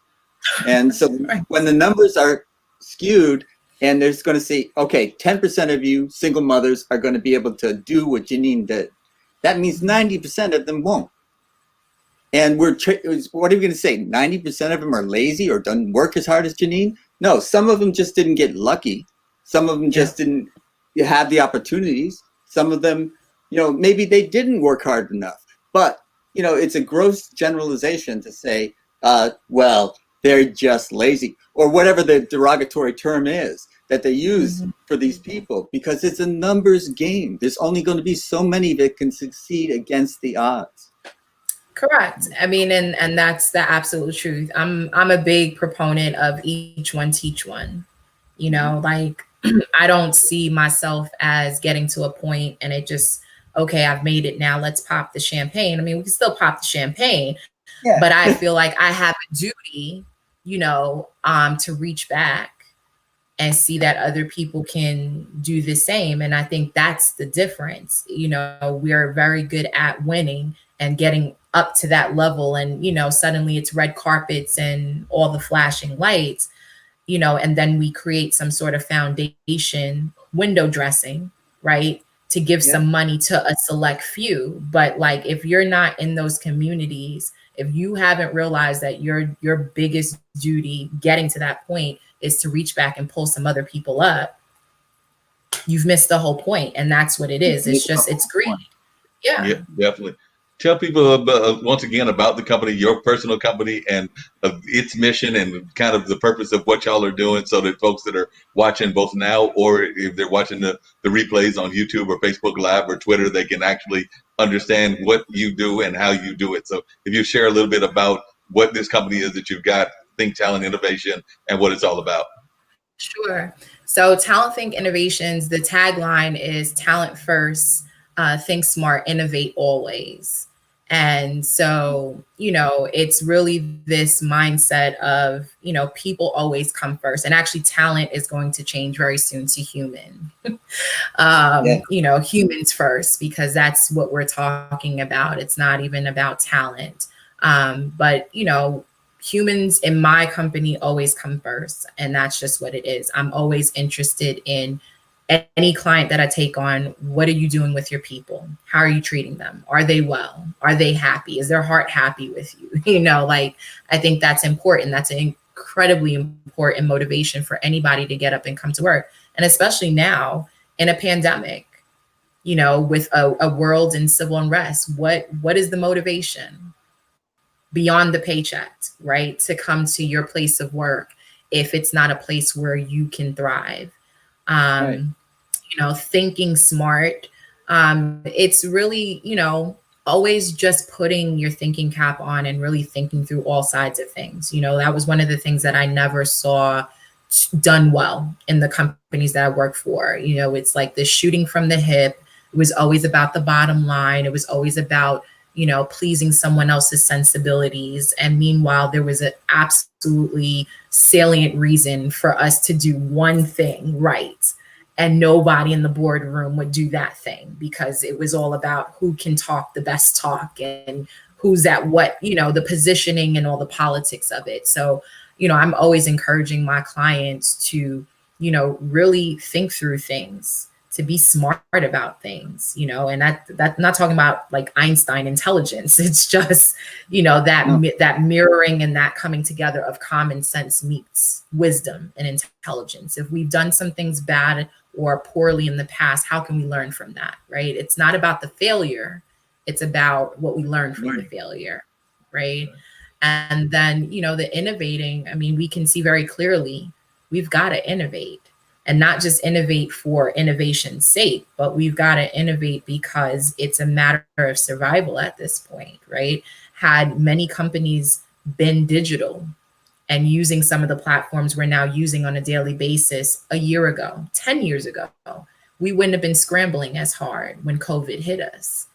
and so when the numbers are skewed, and there's going to say, okay, 10% of you single mothers are going to be able to do what Janine did. That means 90% of them won't. And what are we going to say? 90% of them are lazy or don't work as hard as Janine? No, some of them just didn't get lucky. Some of them just didn't have the opportunities. Some of them, maybe they didn't work hard enough. But, it's a gross generalization to say, well, they're just lazy, or whatever the derogatory term is that they use for these people, because it's a numbers game. There's only going to be so many that can succeed against the odds. Correct. I mean, and that's the absolute truth. I'm a big proponent of each one teach one. Like I don't see myself as getting to a point and it just, okay, I've made it now, let's pop the champagne. I mean, we can still pop the champagne, but I feel like I have a duty, to reach back and see that other people can do the same. And I think that's the difference. We're very good at winning and getting up to that level. And, suddenly it's red carpets and all the flashing lights, and then we create some sort of foundation, window dressing, right? To give some money to a select few. But like, if you're not in those communities, if you haven't realized that your biggest duty getting to that point is to reach back and pull some other people up, you've missed the whole point. And that's what it is. It's greed. Yeah, definitely. Tell people once again about the company, your personal company, and its mission and kind of the purpose of what y'all are doing, so that folks that are watching both now or if they're watching the replays on YouTube or Facebook Live or Twitter, they can actually understand what you do and how you do it. So if you share a little bit about what this company is that you've got, Think Talent Innovation, and what it's all about. Sure. So Talent Think Innovations, the tagline is talent first, think smart, innovate always. And so, it's really this mindset of, people always come first. And actually talent is going to change very soon to human, humans first, because that's what we're talking about. It's not even about talent. But, humans in my company always come first. And that's just what it is. I'm always interested in any client that I take on. What are you doing with your people? How are you treating them? Are they well? Are they happy? Is their heart happy with you? I think that's important. That's an incredibly important motivation for anybody to get up and come to work. And especially now in a pandemic, with a world in civil unrest, what is the motivation beyond the paycheck, right? To come to your place of work if it's not a place where you can thrive. Thinking smart. It's really, always just putting your thinking cap on and really thinking through all sides of things. That was one of the things that I never saw done well in the companies that I work for. It's like the shooting from the hip. It was always about the bottom line. It was always about, pleasing someone else's sensibilities. And meanwhile, there was an absolutely salient reason for us to do one thing right. And nobody in the boardroom would do that thing, because it was all about who can talk the best talk and who's at what, the positioning and all the politics of it. So, I'm always encouraging my clients to, really think through things, to be smart about things, and that not talking about like Einstein intelligence. It's just, that mirroring and that coming together of common sense meets wisdom and intelligence. If we've done some things bad or poorly in the past, how can we learn from that, right? It's not about the failure. It's about what we learned from the failure, right? And then, the innovating, I mean, we can see very clearly, we've got to innovate. And not just innovate for innovation's sake, but we've got to innovate because it's a matter of survival at this point, right? Had many companies been digital and using some of the platforms we're now using on a daily basis a year ago, 10 years ago, we wouldn't have been scrambling as hard when COVID hit us.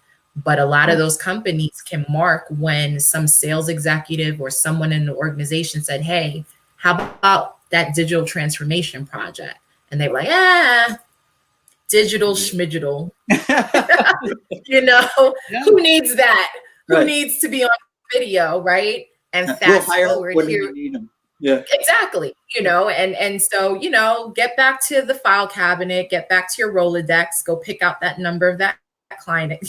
But a lot of those companies can mark when some sales executive or someone in the organization said, hey, how about that digital transformation project? And they were like, digital schmidgital. You know, who needs that? Who needs to be on video, right? And fast forward here. Yeah, exactly. You know, and so, you know, get back to the file cabinet, get back to your Rolodex, go pick out that number of that client,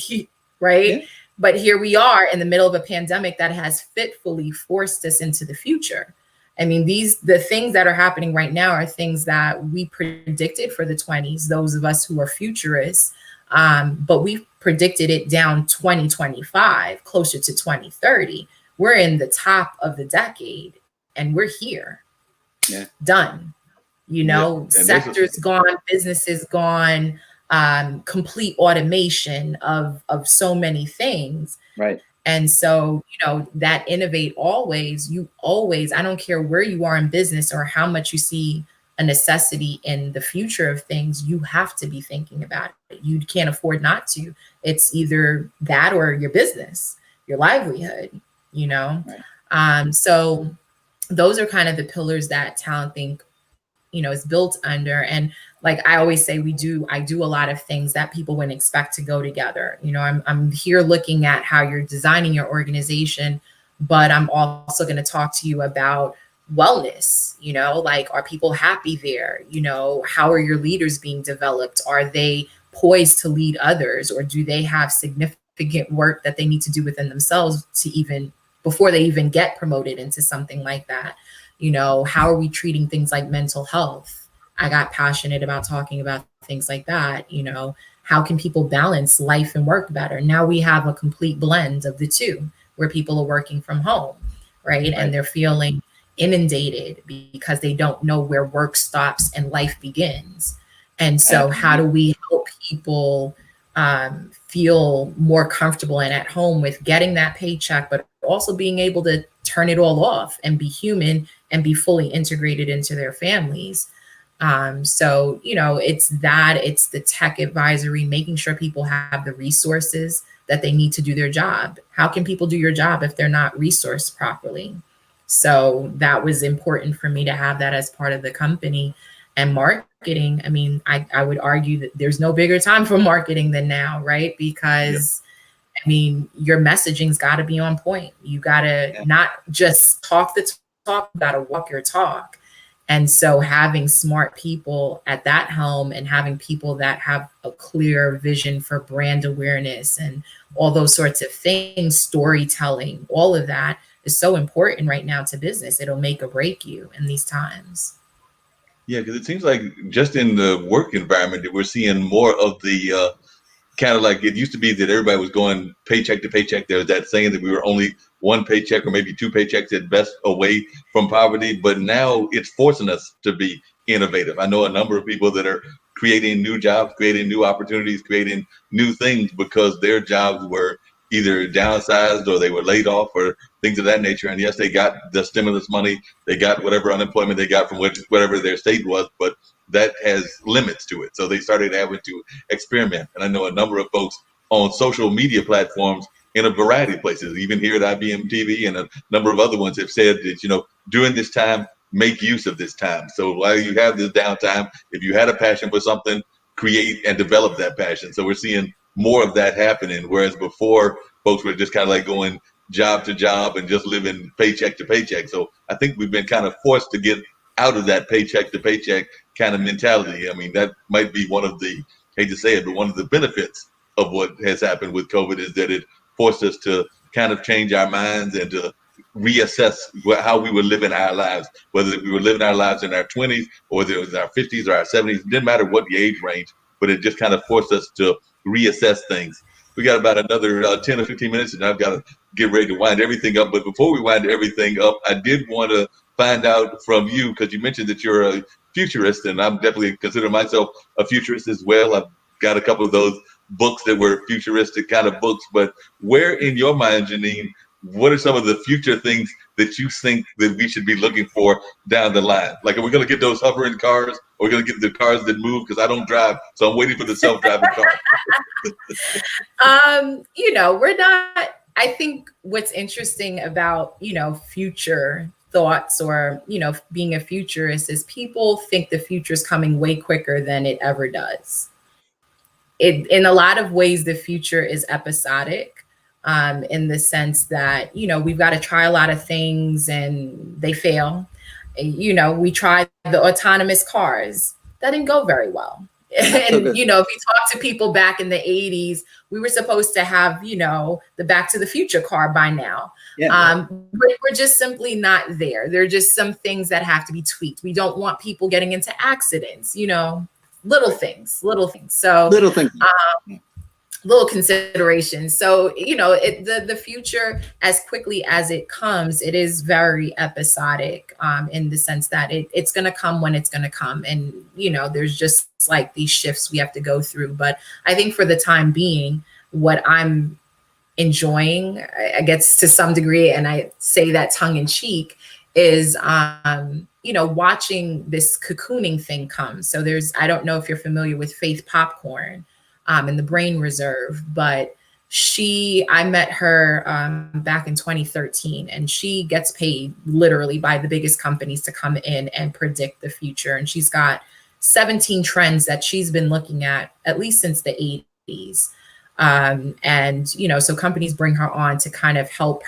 right? Yeah. But here we are in the middle of a pandemic that has fitfully forced us into the future. I mean, the things that are happening right now are things that we predicted for the 20s, those of us who are futurists, but we predicted it down 2025, closer to 2030. We're in the top of the decade and we're here. Yeah. Done. You know, sectors gone, businesses gone, complete automation of so many things. Right. And so, you know, that innovate always, I don't care where you are in business or how much you see a necessity in the future of things, you have to be thinking about it. You can't afford not to. It's either that or your business, your livelihood, you know? Right. So those are kind of the pillars that Talent Think, you know, is built under. And like I always say, I do a lot of things that people wouldn't expect to go together. You know, I'm here looking at how you're designing your organization, but I'm also going to talk to you about wellness. You know, like, are people happy there? You know, how are your leaders being developed? Are they poised to lead others, or do they have significant work that they need to do within themselves before they even get promoted into something like that? You know, how are we treating things like mental health? I got passionate about talking about things like that. You know, how can people balance life and work better? Now we have a complete blend of the two, where people are working from home, right? And they're feeling inundated because they don't know where work stops and life begins. And so how do we help people feel more comfortable and at home with getting that paycheck, but also being able to turn it all off and be human and be fully integrated into their families? So, you know, it's the tech advisory, making sure people have the resources that they need to do their job. How can people do your job if they're not resourced properly? So that was important for me to have that as part of the company. And marketing, I mean, I would argue that there's no bigger time for marketing than now, right? Because I mean, your messaging's got to be on point. You got to not just talk the talk, you got to walk your talk. And so having smart people at that helm and having people that have a clear vision for brand awareness and all those sorts of things, storytelling, all of that is so important right now to business. It'll make or break you in these times. Yeah, because it seems like just in the work environment that we're seeing more of the kind of like it used to be that everybody was going paycheck to paycheck. There was that saying that we were only one paycheck or maybe two paychecks at best away from poverty. But now it's forcing us to be innovative. I know a number of people that are creating new jobs, creating new opportunities, creating new things because their jobs were either downsized or they were laid off or things of that nature. And yes, they got the stimulus money, they got whatever unemployment they got from whatever their state was, but that has limits to it. So they started having to experiment. And I know a number of folks on social media platforms in a variety of places, even here at IBM TV and a number of other ones have said that, you know, during this time, make use of this time. So while you have this downtime, if you had a passion for something, create and develop that passion. So we're seeing more of that happening, whereas before folks were just kind of like going job to job and just living paycheck to paycheck. So I think we've been kind of forced to get out of that paycheck to paycheck kind of mentality. I mean, that might be one of the, hate to say it, but one of the benefits of what has happened with COVID is that it forced us to kind of change our minds and to reassess how we were living our lives, whether we were living our lives in our 20s or whether it was our 50s or our 70s. It didn't matter what the age range, but it just kind of forced us to reassess things. We got about another 10 or 15 minutes and I've got to get ready to wind everything up. But before we wind everything up, I did want to find out from you, because you mentioned that you're a futurist, and I'm definitely consider myself a futurist as well. I've got a couple of those books that were futuristic kind of books, but where in your mind, Janine, what are some of the future things that you think that we should be looking for down the line? Like, are we going to get those hovering cars, or are we going to get the cars that move? Because I don't drive, so I'm waiting for the self-driving car. We're not. I think what's interesting about, future thoughts or, being a futurist is people think the future is coming way quicker than it ever does. In a lot of ways, the future is episodic, in the sense that, we've got to try a lot of things and they fail. We tried the autonomous cars. That didn't go very well. And, if you talk to people back in the 80s, we were supposed to have, the Back to the Future car by now. Yeah. We're just simply not there. There are just some things that have to be tweaked. We don't want people getting into accidents, little things. So little things. Little considerations. So, the future, as quickly as it comes, it is very episodic, in the sense that it's going to come when it's going to come. And, there's just like these shifts we have to go through. But I think for the time being, what I'm enjoying, I guess to some degree, and I say that tongue in cheek, is, watching this cocooning thing come. So I don't know if you're familiar with Faith Popcorn, in the Brain Reserve, but I met her back in 2013, and she gets paid literally by the biggest companies to come in and predict the future. And she's got 17 trends that she's been looking at least since the 80s. So companies bring her on to kind of help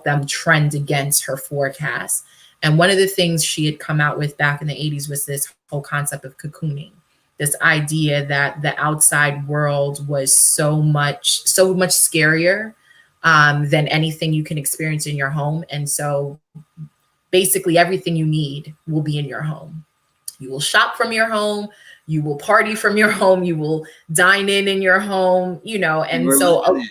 them trend against her forecast. And one of the things she had come out with back in the 80s was this whole concept of cocooning. This idea that the outside world was so much scarier than anything you can experience in your home. And so basically everything you need will be in your home. You will shop from your home, you will party from your home, you will dine in your home, and so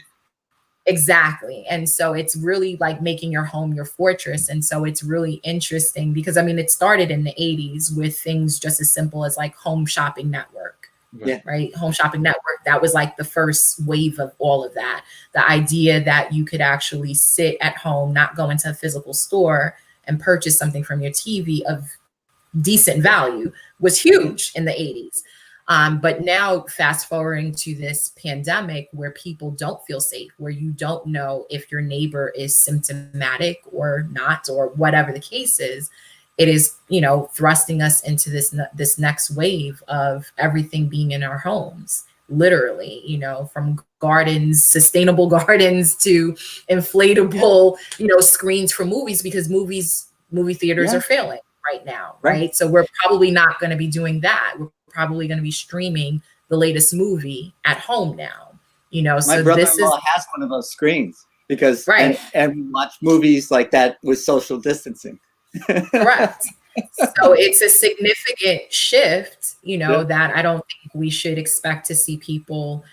exactly. And so it's really like making your home your fortress. And so it's really interesting because, it started in the 80s with things just as simple as like Home Shopping Network. Yeah. Right. Home Shopping Network. That was like the first wave of all of that. The idea that you could actually sit at home, not go into a physical store and purchase something from your TV of decent value was huge in the 80s. But now fast forwarding to this pandemic where people don't feel safe, where you don't know if your neighbor is symptomatic or not, or whatever the case is, it is, thrusting us into this next wave of everything being in our homes, literally, from gardens, sustainable gardens to inflatable, screens for movies, because movie theaters are failing right now. Right. So we're probably not going to be doing that. We're probably going to be streaming the latest movie at home now, My brother-in-law has one of those screens because, and we watch movies like that with social distancing. Correct. So it's a significant shift, that I don't think we should expect to see people,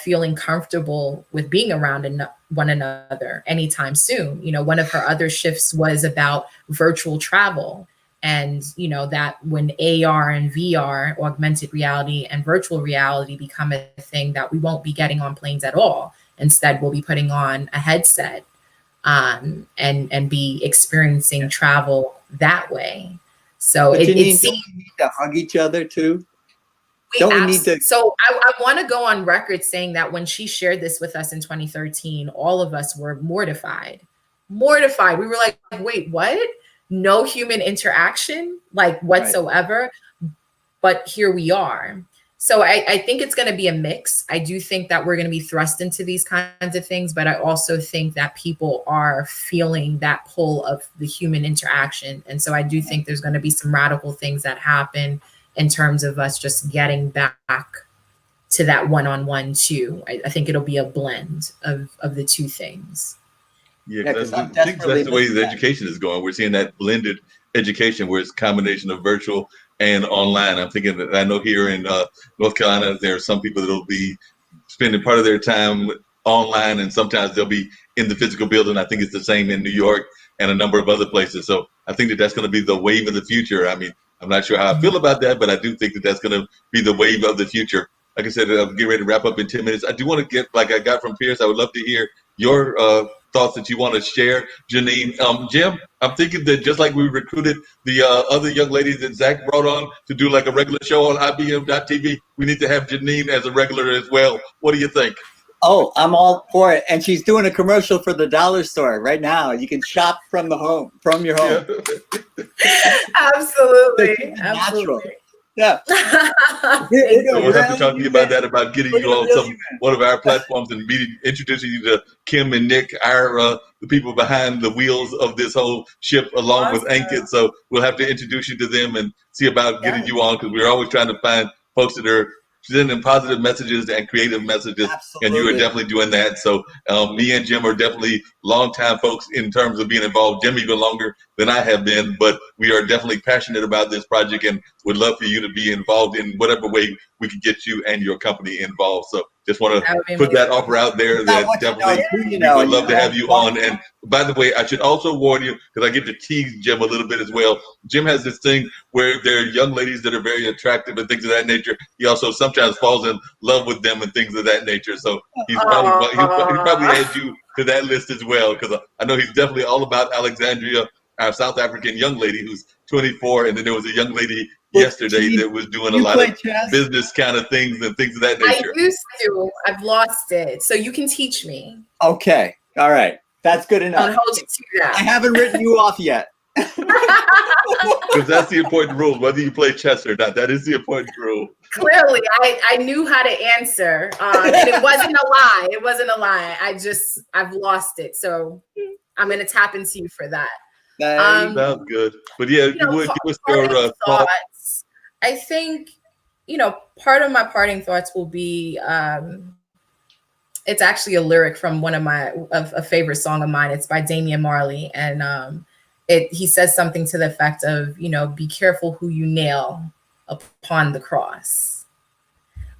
feeling comfortable with being around one another anytime soon. One of her other shifts was about virtual travel. And, that when AR and VR, augmented reality and virtual reality, become a thing, that we won't be getting on planes at all. Instead, we'll be putting on a headset and be experiencing travel that way. So don't we need to hug each other too? So I want to go on record saying that when she shared this with us in 2013, all of us were mortified. We were like, wait, what? No human interaction, like whatsoever. Right. But here we are. So I think it's going to be a mix. I do think that we're going to be thrust into these kinds of things, but I also think that people are feeling that pull of the human interaction. And so I do think there's going to be some radical things that happen in terms of us just getting back to that one-on-one too. I think it'll be a blend of the two things. Yeah, I think that's the way the education is going. We're seeing that blended education where it's a combination of virtual and online. I'm thinking that I know here in North Carolina, there are some people that'll be spending part of their time online, and sometimes they'll be in the physical building. I think it's the same in New York and a number of other places. So I think that's going to be the wave of the future. I'm not sure how I feel about that, but I do think that's going to be the wave of the future. Like I said, I'm getting ready to wrap up in 10 minutes. I do want to get, like I got from Pierce, I would love to hear your thoughts that you want to share, Janine. Jim, I'm thinking that just like we recruited the other young ladies that Zach brought on to do like a regular show on IBM.TV, we need to have Janine as a regular as well. What do you think? Oh, I'm all for it. And she's doing a commercial for the dollar store right now. You can shop from your home. Absolutely. Natural. Yeah. So we'll have to talk to you about that, about getting you on one of our platforms and introducing you to Kim and Nick, the people behind the wheels of this whole ship, along with Ankit. So we'll have to introduce you to them and see about getting you on, because we're always trying to find folks that are sending positive messages and creative messages. Absolutely. And you are definitely doing that. So me and Jim are definitely longtime folks in terms of being involved. Jim even longer than I have been, but we are definitely passionate about this project and would love for you to be involved in whatever way we can get you and your company involved. So just want to put that offer out there that definitely we would love to have you on. And by the way, I should also warn you, because I get to tease Jim a little bit as well. Jim has this thing where there are young ladies that are very attractive and things of that nature. He also sometimes falls in love with them and things of that nature. So he's probably he probably adds you to that list as well, because I know he's definitely all about Alexandria, our South African young lady who's 24, and then there was a young lady yesterday that was doing a lot of business kind of things and things of that nature. I used to. I've lost it. So you can teach me. Okay. All right. That's good enough. I'll hold you to that. I haven't written you off yet. Because that's the important rule, whether you play chess or not. That is the important rule. Clearly, I knew how to answer. And it wasn't a lie. It wasn't a lie. I've lost it. So I'm going to tap into you for that. Sounds good. But yeah, you would give us your thoughts. I think, part of my parting thoughts will be, it's actually a lyric from one of a favorite song of mine. It's by Damian Marley. And he says something to the effect of, be careful who you nail upon the cross.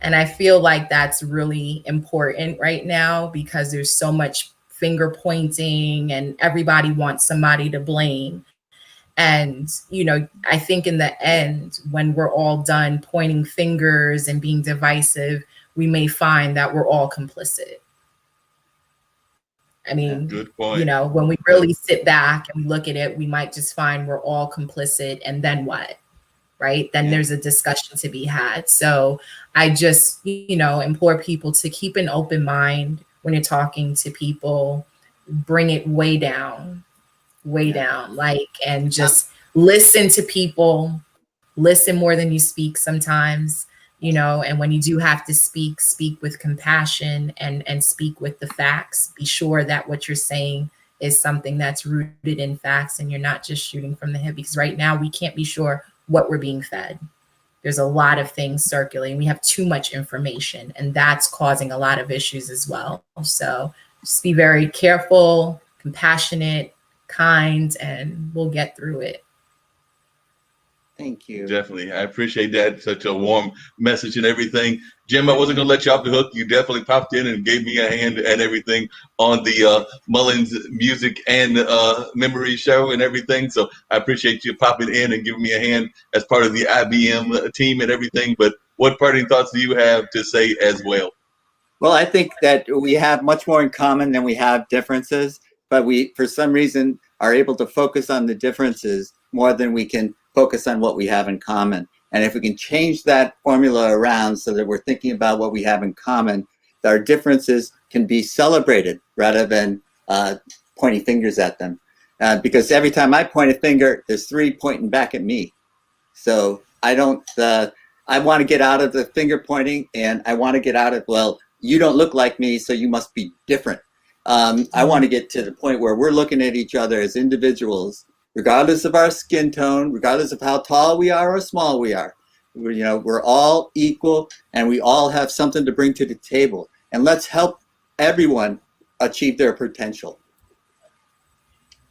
And I feel like that's really important right now, because there's so much finger pointing and everybody wants somebody to blame. And, I think in the end, when we're all done pointing fingers and being divisive, we may find that we're all complicit. I mean, good point. When we really sit back and we look at it, we might just find we're all complicit. And then what? Right? Then there's a discussion to be had. So I just, implore people to keep an open mind when you're talking to people. Bring it way down, and just listen to people. Listen more than you speak sometimes. And when you do have to speak with compassion and speak with the facts. Be sure that what you're saying is something that's rooted in facts and you're not just shooting from the hip, because right now we can't be sure what we're being fed. There's a lot of things circulating. We have too much information, and that's causing a lot of issues as well. So just be very careful, compassionate, kind, and we'll get through it. Thank you. Definitely. I appreciate that. Such a warm message and everything. Jim, I wasn't going to let you off the hook. You definitely popped in and gave me a hand and everything on the Mulllings music and memory show and everything. So I appreciate you popping in and giving me a hand as part of the IBM team and everything. But what parting thoughts do you have to say as well? Well, I think that we have much more in common than we have differences, but we, for some reason, are able to focus on the differences more than we can focus on what we have in common. And if we can change that formula around so that we're thinking about what we have in common, that our differences can be celebrated rather than pointing fingers at them. Because every time I point a finger, there's three pointing back at me. So I want to get out of the finger pointing, and I want to get out of, well, you don't look like me, so you must be different. I want to get to the point where we're looking at each other as individuals, regardless of our skin tone, regardless of how tall we are or small we are. We're all equal, and we all have something to bring to the table. And let's help everyone achieve their potential.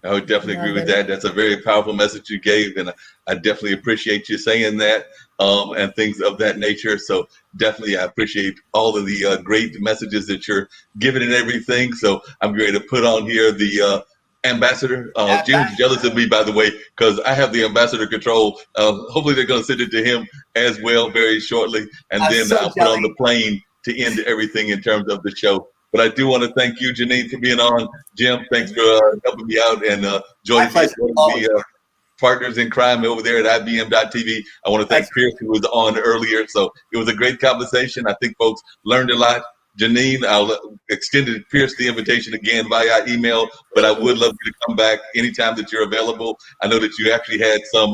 I would definitely agree with that. That's a very powerful message you gave, and I definitely appreciate you saying that and things of that nature. So definitely I appreciate all of the great messages that you're giving and everything. So I'm going to put on here the ambassador. Jim's jealous of me, by the way, because I have the ambassador control. Hopefully they're going to send it to him as well very shortly, and then I'll put on the plane to end everything in terms of the show. But I do want to thank you, Janine, for being on. Jim, thanks for helping me out and joining me. Partners in crime over there at IBM.TV. I want to thank Pierce, who was on earlier. So it was a great conversation. I think folks learned a lot. Janine, I'll extend Pierce the invitation again via email, but I would love you to come back anytime that you're available. I know that you actually had some,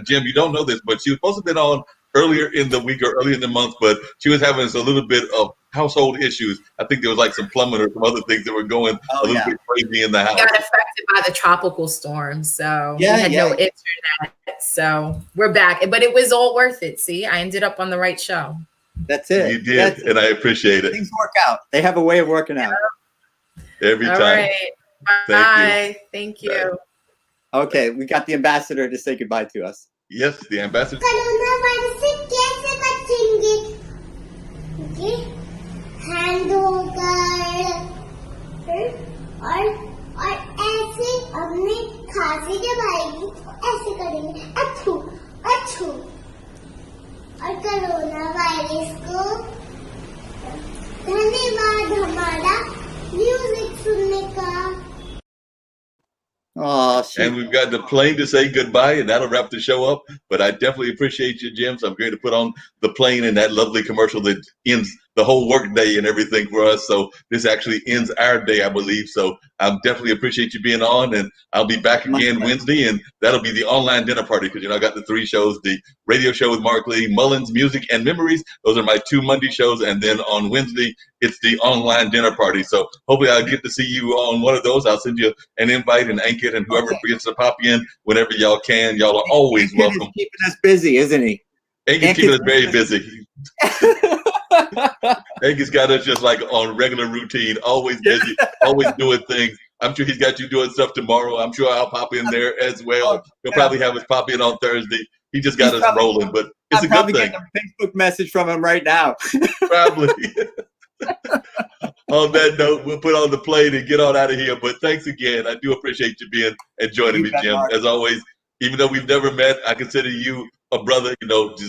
Jim, you don't know this, but she was supposed to have been on earlier in the week or earlier in the month, but she was having a little bit of household issues. I think there was like some plumbing or some other things that were going a little bit crazy in the house. We got affected by the tropical storm, so we had no internet. So we're back, but it was all worth it. See, I ended up on the right show. That's it. You did, and I appreciate it. Things work out. They have a way of working out. Every time. All right. Bye. Thank you. Okay, we got the ambassador to say goodbye to us. Yes, the ambassador. Hand होकर और ऐसे अपने खांसी जब आएगी तो ऐसे करेंगे अच्छू अच्छू और कोरोना वायरस को धन्यवाद हमारा म्यूजिक सुनने का. Oh, and we've got the plane to say goodbye, and that'll wrap the show up. But I definitely appreciate you, Jim. So I'm going to put on the plane and that lovely commercial that ends the whole work day and everything for us. So this actually ends our day, I believe. So I definitely appreciate you being on, and I'll be back again Wednesday, and that'll be the online dinner party because, I got the 3 shows, the radio show with Marc Lee, Mulllings, Music and Memories. Those are my 2 Monday shows. And then on Wednesday, it's the online dinner party. So hopefully I'll get to see you on one of those. I'll send you an invite, and Ankit and whoever gets to pop in whenever y'all can. Y'all are always welcome. He's keeping us busy, isn't he? Ankit's keeping us very busy. Ankit's got us just like on regular routine, always busy, always doing things. I'm sure he's got you doing stuff tomorrow. I'm sure I'll pop in there as well. He'll probably have us pop in on Thursday. He just got us rolling, but it's a good thing. A Facebook message from him right now. Probably. On that note, we'll put on the plane and get on out of here. But thanks again. I do appreciate you being and joining me, Jim. As always, even though we've never met, I consider you a brother.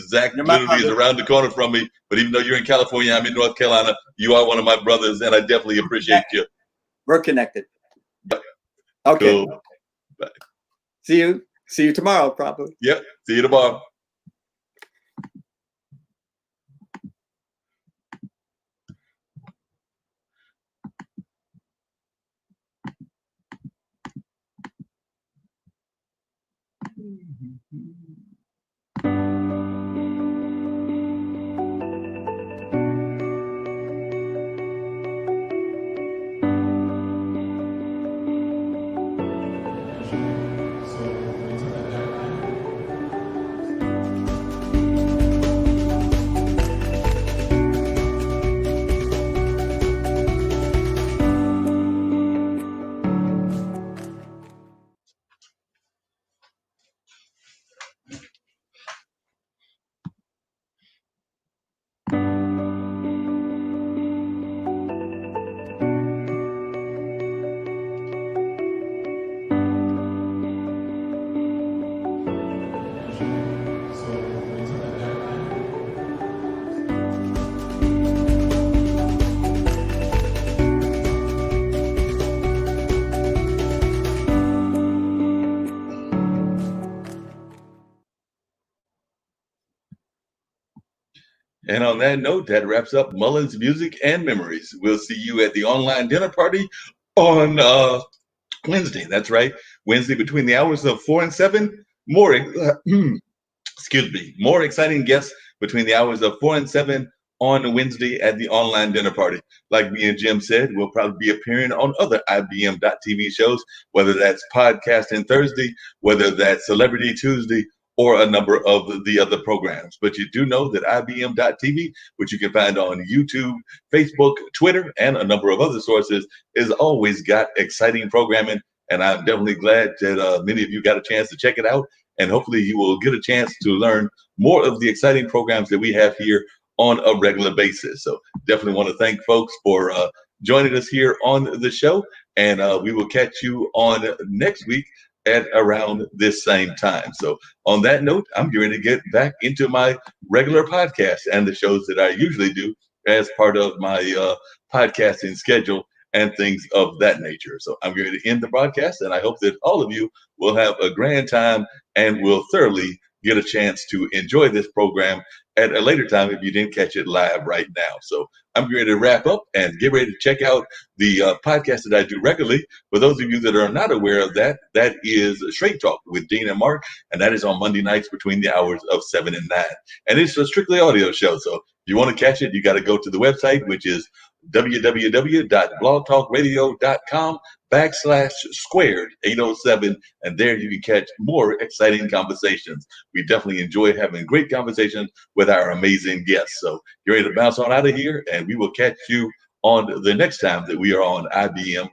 Zach literally is around the corner from me. But even though you're in California, I'm in North Carolina, you are one of my brothers, and I definitely appreciate you. We're connected. Okay. Cool. Bye. See you tomorrow, probably. Yep. See you tomorrow. And on that note, that wraps up Mulllings, Music and Memories. We'll see you at the online dinner party on Wednesday. That's right. Wednesday between the hours of 4 and 7. More exciting guests between the hours of 4 and 7 on Wednesday at the online dinner party. Like me and Jim said, we'll probably be appearing on other IBM.TV shows, whether that's Podcasting Thursday, whether that's Celebrity Tuesday, or a number of the other programs. But you do know that IBM.TV, which you can find on YouTube, Facebook, Twitter, and a number of other sources, is always got exciting programming. And I'm definitely glad that many of you got a chance to check it out. And hopefully you will get a chance to learn more of the exciting programs that we have here on a regular basis. So definitely want to thank folks for joining us here on the show. And we will catch you on next week at around this same time. So on that note, I'm going to get back into my regular podcast and the shows that I usually do as part of my podcasting schedule and things of that nature. So I'm going to end the broadcast, and I hope that all of you will have a grand time and will thoroughly get a chance to enjoy this program at a later time if you didn't catch it live right now. So I'm ready to wrap up and get ready to check out the podcast that I do regularly. For those of you that are not aware of that, that is Straight Talk with Dean and Mark, and that is on Monday nights between the hours of 7 and 9. And it's a strictly audio show, so if you want to catch it, you got to go to the website, which is www.blogtalkradio.com/squared807, and there you can catch more exciting conversations. We definitely enjoy having great conversations with our amazing guests. So you're ready to bounce on out of here, and we will catch you on the next time that we are on IBM